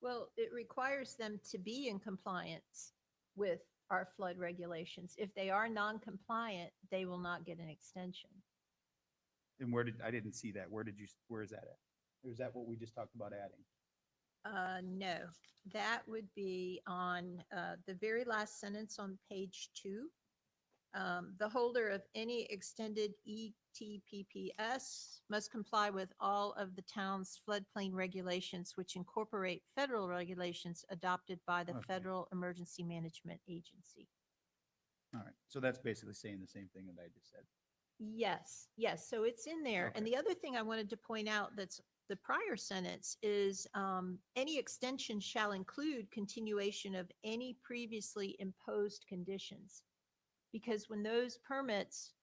Well, it requires them to be in compliance with our flood regulations. If they are non-compliant, they will not get an extension.
And I didn't see that. Where is that at? Or is that what we just talked about adding?
No, that would be on the very last sentence on page 2. The holder of any extended ETPPS must comply with all of the town's floodplain regulations, which incorporate federal regulations adopted by the
Okay.
Federal Emergency Management Agency.
All right. So that's basically saying the same thing that I just said.
Yes, yes. So it's in there. And
Okay.
the other thing I wanted to point out that's the prior sentence is any extension shall include continuation of any previously imposed conditions. Because when those permits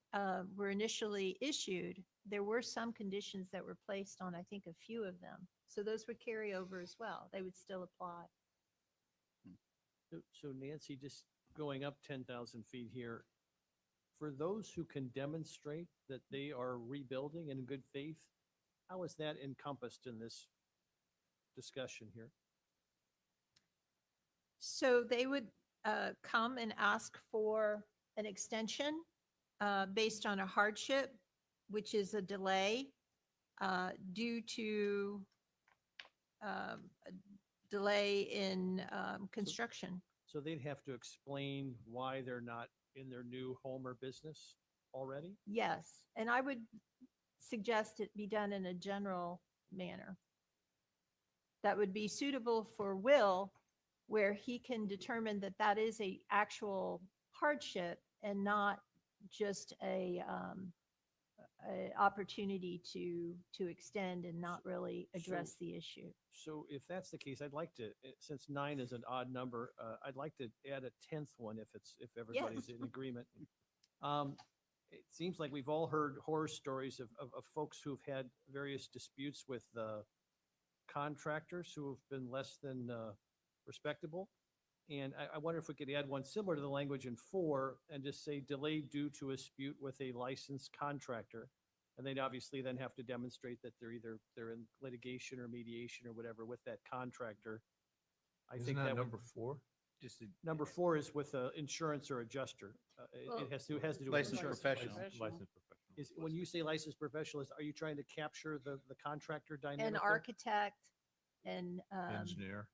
were initially issued, there were some conditions that were placed on, I think, a few of them. So those would carry over as well. They would still apply.
So Nancy, just going up 10,000 feet here, for those who can demonstrate that they are rebuilding in good faith, how is that encompassed in this discussion here?
So they would come and ask for an extension based on a hardship, which is a delay due to a delay in construction.
So they'd have to explain why they're not in their new home or business already?
Yes, and I would suggest it be done in a general manner. That would be suitable for Will, where he can determine that that is a actual hardship and not just a opportunity to extend and not really address the issue.
So if that's the case, I'd like to, since 9 is an odd number, I'd like to add a 10th one if everybody's in agreement. It seems like we've all heard horror stories of folks who've had various disputes with contractors who have been less than respectable. And I wonder if we could add one similar to the language in 4 and just say delayed due to a dispute with a licensed contractor. And they'd obviously then have to demonstrate that they're in litigation or mediation or whatever with that contractor. I
Isn't
think
that
that would,
number 4?
Just
number 4 is with insurance or adjuster.
Well,
It has to do with
licensed
insurance.
professional.
Licensed professional.
Is, when you say licensed professional, are you trying to capture the contractor dynamic?
An
there?
architect and
Engineer.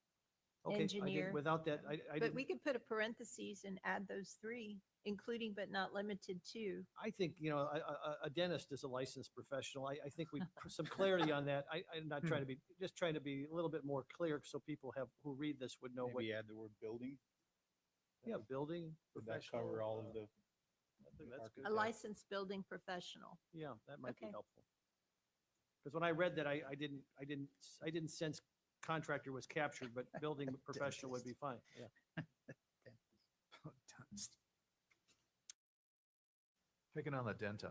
Okay, I
engineer.
didn't, without that, I
But
didn't.
we could put a parentheses and add those 3, including but not limited to.
I think, a dentist is a licensed professional. I think we, some clarity on that. I'm not trying to be, just trying to be a little bit more clear so people who read this would know what,
Maybe add the word building.
yeah, building.
Would that
professional,
cover all of the?
I think that's good.
A licensed building professional.
Yeah, that might be
Okay.
helpful. Because when I read that, I didn't sense contractor was captured, but building professional would be fine. Yeah.
Picking on the denti.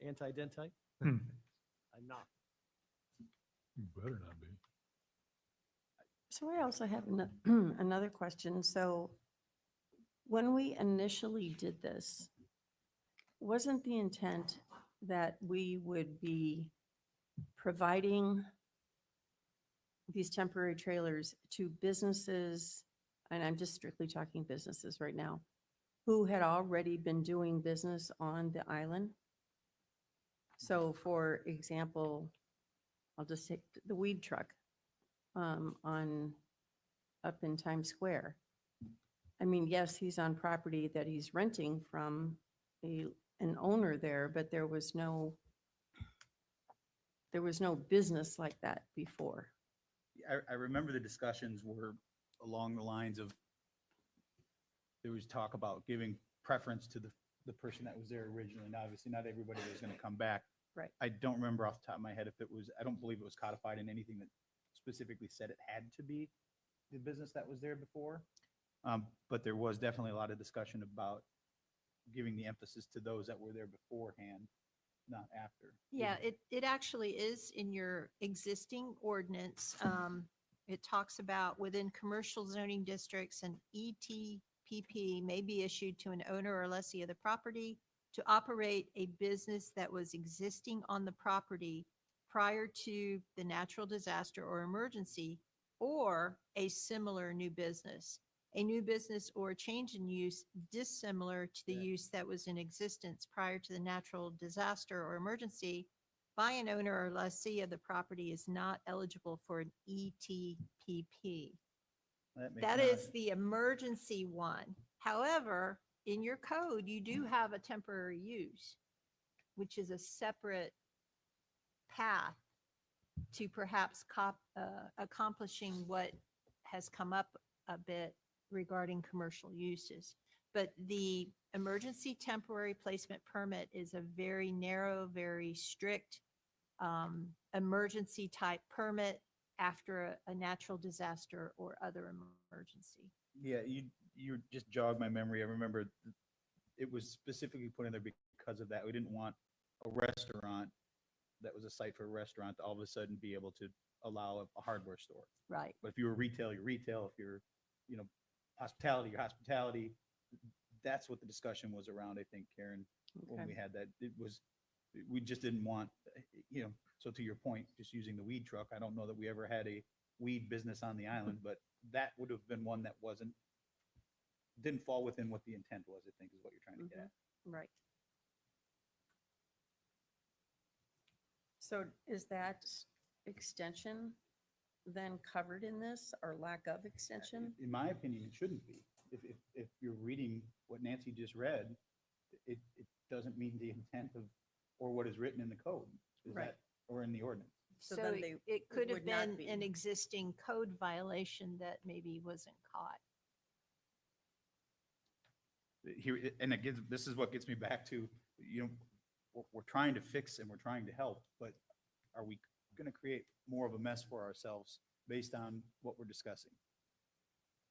Anti-dentite?
Hmm.
I'm not.
You better not be.
So I also have another question. So when we initially did this, wasn't the intent that we would be providing these temporary trailers to businesses, and I'm just strictly talking businesses right now, who had already been doing business on the island? So for example, I'll just take the weed truck on up in Times Square. I mean, yes, he's on property that he's renting from an owner there, but there was no business like that before.
I remember the discussions were along the lines of, there was talk about giving preference to the person that was there originally. And obviously not everybody was going to come back.
Right.
I don't remember off the top of my head if it was, I don't believe it was codified in anything that specifically said it had to be the business that was there before. But there was definitely a lot of discussion about giving the emphasis to those that were there beforehand, not after.
Yeah, it actually is in your existing ordinance. It talks about within commercial zoning districts, an ETPP may be issued to an owner or lessee of the property to operate a business that was existing on the property prior to the natural disaster or emergency, or a similar new business. A new business or change in use dissimilar to the use that was in existence prior to the natural disaster or emergency by an owner or lessee of the property is not eligible for an ETPP. That is the emergency one. However, in your code, you do have a temporary use, which is a separate path to perhaps accomplishing what has come up a bit regarding commercial uses. But the emergency temporary placement permit is a very narrow, very strict emergency type permit after a natural disaster or other emergency.
Yeah, you just jogged my memory. I remember it was specifically put in there because of that. We didn't want a restaurant that was a site for a restaurant to all of a sudden be able to allow a hardware store.
Right.
But if you were retail, you're retail. If you're, hospitality, you're hospitality. That's what the discussion was around, I think, Karen, when we had that. We just didn't want, so to your point, just using the weed truck, I don't know that we ever had a weed business on the island, but that would have been one that didn't fall within what the intent was, I think, is what you're trying to get at.
Right. So is that extension then covered in this, or lack of extension?
In my opinion, it shouldn't be. If you're reading what Nancy just read, it doesn't mean the intent of, or what is written in the code.
Right.
Or in the ordinance.
So
then
it could have
would not
been
be.
an existing code violation that maybe wasn't caught.
Here, and again, this is what gets me back to, we're trying to fix and we're trying to help, but are we going to create more of a mess for ourselves based on what we're discussing?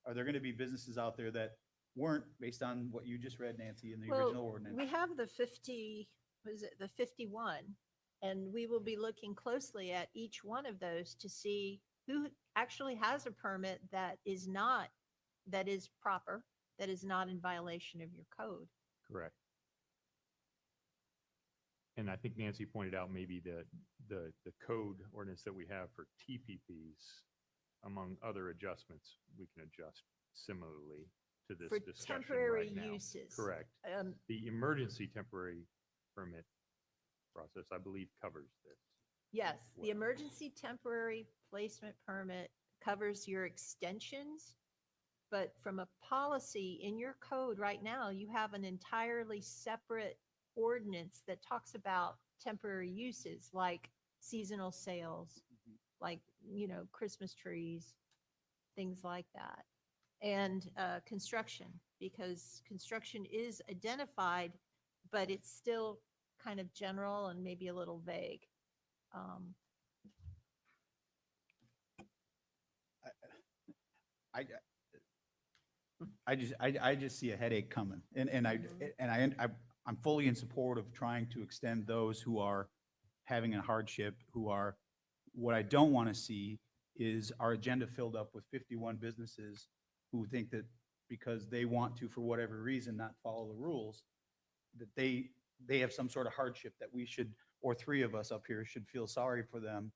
Are there going to be businesses out there that weren't, based on what you just read, Nancy, in the original ordinance?
We have the 51, and we will be looking closely at each one of those to see who actually has a permit that is proper, that is not in violation of your code.
Correct. And I think Nancy pointed out maybe the code ordinance that we have for TPPs, among other adjustments, we can adjust similarly to this
For
discussion
temporary
right now.
uses.
Correct. The emergency temporary permit process, I believe, covers this.
Yes,
Well.
the emergency temporary placement permit covers your extensions, but from a policy in your code right now, you have an entirely separate ordinance that talks about temporary uses like seasonal sales, like, Christmas trees, things like that. And construction, because construction is identified, but it's still kind of general and maybe a little vague.
I just see a headache coming, and I'm fully in support of trying to extend those who are having a hardship, what I don't want to see is our agenda filled up with 51 businesses who think that because they want to, for whatever reason, not follow the rules, that they have some sort of hardship that we should, or three of us up here should feel sorry for them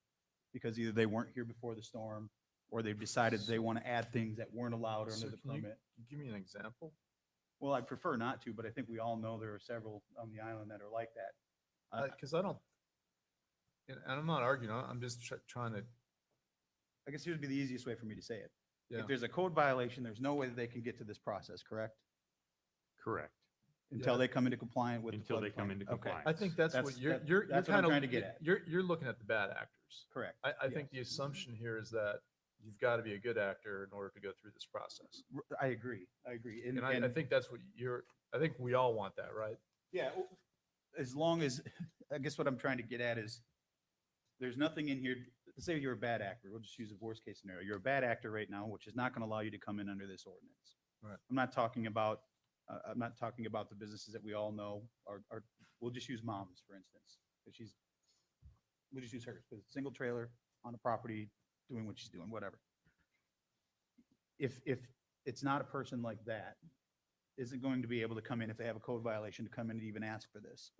because either they weren't here before the storm or they've decided they want to add things that weren't allowed
So
under the
can you
permit.
give me an example?
Well, I prefer not to, but I think we all know there are several on the island that are like that.
Because I don't, and I'm not arguing, I'm just trying to,
I guess here would be the easiest way for me to say it.
yeah.
If there's a code violation, there's no way that they can get to this process, correct?
Correct.
Until
Yeah.
they come into compliance with the
Until they come
floodplain.
into
Okay.
compliance.
I think that's what you're
that's what I'm
kind of,
trying to get at.
you're looking at the bad actors.
Correct.
I think the assumption here is that you've got to be a good actor in order to go through this process.
I agree. I agree.
And I think that's what I think we all want that, right?
Yeah, as long as, I guess what I'm trying to get at is, there's nothing in here, let's say you're a bad actor, we'll just use a worst case scenario. You're a bad actor right now, which is not going to allow you to come in under this ordinance.
Right.
I'm not talking about the businesses that we all know are, we'll just use Mom's, for instance, because we'll just use hers, because single trailer on a property, doing what she's doing, whatever. If it's not a person like that, isn't going to be able to come in if they have a code violation to come in and even ask for this.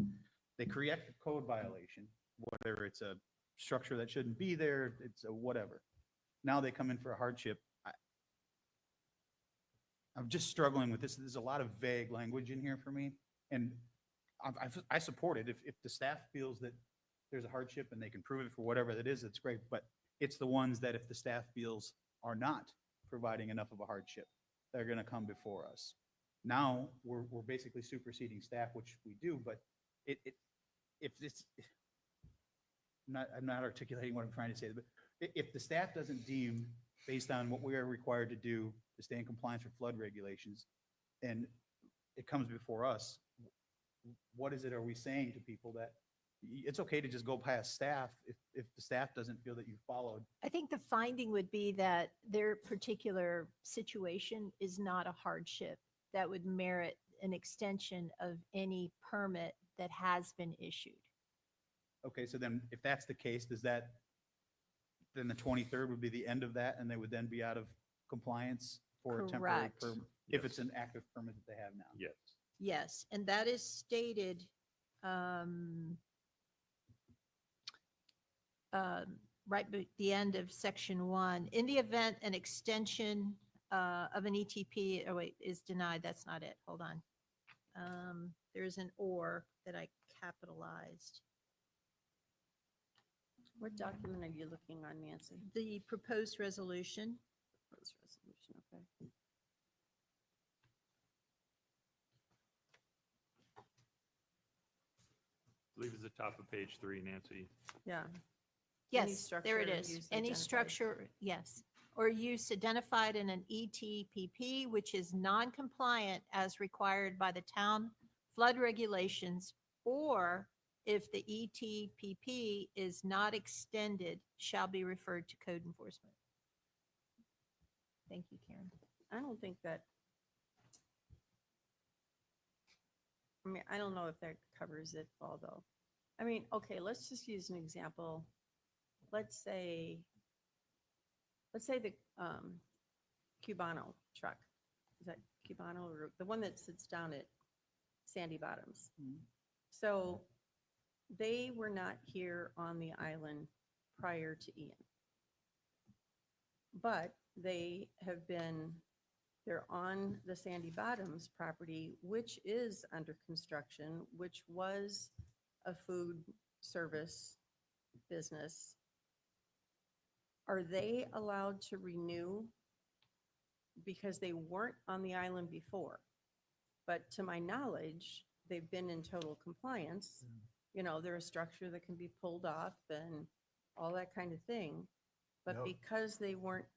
They create a code violation, whether it's a structure that shouldn't be there, it's a whatever. Now they come in for a hardship. I'm just struggling with this. There's a lot of vague language in here for me. And I support it. If the staff feels that there's a hardship and they can prove it for whatever it is, it's great. But it's the ones that if the staff feels are not providing enough of a hardship, they're going to come before us. Now we're basically superseding staff, which we do, but if it's, I'm not articulating what I'm trying to say, but if the staff doesn't deem, based on what we are required to do to stay in compliance with flood regulations, and it comes before us, what is it are we saying to people that it's okay to just go past staff if the staff doesn't feel that you followed?
I think the finding would be that their particular situation is not a hardship that would merit an extension of any permit that has been issued.
Okay, so then if that's the case, then the 23rd would be the end of that, and they would then be out of compliance for a temporary
Correct.
permit, if it's an active permit that they have now.
Yes.
Yes, and that is stated right at the end of section 1. In the event an extension of an ETP, oh wait, is denied, that's not it, hold on. There's an or that I capitalized.
What document are you looking on, Nancy?
The proposed resolution.
Proposed resolution, okay.
I believe it's the top of page 3, Nancy.
Yeah. Any
Yes, there it
structure
is.
use
Any
identified.
structure, yes, or use identified in an ETPP, which is non-compliant as required by the town flood regulations, or if the ETPP is not extended, shall be referred to code enforcement. Thank you, Karen.
I don't think that, I mean, I don't know if that covers it all, though. I mean, okay, let's just use an example. Let's say the Cubano truck, is that Cubano, or the one that sits down at Sandy Bottoms? So they were not here on the island prior to Ian. But they have been, they're on the Sandy Bottoms property, which is under construction, which was a food service business. Are they allowed to renew? Because they weren't on the island before. But to my knowledge, they've been in total compliance. You know, they're a structure that can be pulled off and all that kind of thing. But
Yep.
because they weren't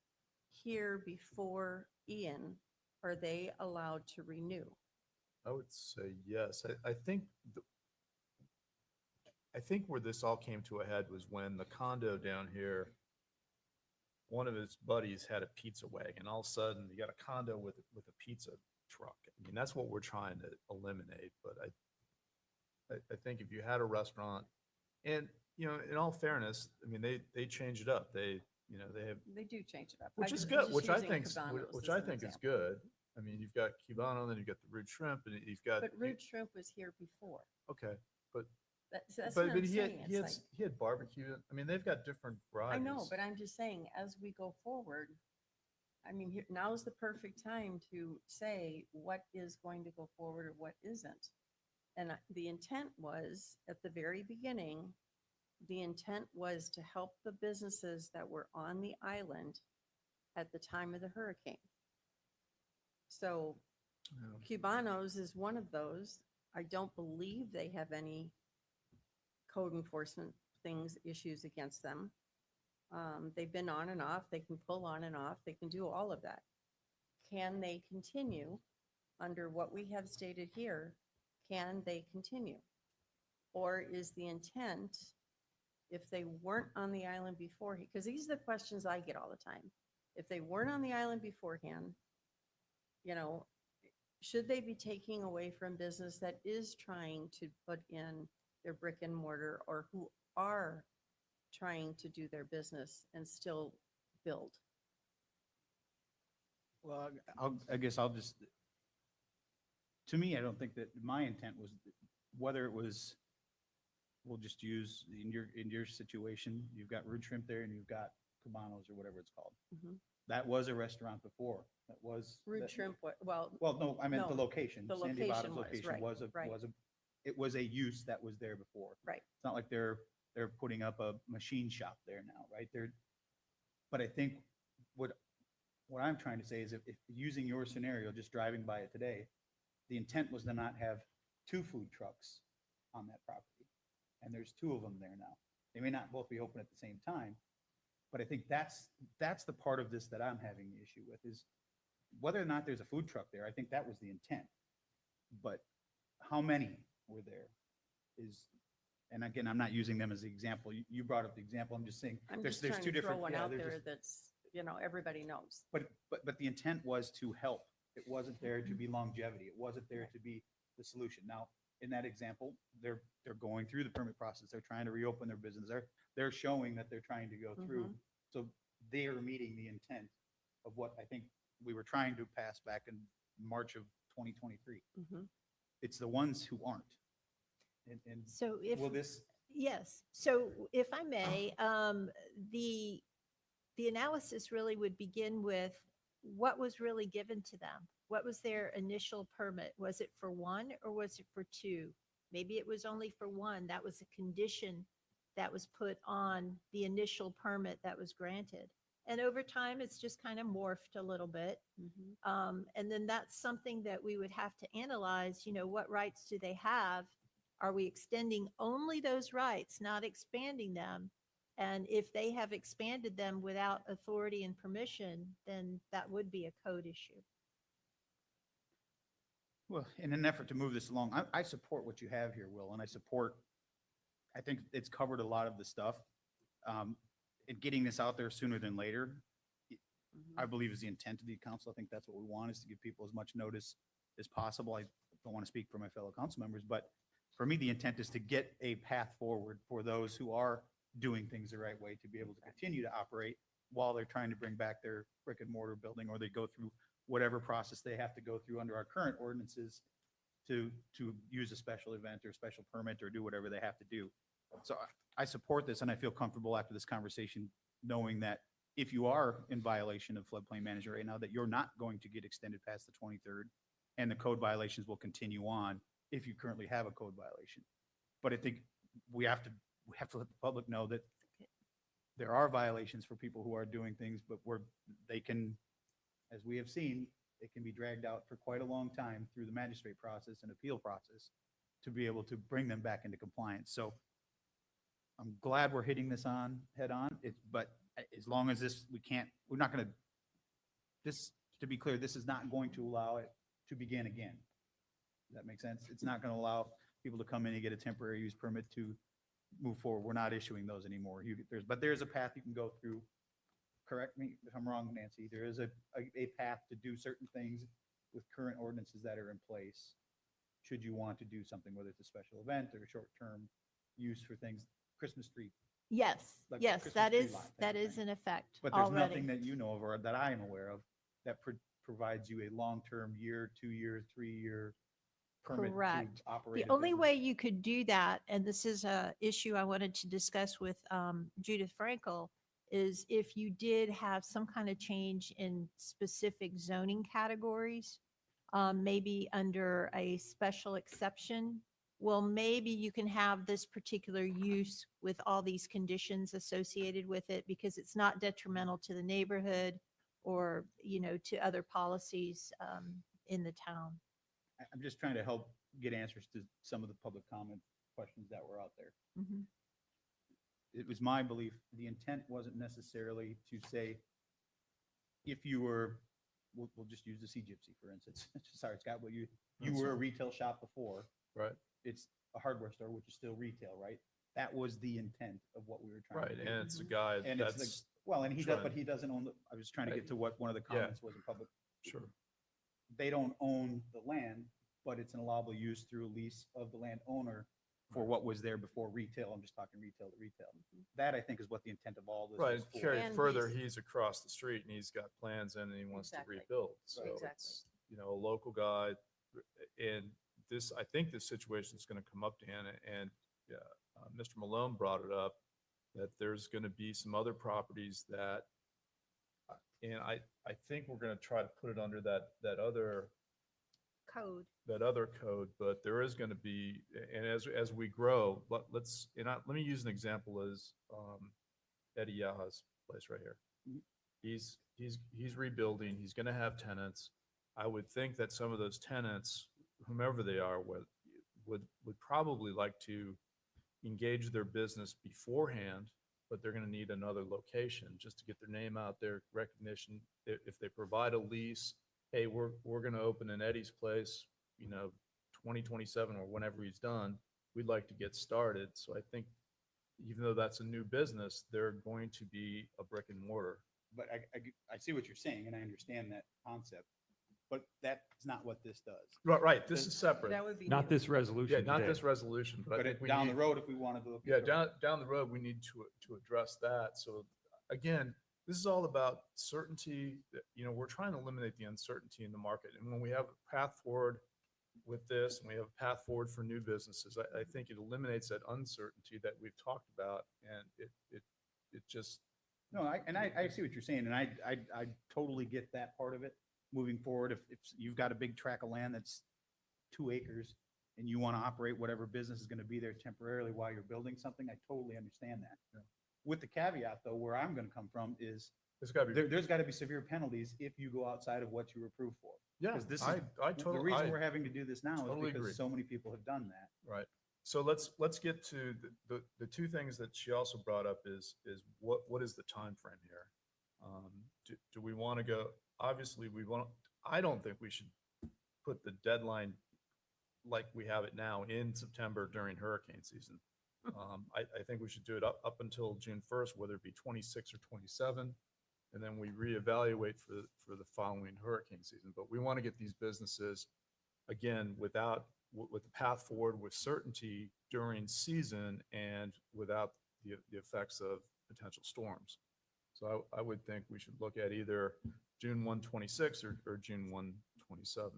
here before Ian, are they allowed to renew?
I would say yes. I think, I think where this all came to a head was when the condo down here, one of his buddies had a pizza wagon. All of a sudden, you got a condo with a pizza truck. I mean, that's what we're trying to eliminate. But I think if you had a restaurant, and you know, in all fairness, I mean, they changed it up. They You know, they have,
They do change it up.
which is
was
good,
just
which I
using
think,
Cabanos
which
as
I
an
think is
example.
good. I mean, you've got Cubano, then you've got the root shrimp, and you've got.
But root shrimp was here before.
Okay, but,
That's
but,
what
but
I'm
he had,
saying.
he
It's
had,
like,
he had barbecue. I mean, they've got different
I
varieties.
know, but I'm just saying, as we go forward, I mean, now's the perfect time to say what is going to go forward or what isn't. And the intent was, at the very beginning, the intent was to help the businesses that were on the island at the time of the hurricane. So
Yeah.
Cubanos is one of those. I don't believe they have any code enforcement things, issues against them. They've been on and off. They can pull on and off. They can do all of that. Can they continue under what we have stated here? Can they continue? Or is the intent, if they weren't on the island beforehand, because these are the questions I get all the time. If they weren't on the island beforehand, you know, should they be taking away from business that is trying to put in their brick and mortar, or who are trying to do their business and still build?
Well, I guess I'll just, to me, I don't think that my intent was, whether it was, we'll just use, in your situation, you've got root shrimp there and you've got Cabanos or whatever it's called.
Mhm.
That was a restaurant before. That was.
Root
that-
shrimp, well,
Well, no, I meant the
no,
location.
the
Sandy
location
Bottom's
was,
location
right,
was a,
right.
it was a use that was there before.
Right.
It's not like they're putting up a machine shop there now, right? But I think what I'm trying to say is if using your scenario, just driving by it today, the intent was to not have two food trucks on that property. And there's two of them there now. They may not both be open at the same time, but I think that's the part of this that I'm having the issue with, is whether or not there's a food truck there. I think that was the intent. But how many were there is, and again, I'm not using them as the example. You brought up the example. I'm just saying,
I'm
there's
just
two
trying to throw
different.
one
yeah,
out
there's
there
just-
that's, you know, everybody knows.
But the intent was to help. It wasn't there to be longevity. It wasn't there to be the solution. Now, in that example, they're going through the permit process. They're trying to reopen their business. They're showing that they're trying to go through. So they are meeting the intent of what I think we were trying to pass back in March of 2023.
Mhm.
It's the ones who aren't. And
So if.
will this,
Yes, so if I may, the analysis really would begin with what was really given to them? What was their initial permit? Was it for one or was it for two? Maybe it was only for one. That was a condition that was put on the initial permit that was granted. And over time, it's just kind of morphed a little bit. And then that's something that we would have to analyze, you know, what rights do they have? Are we extending only those rights, not expanding them? And if they have expanded them without authority and permission, then that would be a code issue.
well, in an effort to move this along, I support what you have here, Will, and I think it's covered a lot of the stuff. And getting this out there sooner than later, I believe is the intent of the council. I think that's what we want, is to give people as much notice as possible. I don't want to speak for my fellow council members, but for me, the intent is to get a path forward for those who are doing things the right way to be able to continue to operate while they're trying to bring back their brick and mortar building, or they go through whatever process they have to go through under our current ordinances to use a special event or special permit or do whatever they have to do. So I support this, and I feel comfortable after this conversation, knowing that if you are in violation of floodplain management right now, that you're not going to get extended past the 23rd, and the code violations will continue on if you currently have a code violation. But I think we have to let the public know that there are violations for people who are doing things, but they can, as we have seen, it can be dragged out for quite a long time through the magistrate process and appeal process to be able to bring them back into compliance. So I'm glad we're hitting this head on. But as long as we're not going to, to be clear, this is not going to allow it to begin again. Does that make sense? It's not going to allow people to come in and get a temporary use permit to move forward. We're not issuing those anymore. But there's a path you can go through. Correct me if I'm wrong, Nancy. There is a path to do certain things with current ordinances that are in place, should you want to do something, whether it's a special event or a short-term use for things, Christmas tree
Yes,
Like
yes,
Christmas
that
tree
is,
lot type
that
of
is
thing.
in effect
But there's
already.
nothing that you know of or that I am aware of that provides you a long-term year, 2 year, 3 year permit to
Correct.
operate
The
a
only
business.
way you could do that, and this is a issue I wanted to discuss with Judith Frankel, is if you did have some kind of change in specific zoning categories, maybe under a special exception. Well, maybe you can have this particular use with all these conditions associated with it because it's not detrimental to the neighborhood or, to other policies in the town.
I'm just trying to help get answers to some of the public comment questions that were out there.
Mhm.
It was my belief, the intent wasn't necessarily to say, if you were, we'll just use the Sea Gypsy, for instance. Sorry, Scott, but you
That's
were a
fine.
retail shop before.
Right.
It's a hardware store, which is still retail, right? That was the intent of what we were trying
Right,
to do.
and it's a guy
And it's
that's,
well, and he does, but
trying-
he doesn't own, I was trying to get to what one of the
Yeah.
comments was in public.
sure,
They don't own the land, but it's an allowable use through a lease of the landowner for what was there before retail. I'm just talking retail to retail. That, I think, is what the intent of all this
right,
is for.
carry it
And
further,
he's-
he's across the street and he's got plans in and he wants to
Exactly.
rebuild. So
Exactly.
it's, a local guy. And this, I think this situation is going to come up, Dan, and Mr. Malone brought it up, that there's going to be some other properties that, and I think we're going to try to put it under that other code, but there is going to be, and as we grow, let me use an example as Eddie Yaha's place right here. He's rebuilding, he's going to have tenants. I would think that some of those tenants, whomever they are, would probably like to engage their business beforehand, but they're going to need another location just to get their name out there, recognition. If they provide a lease, hey, we're going to open in Eddie's place, 2027 or whenever he's done, we'd like to get started. So I think even though that's a new business, they're going to be a brick and mortar.
But I see what you're saying, and I understand that concept, but that's not what this does.
Right. This is separate.
That would be.
Not
new.
this resolution
Yeah, not
today.
this resolution, but I
But
think we
down
need.
the road, if we wanted to look.
Yeah,
into
down the road, we need to address that. So again, this is all about certainty. We're trying to eliminate the uncertainty in the market. And when we have a path forward with this, and we have a path forward for new businesses, I think it eliminates that uncertainty that we've talked about. And it just,
No, I see what you're saying, and I totally get that part of it. Moving forward, if you've got a big tract of land that's 2 acres and you want to operate whatever business is going to be there temporarily while you're building something, I totally understand that.
Yeah.
With the caveat, though, where I'm going to come from is
it's got to be.
there's got to be severe penalties if you go outside of what you were approved for.
Yeah,
'Cause this is
I
the
totally.
reason we're having to do this now is
totally agree.
because so many people have done that.
Right. So let's get to the two things that she also brought up is what is the time frame here? Do we want to go? Obviously, I don't think we should put the deadline like we have it now in September during hurricane season. I think we should do it up until June 1st, whether it be 26 or 27, and then we reevaluate for the following hurricane season. But we want to get these businesses again with the path forward with certainty during season and without the effects of potential storms. So I would think we should look at either June 1, 26 or June 1, 27.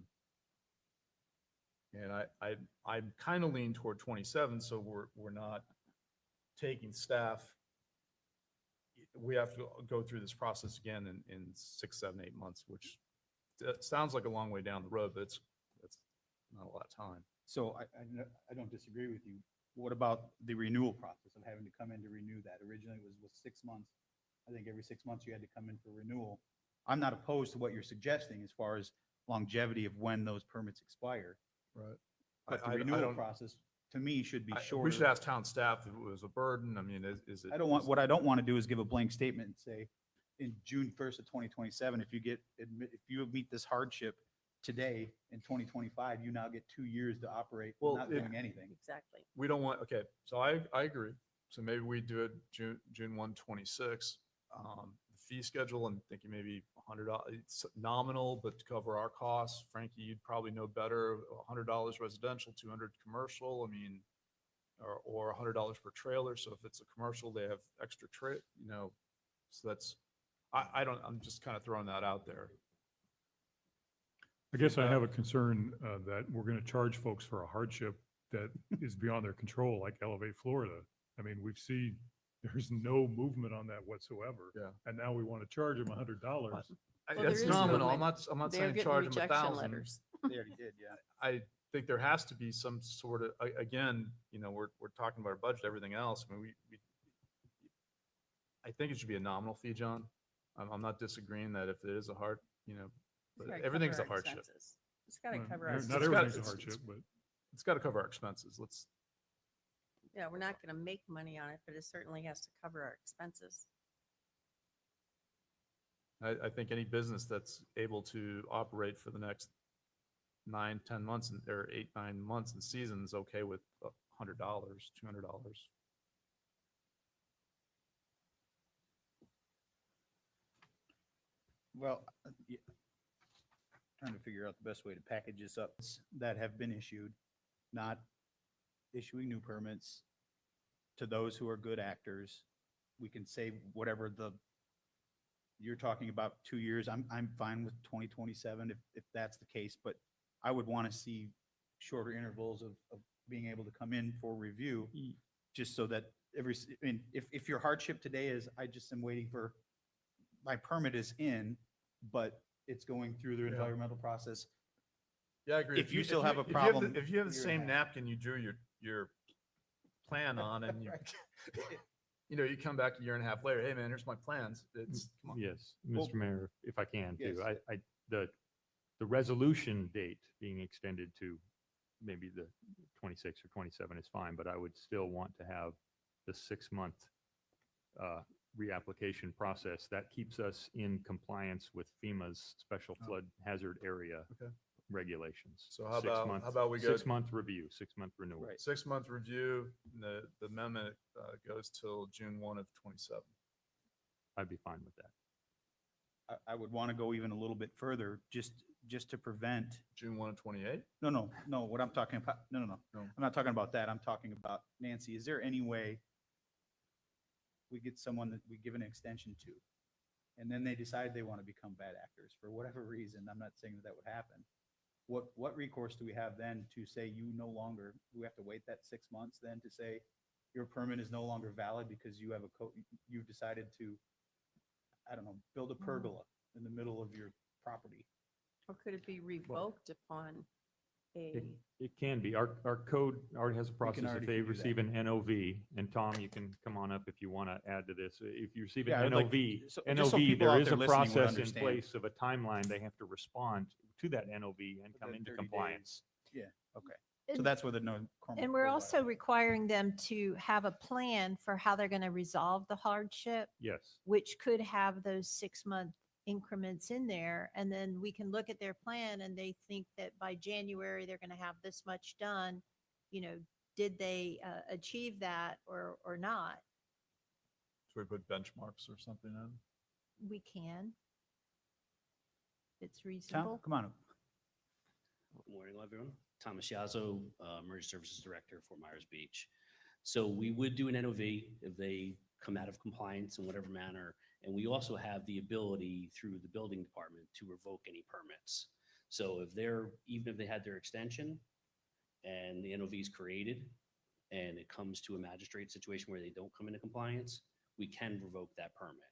And I kind of lean toward 27, so we're not taking staff. We have to go through this process again in 6, 7, 8 months, which sounds like a long way down the road, but it's not a lot of time.
So I don't disagree with you. What about the renewal process of having to come in to renew that? Originally it was 6 months. I think every 6 months you had to come in for renewal. I'm not opposed to what you're suggesting as far as longevity of when those permits expire.
Right.
But the
I
renewal
don't-
process, to me, should be shorter.
We should ask town staff if it was a burden. I mean, is it?
What I don't want to do is give a blank statement and say, in June 1st of 2027, if you meet this hardship today in 2025, you now get 2 years to operate
Well,
not doing anything.
Exactly.
We don't want, okay, so I agree. So maybe we do it June 1, 26. The fee schedule, I'm thinking maybe $100, it's nominal, but to cover our costs. Frankie, you'd probably know better, $100 residential, 200 commercial. I mean, or $100 per trailer. So if it's a commercial, they have extra so that's, I'm just kind of throwing that out there.
I guess I have a concern that we're going to charge folks for a hardship that is beyond their control, like Elevate Florida. I mean, we've seen there's no movement on that whatsoever.
Yeah.
And now we want to charge them $100.
Well,
That's
there is
nominal.
movement.
I'm not
They're
saying
getting
charge them
rejection
1,000.
letters.
They already did, yeah.
I think there has to be some sort of, again, we're talking about our budget, everything else. I mean, I think it should be a nominal fee, John. I'm not disagreeing that if it is a hard, but
It's gotta
everything's
cover
a
our
hardship.
expenses. It's got to
Well,
cover our.
not
It's gotta-
everything's a
it's-
hardship, but
It's got to cover our expenses.
Yeah, we're not going to make money on it, but it certainly has to cover our expenses.
I think any business that's able to operate for the next 9, 10 months or 8, 9 months in season is okay with $100, $200.
Well, trying to figure out the best way to package this up that have been issued, not issuing new permits to those who are good actors. We can say whatever you're talking about 2 years. I'm fine with 2027 if that's the case, but I would want to see shorter intervals of being able to come in for review, just so that if your hardship today is, I just am waiting for, my permit is in, but it's going through the environmental process.
Yeah, I agree.
If you still have a
if
problem,
if you have the
year and a
same
half.
napkin you drew your plan on, and you come back a year and a half later, hey man, here's my plans. It's come on.
Yes,
Well,
Mr. Mayor, if I can too.
yes.
The resolution date being extended to maybe the 26 or 27 is fine, but I would still want to have the 6-month reapplication process. That keeps us in compliance with FEMA's special flood hazard area
Okay.
regulations.
So how about we go
6-month review, 6-month renewal.
Right.
6-month review, and the amendment goes till June 1 of 27.
I'd be fine with that.
I would want to go even a little bit further, just to prevent.
June 1 of 28?
No, what I'm talking about, no.
No.
I'm not talking about that. I'm talking about, Nancy, is there any way we get someone that we give an extension to, and then they decide they want to become bad actors for whatever reason? I'm not saying that would happen. What recourse do we have then to say we have to wait that 6 months then to say your permit is no longer valid because you have you've decided to, I don't know, build a pergola in the middle of your property?
Or could it be revoked upon a,
It can be. Our code already has a process.
already
If they
do that.
receive an NOV, and Tom, you can come on up if you want to add to this. If you receive
Yeah,
an
I'd like-
NOV,
so- just so
NOV,
people
there
out
is
there
a
listening would
process in
understand.
place of a timeline. They have to respond to that NOV and come
Within
into
30
compliance.
Yeah, okay. So
And-
that's where the no.
And we're also requiring them to have a plan for how they're going to resolve the hardship,
Yes.
which could have those 6-month increments in there. And then we can look at their plan and they think that by January, they're going to have this much done. Did they achieve that or not?
Should we put benchmarks or something in?
We can. It's
Tom,
reasonable.
come on up.
Good morning, everyone. Thomas Yazzo, Emergency Services Director, Fort Myers Beach. So we would do an NOV if they come out of compliance in whatever manner. And we also have the ability through the building department to revoke any permits. So even if they had their extension and the NOV is created and it comes to a magistrate situation where they don't come into compliance, we can revoke that permit.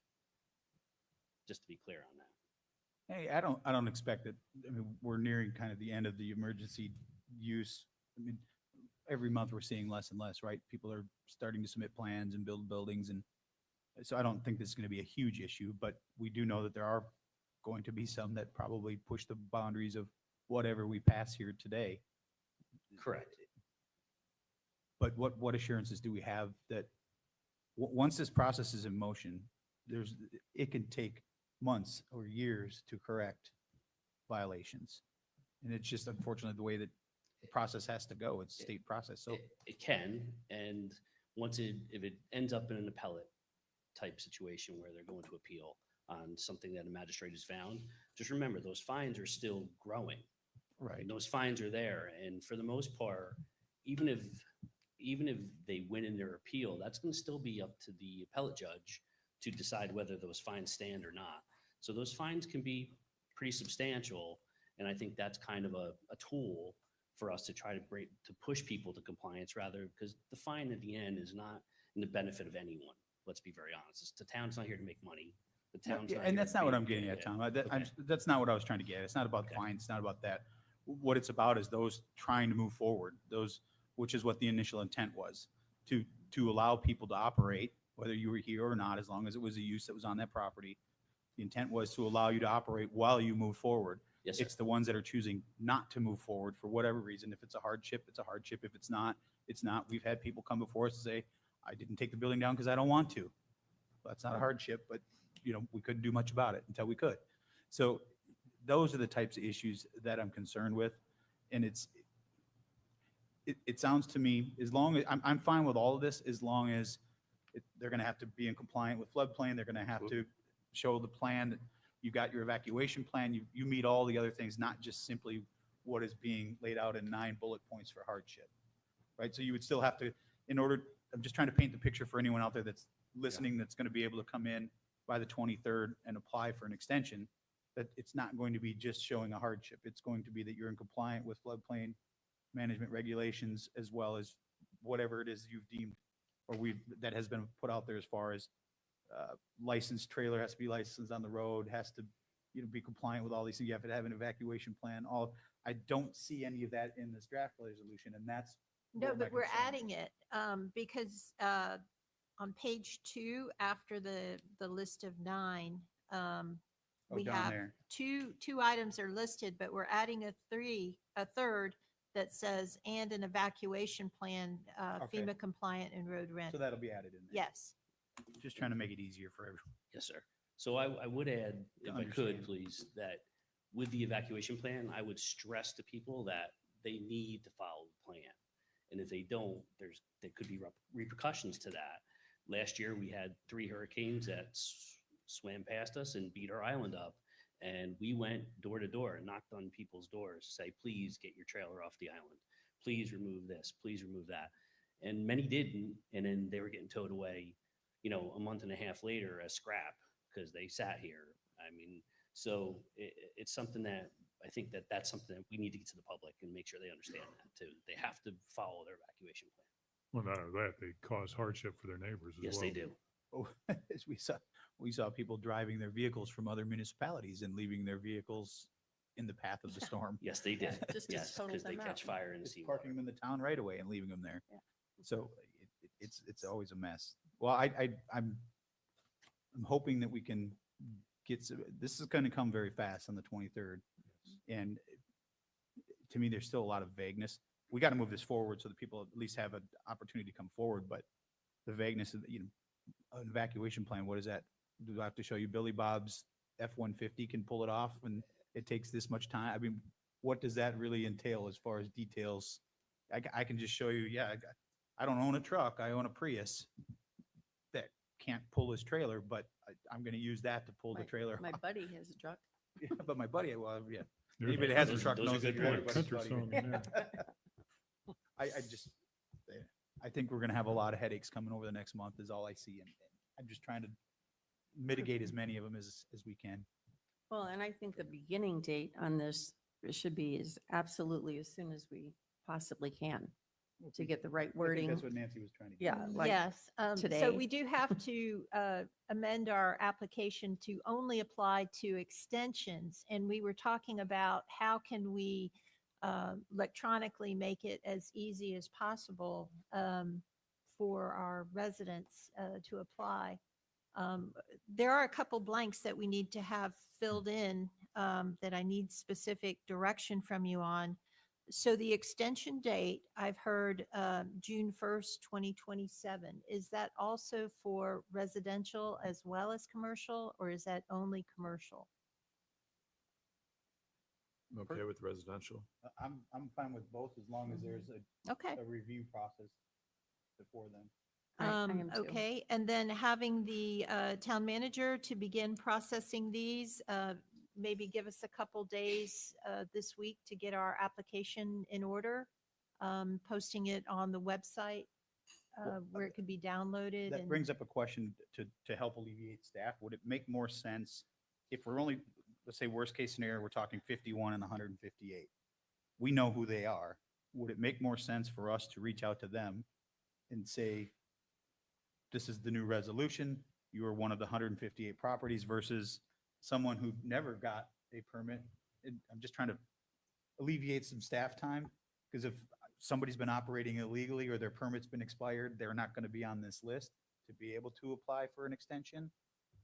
Just to be clear on that.
Hey, I don't expect it. I mean, we're nearing kind of the end of the emergency use. I mean, every month we're seeing less and less, right? People are starting to submit plans and build buildings. And so I don't think this is going to be a huge issue, but we do know that there are going to be some that probably push the boundaries of whatever we pass here today.
Correct.
But what assurances do we have that once this process is in motion, it can take months or years to correct violations. And it's just unfortunately the way that the process has to go. It's state process. So
It can, and if it ends up in an appellate type situation where they're going to appeal on something that a magistrate has found, just remember those fines are still growing.
right.
And those fines are there, and for the most part, even even if they win in their appeal, that's going to still be up to the appellate judge to decide whether those fines stand or not. So those fines can be pretty substantial. And I think that's kind of a tool for us to try to push people to compliance rather, because the fine at the end is not in the benefit of anyone. Let's be very honest. The town's not here to make money. The town's not
And
here
that's
to
not what
pay-
I'm getting at,
yeah,
Tom.
okay.
That's not what I was trying to get at. It's not about fines, it's not about that. What it's about is those trying to move forward, which is what the initial intent was, to allow people to operate, whether you were here or not, as long as it was a use that was on that property. The intent was to allow you to operate while you move forward.
Yes, sir.
It's the ones that are choosing not to move forward for whatever reason. If it's a hardship, it's a hardship. If it's not, it's not. We've had people come before us and say, I didn't take the building down because I don't want to. That's not a hardship, but we couldn't do much about it until we could. So those are the types of issues that I'm concerned with. And it sounds to me, as long as, I'm fine with all of this, as long as they're going to have to be in compliant with floodplain. They're going to have to show the plan that you got your evacuation plan. You meet all the other things, not just simply what is being laid out in 9 bullet points for hardship, right? So you would still have to, I'm just trying to paint the picture for anyone out there that's listening, that's going to be able to come in by the 23rd and apply for an extension, that it's not going to be just showing a hardship. It's going to be that you're in compliant with floodplain management regulations, as well as whatever it is you've deemed or that has been put out there as far as licensed trailer has to be licensed on the road, has to be compliant with all these things. You have to have an evacuation plan. I don't see any of that in this draft resolution, and that's
No,
where my
but we're
concern is.
adding it because on page 2, after the list of 9, we
down
have
there.
two items are listed, but we're adding a third that says, and an evacuation plan,
Okay.
FEMA compliant and road rent.
So that'll be added in there.
Yes.
Just trying to make it easier for everyone.
Yes, sir. So I would add, if I could,
understand.
please, that with the evacuation plan, I would stress to people that they need to follow the plan. And if they don't, there could be repercussions to that. Last year, we had 3 hurricanes that swam past us and beat our island up. And we went door to door and knocked on people's doors to say, please get your trailer off the island. Please remove this. Please remove that. And many didn't. And then they were getting towed away, a month and a half later as scrap because they sat here. I mean, so it's something that I think that's something that we need to get to the public and make sure they understand that too. They have to follow their evacuation plan.
Well, not only that, they cause hardship for their neighbors as well.
Yes, they do.
Oh, as we saw people driving their vehicles from other municipalities and leaving their vehicles in the path of the storm.
Yes, they did.
Just to
Yes,
total
because they
them
catch
out.
fire in the
Just
seawater.
parking them in the town right away and leaving them there.
Yeah.
So it's always a mess. Well, I'm hoping that we can this is going to come very fast on the 23rd. And to me, there's still a lot of vagueness. We got to move this forward so that people at least have an opportunity to come forward. But the vagueness of an evacuation plan, what is that? Do I have to show you Billy Bob's F-150 can pull it off and it takes this much time? I mean, what does that really entail as far as details? I can just show you, I don't own a truck. I own a Prius that can't pull his trailer, but I'm going to use that to pull the trailer
My
off.
buddy has a truck.
Yeah, but my buddy, well, yeah.
There
Anybody
you
that has
go.
a truck
those are
knows that
good
you're
points.
everybody's
Country
buddy.
song in there.
I think we're going to have a lot of headaches coming over the next month is all I see. And I'm just trying to mitigate as many of them as we can.
Well, and I think the beginning date on this should be as absolutely as soon as we possibly can to get the right
I think
wording.
that's what Nancy was trying to get.
Yeah, like
Yes. So
today.
we do have to amend our application to only apply to extensions. And we were talking about how can we electronically make it as easy as possible for our residents to apply. There are a couple blanks that we need to have filled in that I need specific direction from you on. So the extension date, I've heard June 1st, 2027. Is that also for residential as well as commercial, or is that only commercial?
I'm okay with residential.
I'm fine with both as long as there's
Okay.
a review process before then.
I am too.
Okay, and then having the town manager to begin processing these, maybe give us a couple days this week to get our application in order, posting it on the website where it could be downloaded
That
and.
brings up a question to help alleviate staff. Would it make more sense if we're only, let's say, worst case scenario, we're talking 51 and 158. We know who they are. Would it make more sense for us to reach out to them and say, this is the new resolution, you are one of the 158 properties versus someone who never got a permit? And I'm just trying to alleviate some staff time, because if somebody's been operating illegally or their permit's been expired, they're not going to be on this list to be able to apply for an extension,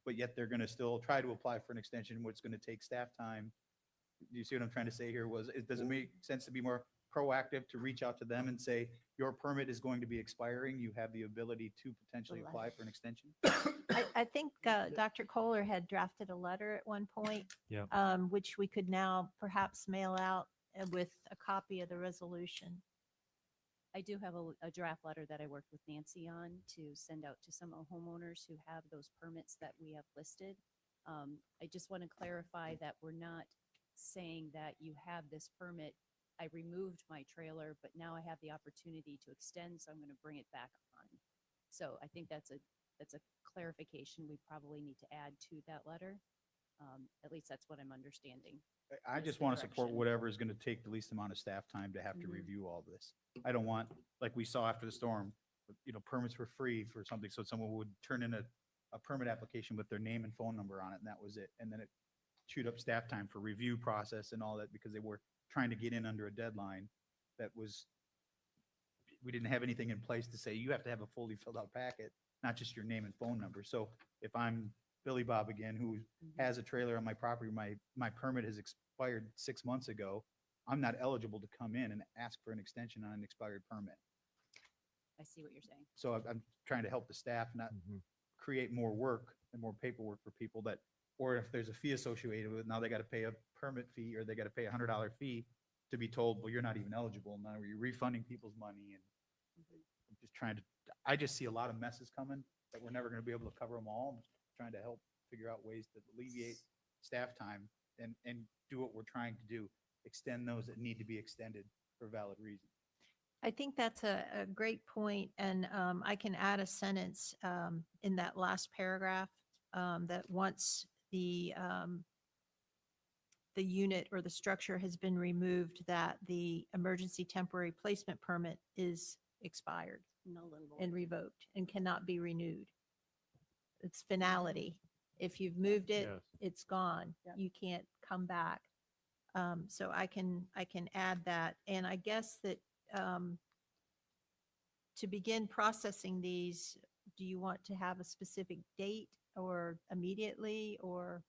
but yet they're going to still try to apply for an extension, what's going to take staff time. Do you see what I'm trying to say here? Does it make sense to be more proactive, to reach out to them and say, your permit is going to be expiring, you have the ability to potentially apply for an extension?
I think Dr. Kohler had drafted a letter at one point,
Yeah.
which we could now perhaps mail out with a copy of the resolution.
I do have a draft letter that I worked with Nancy on to send out to some homeowners who have those permits that we have listed. I just want to clarify that we're not saying that you have this permit. I removed my trailer, but now I have the opportunity to extend, so I'm going to bring it back on. So I think that's a clarification we probably need to add to that letter. At least that's what I'm understanding.
I
is
just
the
want to support
direction.
whatever is going to take the least amount of staff time to have to
Mhm.
review all this. I don't want, like we saw after the storm, permits were free for something, so someone would turn in a permit application with their name and phone number on it, and that was it. And then it chewed up staff time for review process and all that, because they were trying to get in under a deadline that was, we didn't have anything in place to say, you have to have a fully filled out packet, not just your name and phone number. So if I'm Billy Bob again, who has a trailer on my property, my permit has expired 6 months ago, I'm not eligible to come in and ask for an extension on an expired permit.
I see what you're saying.
So I'm trying to help the staff not create more work and more paperwork for people that, or if there's a fee associated with it, now they got to pay a permit fee, or they got to pay $100 fee to be told, well, you're not even eligible. Now you're refunding people's money. And I'm just trying to, I just see a lot of messes coming that we're never going to be able to cover them all. I'm just trying to help figure out ways to alleviate staff time and do what we're trying to do, extend those that need to be extended for valid reasons.
I think that's a great point, and I can add a sentence in that last paragraph that once the unit or the structure has been removed, that the emergency temporary placement permit is expired
Null and void.
and revoked and cannot be renewed. It's finality. If you've moved it,
Yes.
it's gone.
Yep.
You can't come back. So I can add that. And I guess that to begin processing these, do you want to have a specific date or immediately, or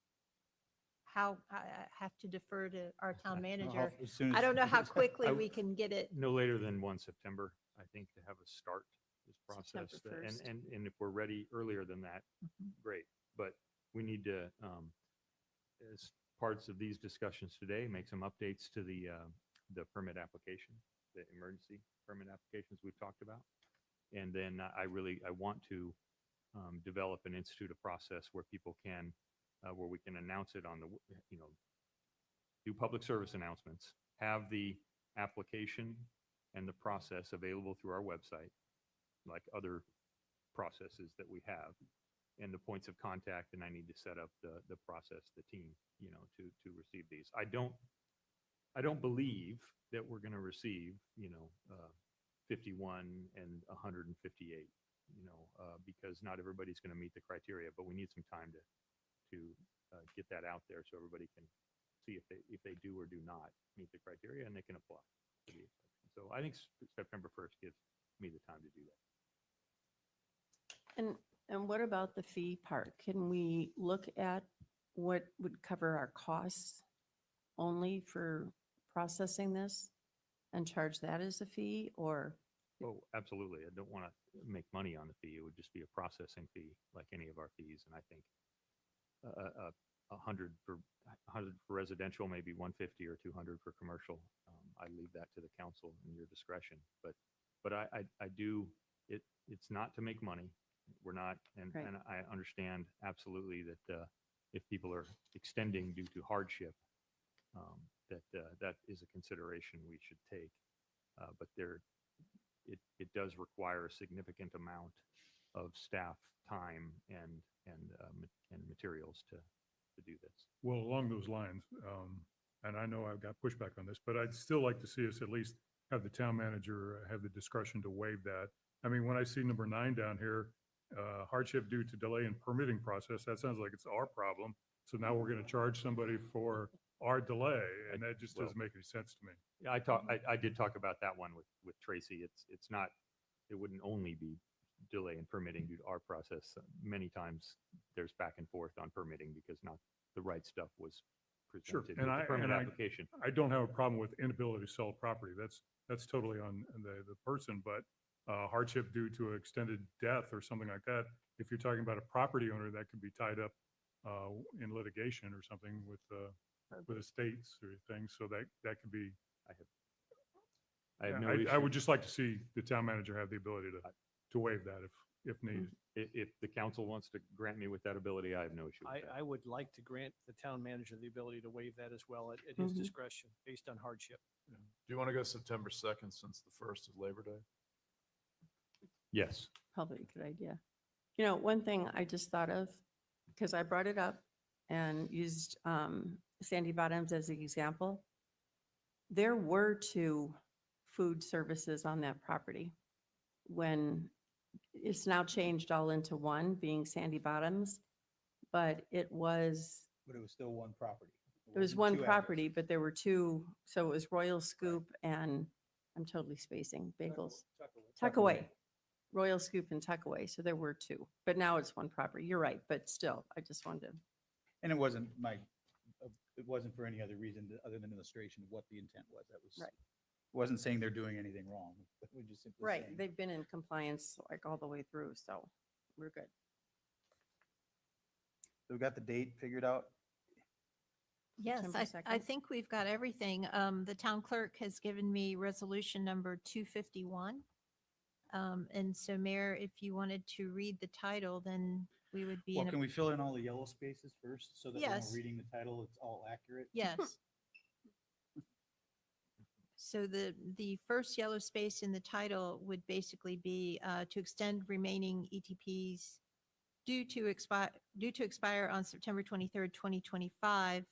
how? I have to defer to our town manager.
As soon
I
as-
don't know how quickly
I-
we can get it.
No later than 1 September, I think, to have us start this process.
September 1st.
And if we're ready earlier than that, great. But we need to, as parts of these discussions today, make some updates to the permit application, the emergency permit applications we've talked about. And then I want to develop and institute a process where people can, where we can announce it on the, do public service announcements, have the application and the process available through our website, like other processes that we have, and the points of contact. And I need to set up the process, the team, to receive these. I don't believe that we're going to receive, 51 and 158, because not everybody's going to meet the criteria, but we need some time to get that out there so everybody can see if they do or do not meet the criteria, and they can apply for the exception. So I think September 1st gives me the time to do that.
And what about the fee part? Can we look at what would cover our costs only for processing this and charge that as a fee, or?
Oh, absolutely. I don't want to make money on the fee. It would just be a processing fee like any of our fees. And I think 100 for residential, maybe 150 or 200 for commercial. I leave that to the council and your discretion. But I do, it's not to make money. We're not, and I understand absolutely that if people are extending due to hardship, that is a consideration we should take. But it does require a significant amount of staff time and materials to do this.
Well, along those lines, and I know I've got pushback on this, but I'd still like to see us at least have the town manager have the discretion to waive that. I mean, when I see number 9 down here, hardship due to delay in permitting process, that sounds like it's our problem. So now we're going to charge somebody for our delay, and that just doesn't make any sense to me.
Yeah, I did talk about that one with Tracy. It's not, it wouldn't only be delay in permitting due to our process. Many times there's back and forth on permitting because not the right stuff was
Sure,
presented
and
with the permit application.
I don't have a problem with inability to sell property. That's totally on the person, but hardship due to extended death or something like that, if you're talking about a property owner, that could be tied up in litigation or something with estates or things, so that could be.
I have no
I
issue.
would just like to see the town manager have the ability to waive that if needed.
If the council wants to grant me with that ability, I have no issue with that.
I would like to grant the town manager the ability to waive that as well at his discretion based on hardship.
Do you want to go September 2nd since the 1st is Labor Day?
Yes.
Probably a good idea. You know, one thing I just thought of, because I brought it up and used Sandy Bottoms as an example, there were 2 food services on that property when it's now changed all into one, being Sandy Bottoms, but it was
But it was still one property.
It was
wasn't
one
two
property, but there were 2, so it was Royal Scoop and, I'm totally spacing, Bagels. Tuckaway. Royal Scoop and Tuckaway, so there were 2, but now it's one property. You're right, but still, I just wanted to.
And it wasn't it wasn't for any other reason other than illustration of what the intent was. That was,
Right.
wasn't saying they're doing anything wrong. We're just simply
Right,
saying-
they've been in compliance like all the way through, so we're good.
So we got the date figured out?
Yes,
September
I
2nd.
think we've got everything. The town clerk has given me resolution number 251. And so Mayor, if you wanted to read the title, then we would be
Well,
in
can
a,
we fill in all the yellow spaces first so that when
Yes.
we're reading the title, it's all accurate?
yes. So the first yellow space in the title would basically be to extend remaining ETPs due to expire on September 23rd, 2025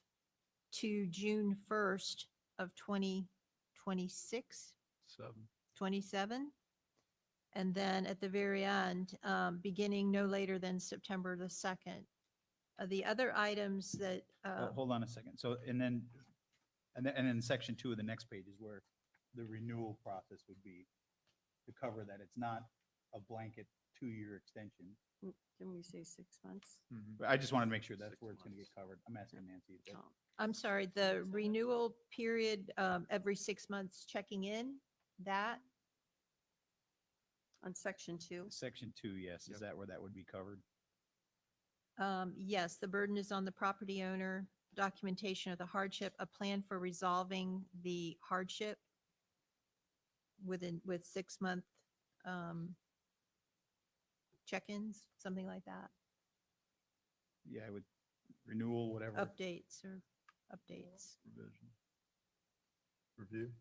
to June 1st of 2026, 27. And then at the very end, beginning no later than September the 2nd. The other items that,
Hold on a second. So, and then section 2 of the next page is where the renewal process would be to cover that. It's not a blanket 2-year extension.
Can we say 6 months?
But I just wanted to make sure that's where it's going to get covered. I'm asking Nancy. but-
Oh,
I'm sorry, the renewal period, every 6 months checking in, that,
On section 2?
Section 2, yes. Is that where that would be covered?
yes, the burden is on the property owner, documentation of the hardship, a plan for resolving the hardship with 6-month check-ins, something like that,
Yeah, I would, renewal, whatever.
updates or updates.
Revision. Review?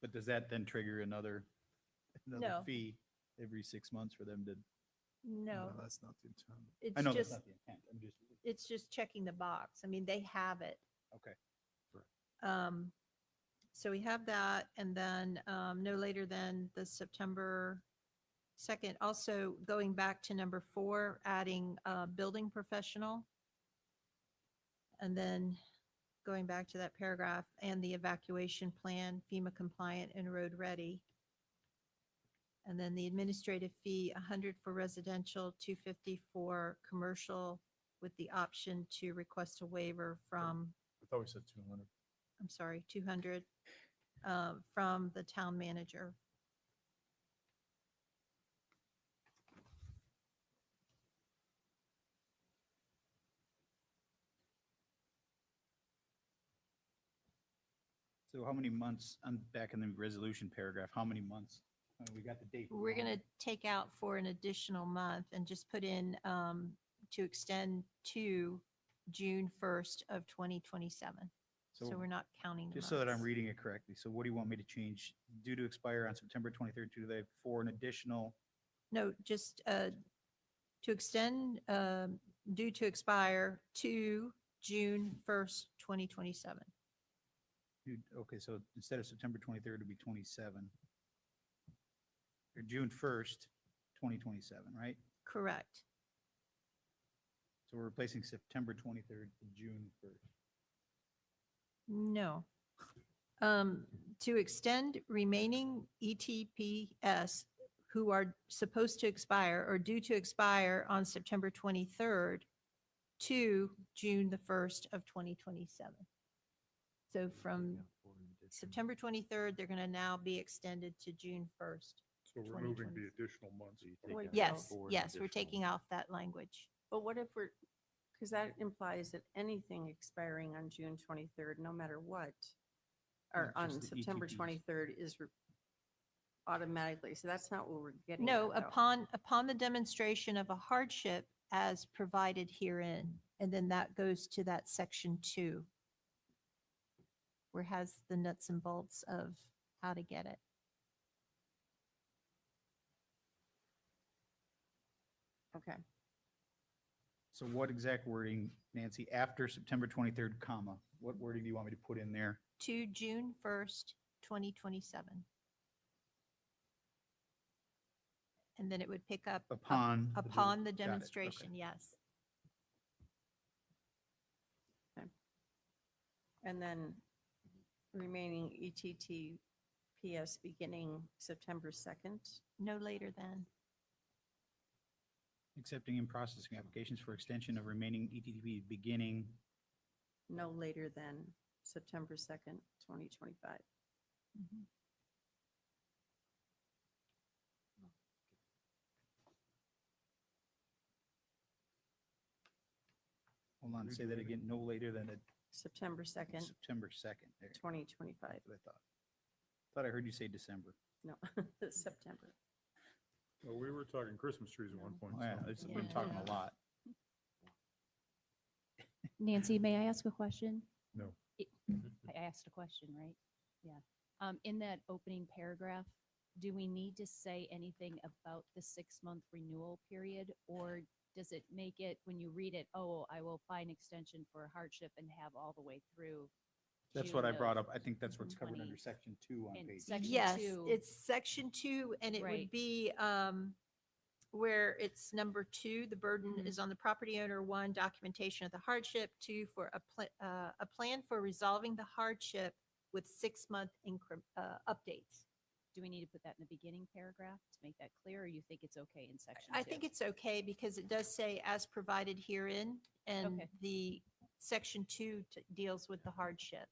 But does that then trigger another
No.
fee every 6 months for them to?
No,
That's not the intent.
I know
it's
that's
just,
not the intent. I'm just,
it's just checking the box. I mean, they have it.
okay.
So we have that, and then no later than the September 2nd. Also, going back to number 4, adding building professional. And then going back to that paragraph, and the evacuation plan, FEMA compliant and road ready. And then the administrative fee, 100 for residential, 250 for commercial, with the option to request a waiver from,
I thought we said 200.
I'm sorry, 200 from the town manager.
So how many months, I'm back in the resolution paragraph, how many months? We got the date.
We're
wrong.
going to take out for an additional month and just put in to extend to June 1st of 2027. So we're not counting the
Just so that I'm
months.
reading it correctly. So what do you want me to change? Due to expire on September 23rd for an additional,
No, just to extend, due to expire to June 1st, 2027.
okay, so instead of September 23rd, it'd be 27. Or June 1st, 2027, right?
Correct.
So we're replacing September 23rd to June 1st.
No. To extend remaining ETPS who are supposed to expire or due to expire on September 23rd to June the 1st of 2027. So from September 23rd, they're going to now be extended to June 1st.
So we're moving the additional months.
Wait,
Yes,
no.
yes, we're taking off that language.
But what if we're, because that implies that anything expiring on June 23rd, no matter what, or
Not
on
just the
September
ETPs.
23rd is automatically, so that's not what we're getting
No,
at, though.
upon the demonstration of a hardship as provided herein, and then that goes to that section 2, where it has the nuts and bolts of how to get it.
Okay.
So what exact wording, Nancy, after September 23rd, comma, what wording do you want me to put in there?
To June 1st, 2027. And then it would pick up
Upon.
upon the
got it, okay.
demonstration, yes.
And then remaining ETTPS beginning September 2nd.
No later than.
Accepting and processing applications for extension of remaining ETTP beginning,
No later than September 2nd, 2025.
hold on, say that again, no later than
September 2nd,
September 2nd. There,
2025.
that's what I thought. Thought I heard you say December.
No, September.
Well, we were talking Christmas trees at one point.
Oh, yeah,
so-
it's been talking a lot.
Nancy, may I ask a question?
No.
I asked a question, right? Yeah. In that opening paragraph, do we need to say anything about the 6-month renewal period? Or does it make it, when you read it, oh, I will apply an extension for a hardship and have all the way through?
That's what I
June
brought
of
up. I think that's what's covered
20
under section 2 on
and
page.
section
Yes,
2.
it's section 2, and it would
Right.
be where it's number 2, the burden
Mhm.
is on the property owner. 1, documentation of the hardship. 2, for a plan for resolving the hardship with 6-month updates.
Do we need to put that in the beginning paragraph to make that clear, or you think it's okay in section 2?
I think it's okay because it does say as provided herein, and
Okay.
the section 2 deals with the hardship.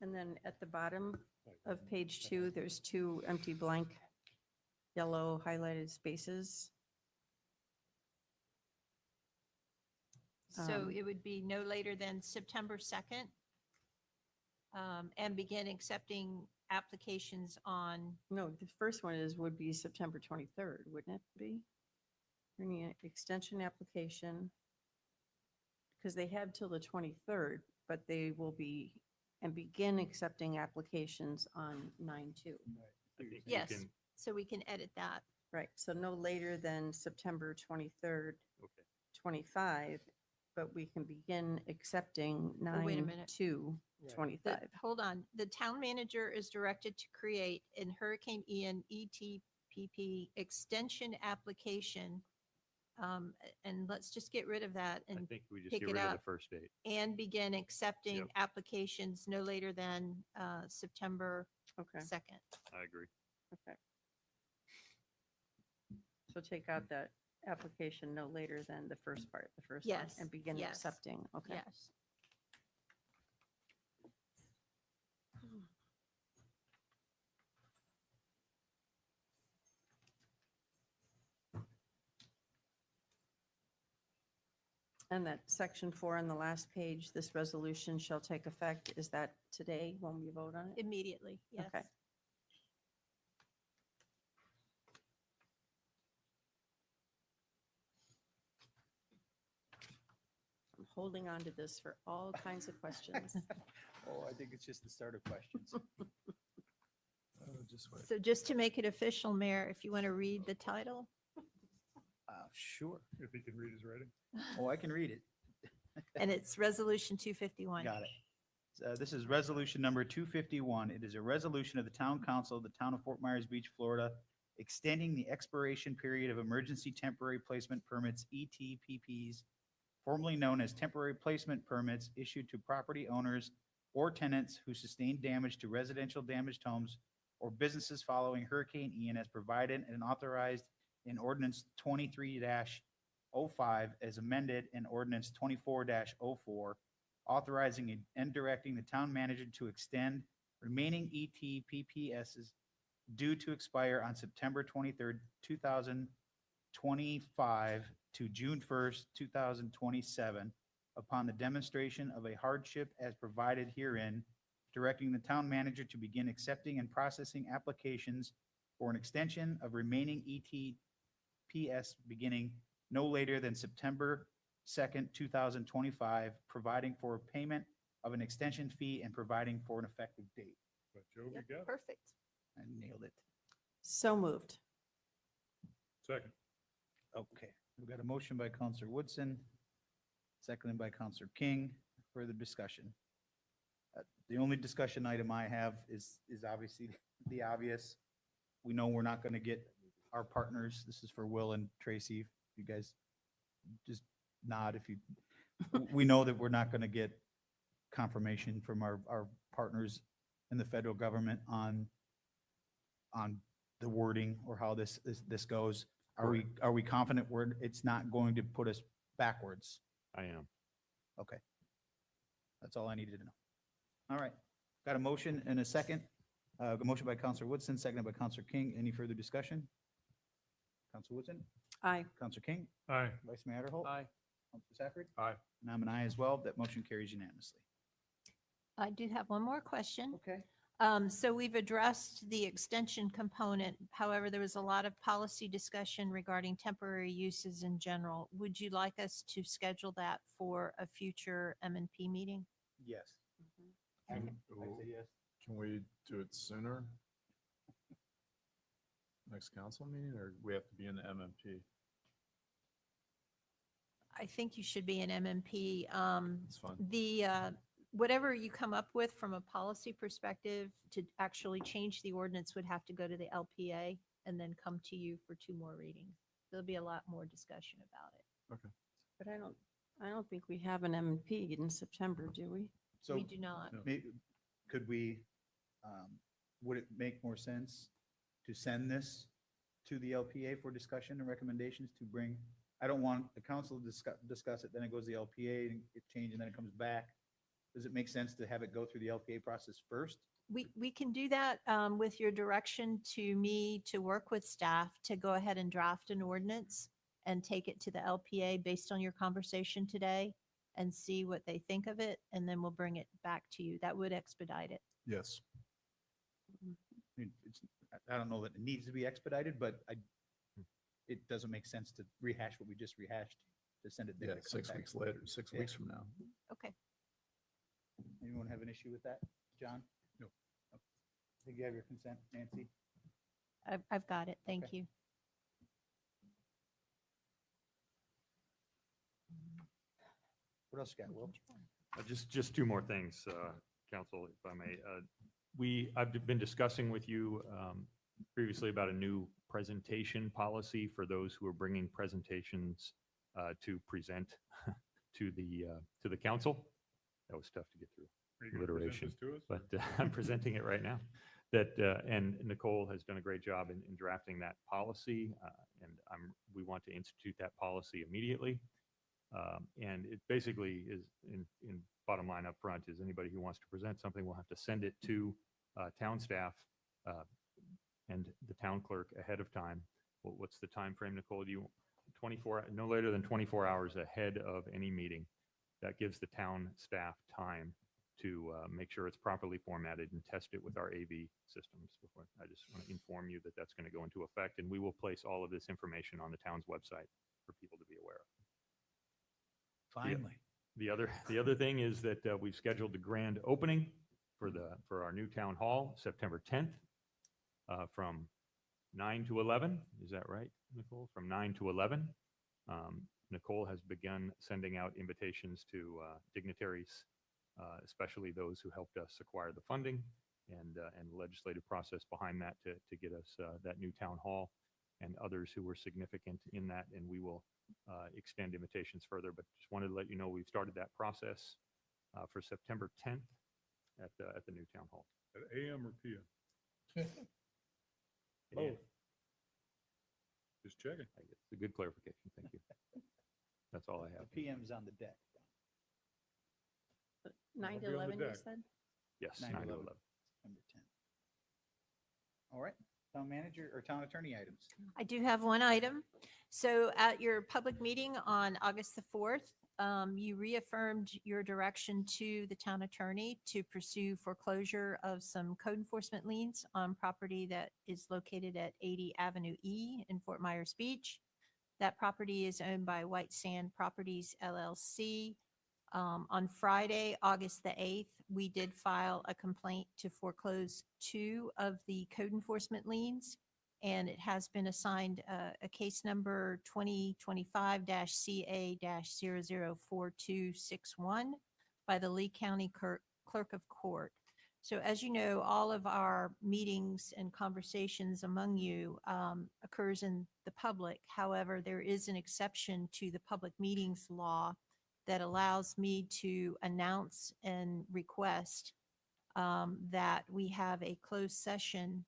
And then at the bottom of page 2, there's 2 empty blank yellow highlighted spaces.
So it would be no later than September 2nd, and begin accepting applications on,
No, the first one would be September 23rd, wouldn't it be? Bringing an extension application, because they have till the 23rd, but they will be, and begin accepting applications on 9/2.
I think we
yes,
can-
so we can edit that.
Right, so no later than September 23rd,
Okay.
25, but we can begin accepting
Oh, wait a minute.
9/2/25.
Hold on, the town manager is directed to create an Hurricane Ian ETPP extension application. And let's just get rid of that
I
and
think we just
pick
get
it
rid of the
up.
first date.
And begin accepting
Yep.
applications no later than September
Okay,
2nd.
I agree.
okay. So take out that application no later than the first part, the first one,
Yes,
and begin
yes,
accepting, okay.
Yes.
And that section 4 on the last page, this resolution shall take effect, is that today when we vote on it?
Immediately, yes.
Okay. holding on to this for all kinds of questions.
Oh, I think it's just the start of questions.
Just wait.
So just to make it official, Mayor, if you want to read the title.
Sure.
If he can read his writing.
Oh, I can read it.
And it's Resolution 251.
Got it. This is resolution number 251. It is a resolution of the Town Council of the Town of Fort Myers Beach, Florida, extending the expiration period of emergency temporary placement permits, ETPPs, formerly known as temporary placement permits issued to property owners or tenants who sustained damage to residential damaged homes or businesses following Hurricane Ian as provided and authorized in ordinance 23-05 as amended in ordinance 24-04, authorizing and directing the town manager to extend remaining ETPPSs due to expire on September 23rd, 2025 to June 1st, 2027, upon the demonstration of a hardship as provided herein, directing the town manager to begin accepting and processing applications for an extension of remaining ETPS beginning no later than September 2nd, 2025, providing for payment of an extension fee and providing for an effective date.
But Joe, you
Yep,
got it.
perfect.
I nailed it.
So moved.
Second.
Okay, we've got a motion by Counselor Woodson, seconded by Counselor King. Further discussion? The only discussion item I have is obviously the obvious. We know we're not going to get our partners. This is for Will and Tracy. If you guys just nod if you, we know that we're not going to get confirmation from our partners in the federal government on the wording or how this goes. Are we confident it's not going to put us backwards?
I am.
Okay. That's all I needed to know. All right. Got a motion and a second. A motion by Counselor Woodson, seconded by Counselor King. Any further discussion? Counselor Woodson?
Aye.
Counselor King?
Aye.
Vice Mayor Adderholt?
Aye.
Counselor Safford?
Aye.
And I'm an aye as well. That motion carries unanimously.
I do have one more question.
Okay.
So we've addressed the extension component. However, there was a lot of policy discussion regarding temporary uses in general. Would you like us to schedule that for a future M&P meeting?
Yes.
Okay.
I say yes.
Can we do it sooner? Next council meeting, or we have to be in the MMP?
I think you should be an MMP.
It's fine.
Whatever you come up with from a policy perspective to actually change the ordinance would have to go to the LPA and then come to you for 2 more readings. There'll be a lot more discussion about it.
Okay.
But I don't think we have an M&P in September, do we?
So
We do not.
could we, would it make more sense to send this to the LPA for discussion and recommendations to bring? I don't want the council to discuss it, then it goes to the LPA and it changes and then it comes back. Does it make sense to have it go through the LPA process first?
We can do that with your direction to me to work with staff to go ahead and draft an ordinance and take it to the LPA based on your conversation today and see what they think of it, and then we'll bring it back to you. That would expedite it.
Yes.
I mean, I don't know that it needs to be expedited, but it doesn't make sense to rehash what we just rehashed, to send it there.
Yeah,
to come
6
back.
weeks later, 6
Yeah.
weeks from now.
Okay.
Anyone have an issue with that? John?
No.
I think you have your consent, Nancy?
I've got it. Thank
Okay.
you.
What else you got, Will?
Just 2 more things, council, if I may. I've been discussing with you previously about a new presentation policy for those who are bringing presentations to present to the council. That was tough to get through.
Are you gonna present
Alliteration,
this to us,
but I'm presenting it right now. And Nicole has done a great job in drafting that policy, and we want to institute that policy immediately. And it basically is in bottom line up front is anybody who wants to present something will have to send it to town staff and the town clerk ahead of time. What's the time frame, Nicole? No later than 24 hours ahead of any meeting. That gives the town staff time to make sure it's properly formatted and test it with our AV systems. Before I just want to inform you that that's going to go into effect, and we will place all of this information on the town's website for people to be aware of.
Finally.
The other thing is that we've scheduled the grand opening for our new town hall, September 10th, from 9 to 11. Is that right, Nicole? From 9 to 11. Nicole has begun sending out invitations to dignitaries, especially those who helped us acquire the funding and the legislative process behind that to get us that new town hall, and others who were significant in that. And we will extend invitations further, but just wanted to let you know we've started that process for September 10th at the new town hall.
At AM or PM?
Both.
Just checking.
It's a good clarification. Thank you. That's all I have.
The PM's on the deck.
9
I'll
to
be on the
11, you
deck.
said?
Yes,
9
9
to
to
11.
11.
September 10th. All right, town manager or town attorney items.
I do have one item. So at your public meeting on August the 4th, you reaffirmed your direction to the town attorney to pursue foreclosure of some code enforcement liens on property that is located at 80 Avenue E in Fort Myers Beach. That property is owned by White Sand Properties LLC. On Friday, August the 8th, we did file a complaint to foreclose 2 of the code enforcement liens, and it has been assigned a case number 2025-CA-004261 by the Lee County Clerk of Court. So as you know, all of our meetings and conversations among you occurs in the public. However, there is an exception to the public meetings law that allows me to announce and request that we have a closed session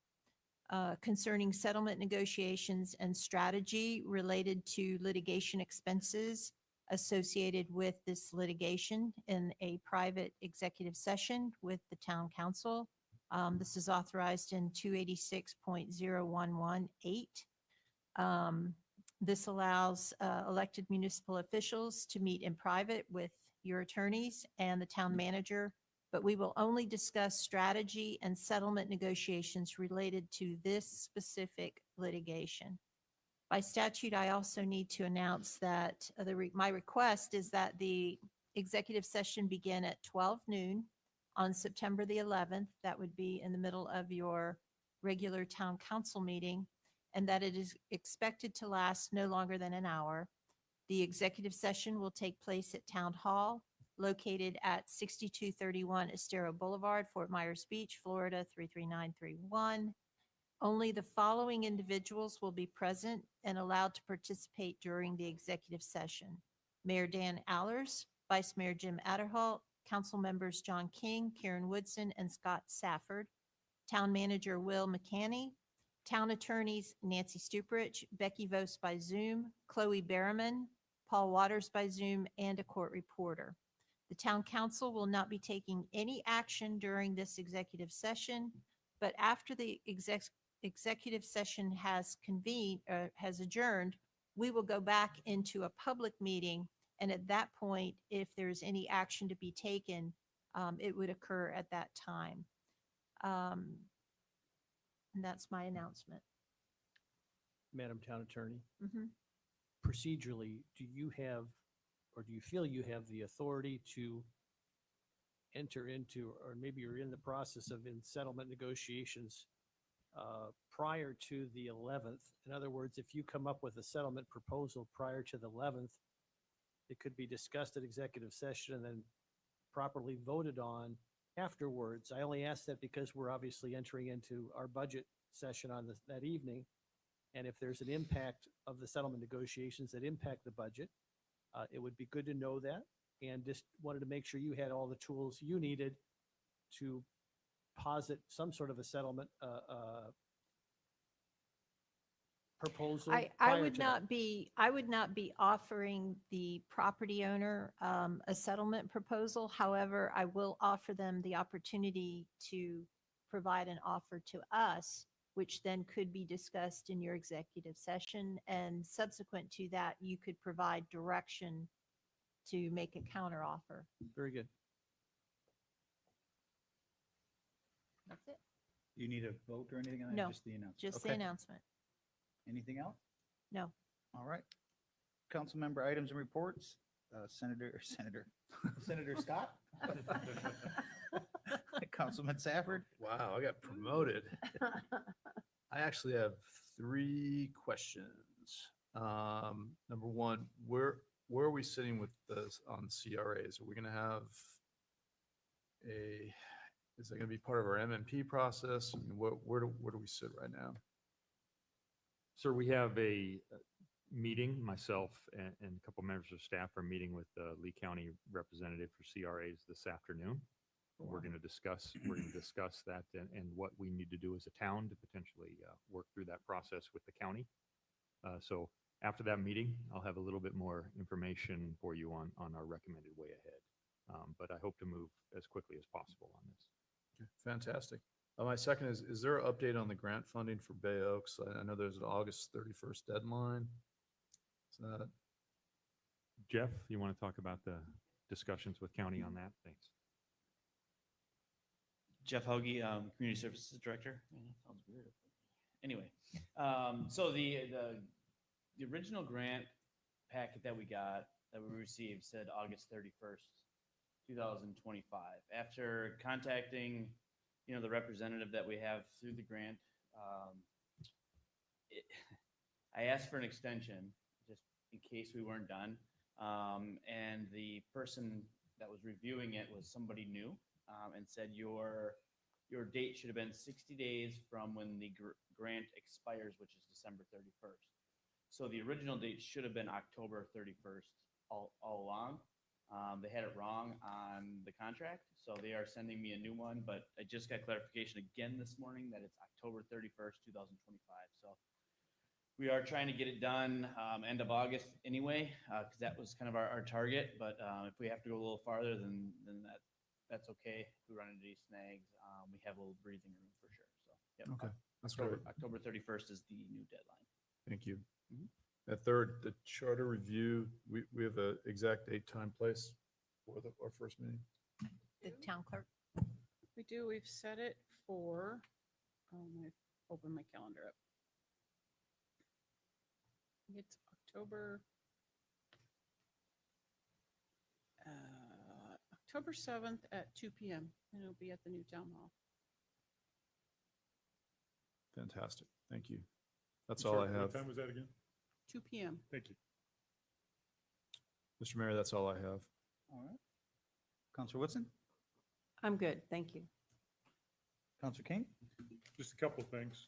concerning settlement negotiations and strategy related to litigation expenses associated with this litigation in a private executive session with the town council. This is authorized in 286.0118. This allows elected municipal officials to meet in private with your attorneys and the town manager, but we will only discuss strategy and settlement negotiations related to this specific litigation. By statute, I also need to announce that my request is that the executive session begin at 12 noon on September the 11th. That would be in the middle of your regular town council meeting, and that it is expected to last no longer than an hour. The executive session will take place at Town Hall, located at 6231 Estero Boulevard, Fort Myers Beach, Florida 33931. Only the following individuals will be present and allowed to participate during the executive session: Mayor Dan Allers, Vice Mayor Jim Adderholt, Council members John King, Karen Woodson, and Scott Safford, Town Manager Will McCanney, Town Attorneys Nancy Stuprich, Becky Vos by Zoom, Chloe Berriman, Paul Waters by Zoom, and a court reporter. The Town Council will not be taking any action during this executive session, but after the executive session has adjourned, we will go back into a public meeting, and at that point, if there's any action to be taken, it would occur at that time. And that's my announcement.
Madam Town Attorney,
Mhm.
procedurally, do you have, or do you feel you have the authority to enter into, or maybe you're in the process of in settlement negotiations prior to the 11th? In other words, if you come up with a settlement proposal prior to the 11th, it could be discussed at executive session and then properly voted on afterwards. I only ask that because we're obviously entering into our budget session on that evening. And if there's an impact of the settlement negotiations that impact the budget, it would be good to know that. And just wanted to make sure you had all the tools you needed to posit some sort of a settlement proposal.
I
prior
would
to that.
I would not be offering the property owner a settlement proposal. However, I will offer them the opportunity to provide an offer to us, which then could be discussed in your executive session. And subsequent to that, you could provide direction to make a counteroffer.
Very good.
That's it.
You need a vote or anything on that?
No,
Just the announcement?
just the
Okay.
announcement.
Anything else?
No.
All right. Council member items and reports. Senator Scott? Councilman Safford?
Wow, I got promoted. I actually have 3 questions. Number one, where are we sitting with this on CRAs? Are we going to have is that going to be part of our MMP process? I mean, where do we sit right now?
Sir, we have a meeting, myself and a couple members of staff are meeting with the Lee County representative for CRAs this afternoon. We're going to discuss that and what we need to do as a town to potentially work through that process with the county. So after that meeting, I'll have a little bit more information for you on our recommended way ahead. But I hope to move as quickly as possible on this.
Okay, fantastic. My second is there an update on the grant funding for Bay Oaks? I know there's an August 31st deadline. Is that
Jeff, you want to talk about the discussions with county on that? Thanks.
Jeff Hoagie, Community Services Director. Man, that sounds weird. Anyway, so the original grant packet that we received said August 31st, 2025. After contacting, the representative that we have through the grant, I asked for an extension just in case we weren't done. And the person that was reviewing it was somebody new. And said your date should have been 60 days from when the grant expires, which is December 31st. So the original date should have been October 31st all along. They had it wrong on the contract, so they are sending me a new one, but I just got clarification again this morning that it's October 31st, 2025. So we are trying to get it done end of August anyway, because that was kind of our target. But if we have to go a little farther, then that's okay. If we run into these snags, we have a little breathing room for sure. So, yep.
Okay, that's
October 31st is the new deadline.
Thank you. At third, the charter review, we have an exact date, time, place for our first meeting.
The town clerk.
We do, we've set it for, I open my calendar up. It's October 7th at 2 p.m. and it'll be at the new town hall.
Fantastic. Thank you. That's all I have.
What time was that again?
2 p.m.
Thank you.
Mr. Mayor, that's all I have.
All right. Counselor Woodson?
I'm good. Thank you.
Counselor King?
Just a couple of things.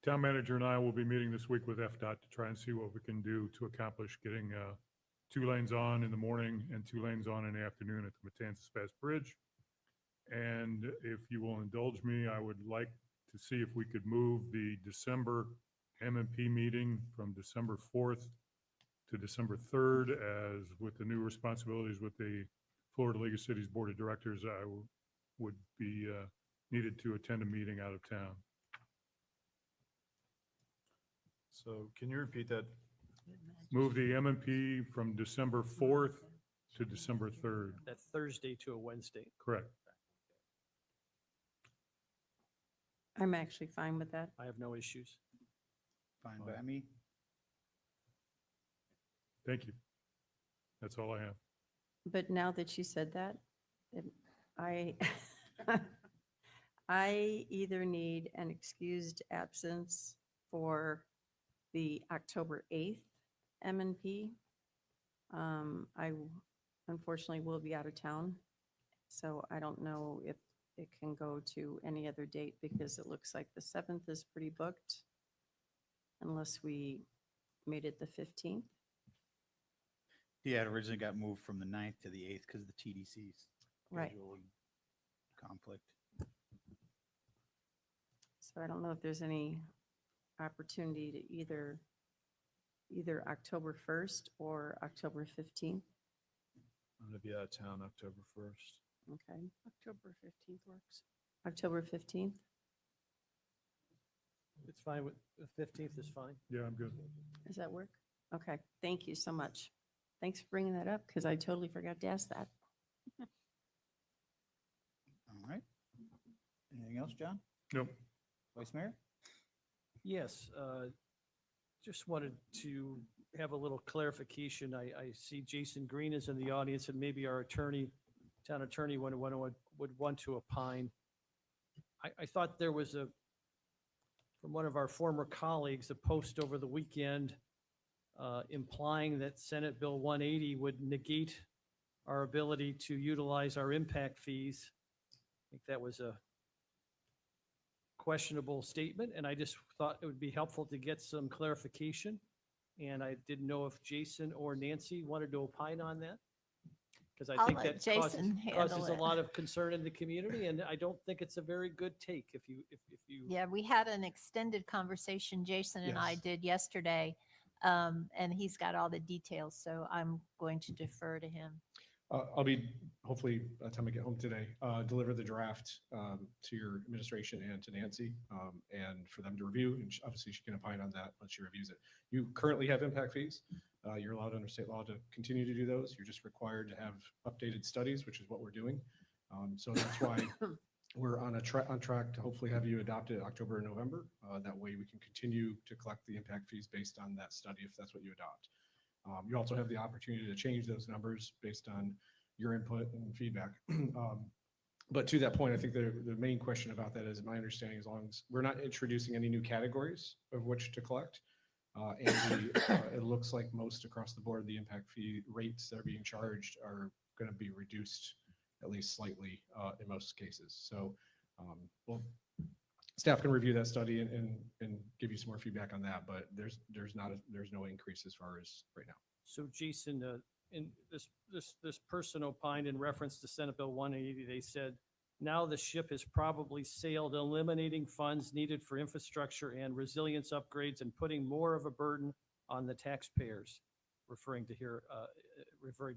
Town manager and I will be meeting this week with FDOT to try and see what we can do to accomplish getting 2 lanes on in the morning and 2 lanes on in the afternoon at the Matanzas Pass Bridge. And if you will indulge me, I would like to see if we could move the December MMP meeting from December 4th to December 3rd, as with the new responsibilities with the Florida League of Cities Board of Directors, I would be needed to attend a meeting out of town.
So can you repeat that?
Move the MMP from December 4th to December 3rd.
That Thursday to a Wednesday.
Correct.
I'm actually fine with that.
I have no issues.
Fine by me.
Thank you. That's all I have.
But now that you said that, I, I either need an excused absence for the October 8th M&P. I unfortunately will be out of town, so I don't know if it can go to any other date because it looks like the 7th is pretty booked unless we made it the 15th.
Yeah, it originally got moved from the 9th to the 8th because of the TDC's
Right.
schedule and conflict.
So I don't know if there's any opportunity to either October 1st or October 15th.
I'm going to be out of town October 1st.
Okay.
October 15th works.
October 15th.
It's fine with, the 15th is fine.
Yeah, I'm good.
Does that work? Okay. Thank you so much. Thanks for bringing that up because I totally forgot to ask that.
All right. Anything else, John?
Nope.
Vice Mayor?
Yes, just wanted to have a little clarification. I see Jason Green is in the audience, and maybe our attorney, town attorney, would want to opine. I thought there was from one of our former colleagues, a post over the weekend implying that Senate Bill 180 would negate our ability to utilize our impact fees. I think that was a questionable statement, and I just thought it would be helpful to get some clarification. And I didn't know if Jason or Nancy wanted to opine on that, because I
I'll
think
let
that causes,
Jason handle
a
it.
lot of concern in the community, and I don't think it's a very good take if you.
Yeah, we had an extended conversation, Jason and I
Yes.
did yesterday, and he's got all the details, so I'm going to defer to him.
I'll be, hopefully, by the time I get home today, deliver the draft to your administration and to Nancy, and for them to review. And obviously, she can opine on that once she reviews it. You currently have impact fees. You're allowed under state law to continue to do those. You're just required to have updated studies, which is what we're doing. So that's why we're on track to hopefully have you adopted October and November. That way, we can continue to collect the impact fees based on that study, if that's what you adopt. You also have the opportunity to change those numbers based on your input and feedback. But to that point, I think the main question about that is, my understanding, as long as we're not introducing any new categories of which to collect, and it looks like most across the board, the impact fee rates that are being charged are going to be reduced at least slightly in most cases. So, well, staff can review that study and give you some more feedback on that, but there's no increase as far as right now.
So Jason, in this person opined in reference to Senate Bill 180, they said, now the ship has probably sailed, eliminating funds needed for infrastructure and resilience upgrades and putting more of a burden on the taxpayers, referring to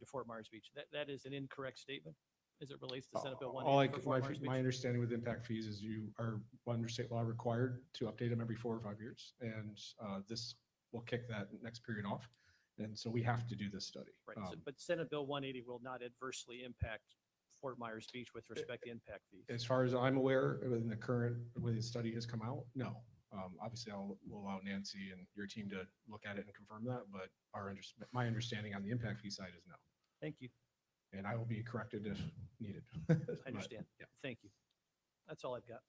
Fort Myers Beach. That is an incorrect statement as it relates to Senate Bill 180 for Fort Myers Beach.
My understanding with impact fees is you are under state law required to update them every 4 or 5 years. And this will kick that next period off. And so we have to do this study.
Right, but Senate Bill 180 will not adversely impact Fort Myers Beach with respect to impact fees.
As far as I'm aware, within the current, when the study has come out, no. Obviously, we'll allow Nancy and your team to look at it and confirm that, but my understanding on the impact fee side is no.
Thank you.
And I will be corrected if needed.
I understand.
Yeah.
Thank you. That's all I've got.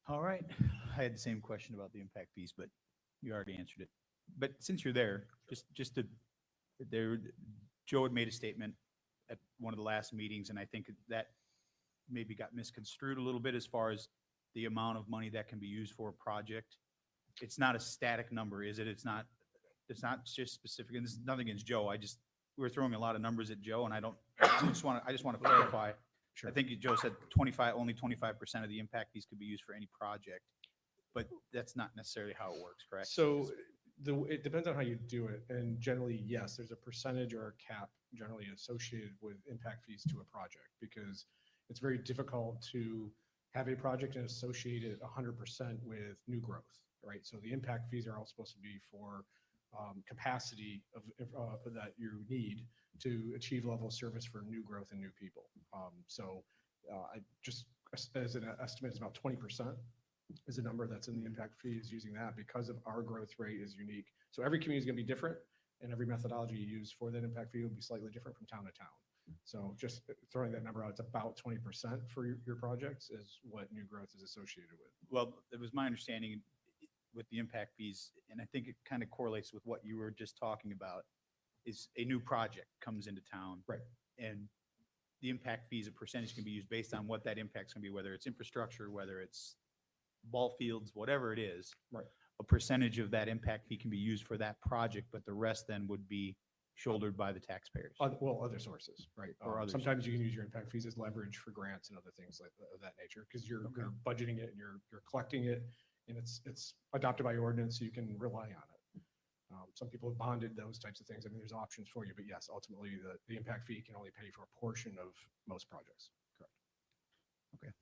All right. I had the same question about the impact fees, but you already answered it. But since you're there, Joe had made a statement at one of the last meetings, and I think that maybe got misconstrued a little bit as far as the amount of money that can be used for a project. It's not a static number, is it? It's not just specific, and this is nothing against Joe. We're throwing a lot of numbers at Joe, and I just want to clarify.
Sure.
I think Joe said only 25% of the impact fees could be used for any project, but that's not necessarily how it works, correct?
So it depends on how you do it. And generally, yes, there's a percentage or a cap generally associated with impact fees to a project, because it's very difficult to have a project and associate it 100% with new growth, right? So the impact fees are all supposed to be for capacity that you need to achieve level of service for new growth and new people. I just, as an estimate, is about 20% is a number that's in the impact fees, using that because of our growth rate is unique. So every community is going to be different, and every methodology you use for that impact fee will be slightly different from town to town. So just throwing that number out, it's about 20% for your projects is what new growth is associated with.
Well, it was my understanding with the impact fees, and I think it kind of correlates with what you were just talking about, is a new project comes into town.
Right.
And the impact fees, a percentage can be used based on what that impact's going to be, whether it's infrastructure, whether it's ball fields, whatever it is.
Right.
A percentage of that impact fee can be used for that project, but the rest then would be shouldered by the taxpayers.
Well, other sources, right?
Or other
sometimes you can use your impact fees as leverage for grants and other things like of that nature, because you're budgeting it and you're collecting it, and it's adopted by ordinance, so you can rely on it. Some people have bonded those types of things. I mean, there's options for you, but yes, ultimately the impact fee can only pay for a portion of most projects. Correct.
Okay.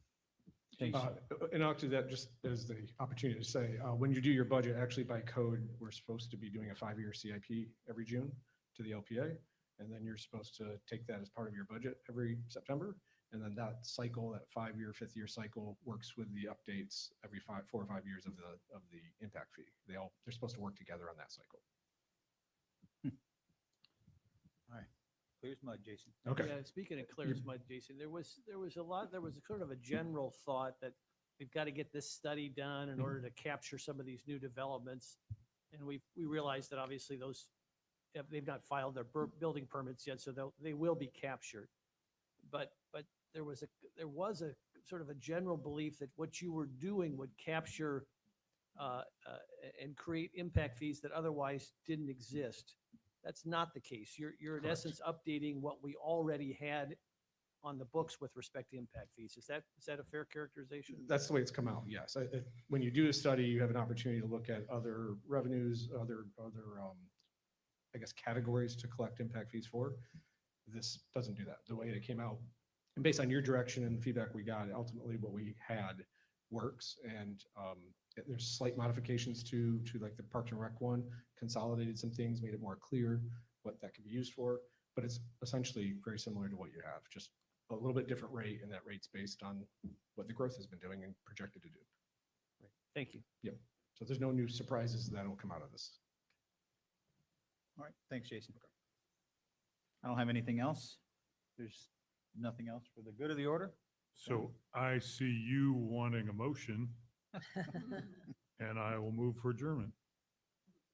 And actually, that just as the opportunity to say, when you do your budget, actually by code, we're supposed to be doing a 5-year CIP every June to the LPA. And then you're supposed to take that as part of your budget every September. And then that cycle, that 5-year, 5th-year cycle works with the updates every 4 or 5 years of the impact fee. They're supposed to work together on that cycle.
Clear as mud, Jason.
Yeah, speaking of clear as mud, Jason, there was sort of a general thought that we've got to get this study done in order to capture some of these new developments. And we realized that obviously they've not filed their building permits yet, so they will be captured. But there was a sort of a general belief that what you were doing would capture and create impact fees that otherwise didn't exist. That's not the case. You're in
Correct.
essence updating what we already had on the books with respect to impact fees. Is that a fair characterization?
That's the way it's come out, yes. When you do a study, you have an opportunity to look at other revenues, other I guess, categories to collect impact fees for. This doesn't do that. The way it came out, and based on your direction and the feedback we got, ultimately what we had works. And there's slight modifications to like the Parks and Rec one, consolidated some things, made it more clear what that could be used for. But it's essentially very similar to what you have, just a little bit different rate, and that rate's based on what the growth has been doing and projected to do.
Thank you.
Yep. So there's no new surprises that will come out of this.
All right, thanks, Jason. I don't have anything else. There's nothing else for the good of the order.
So I see you wanting a motion, and I will move for adjournment.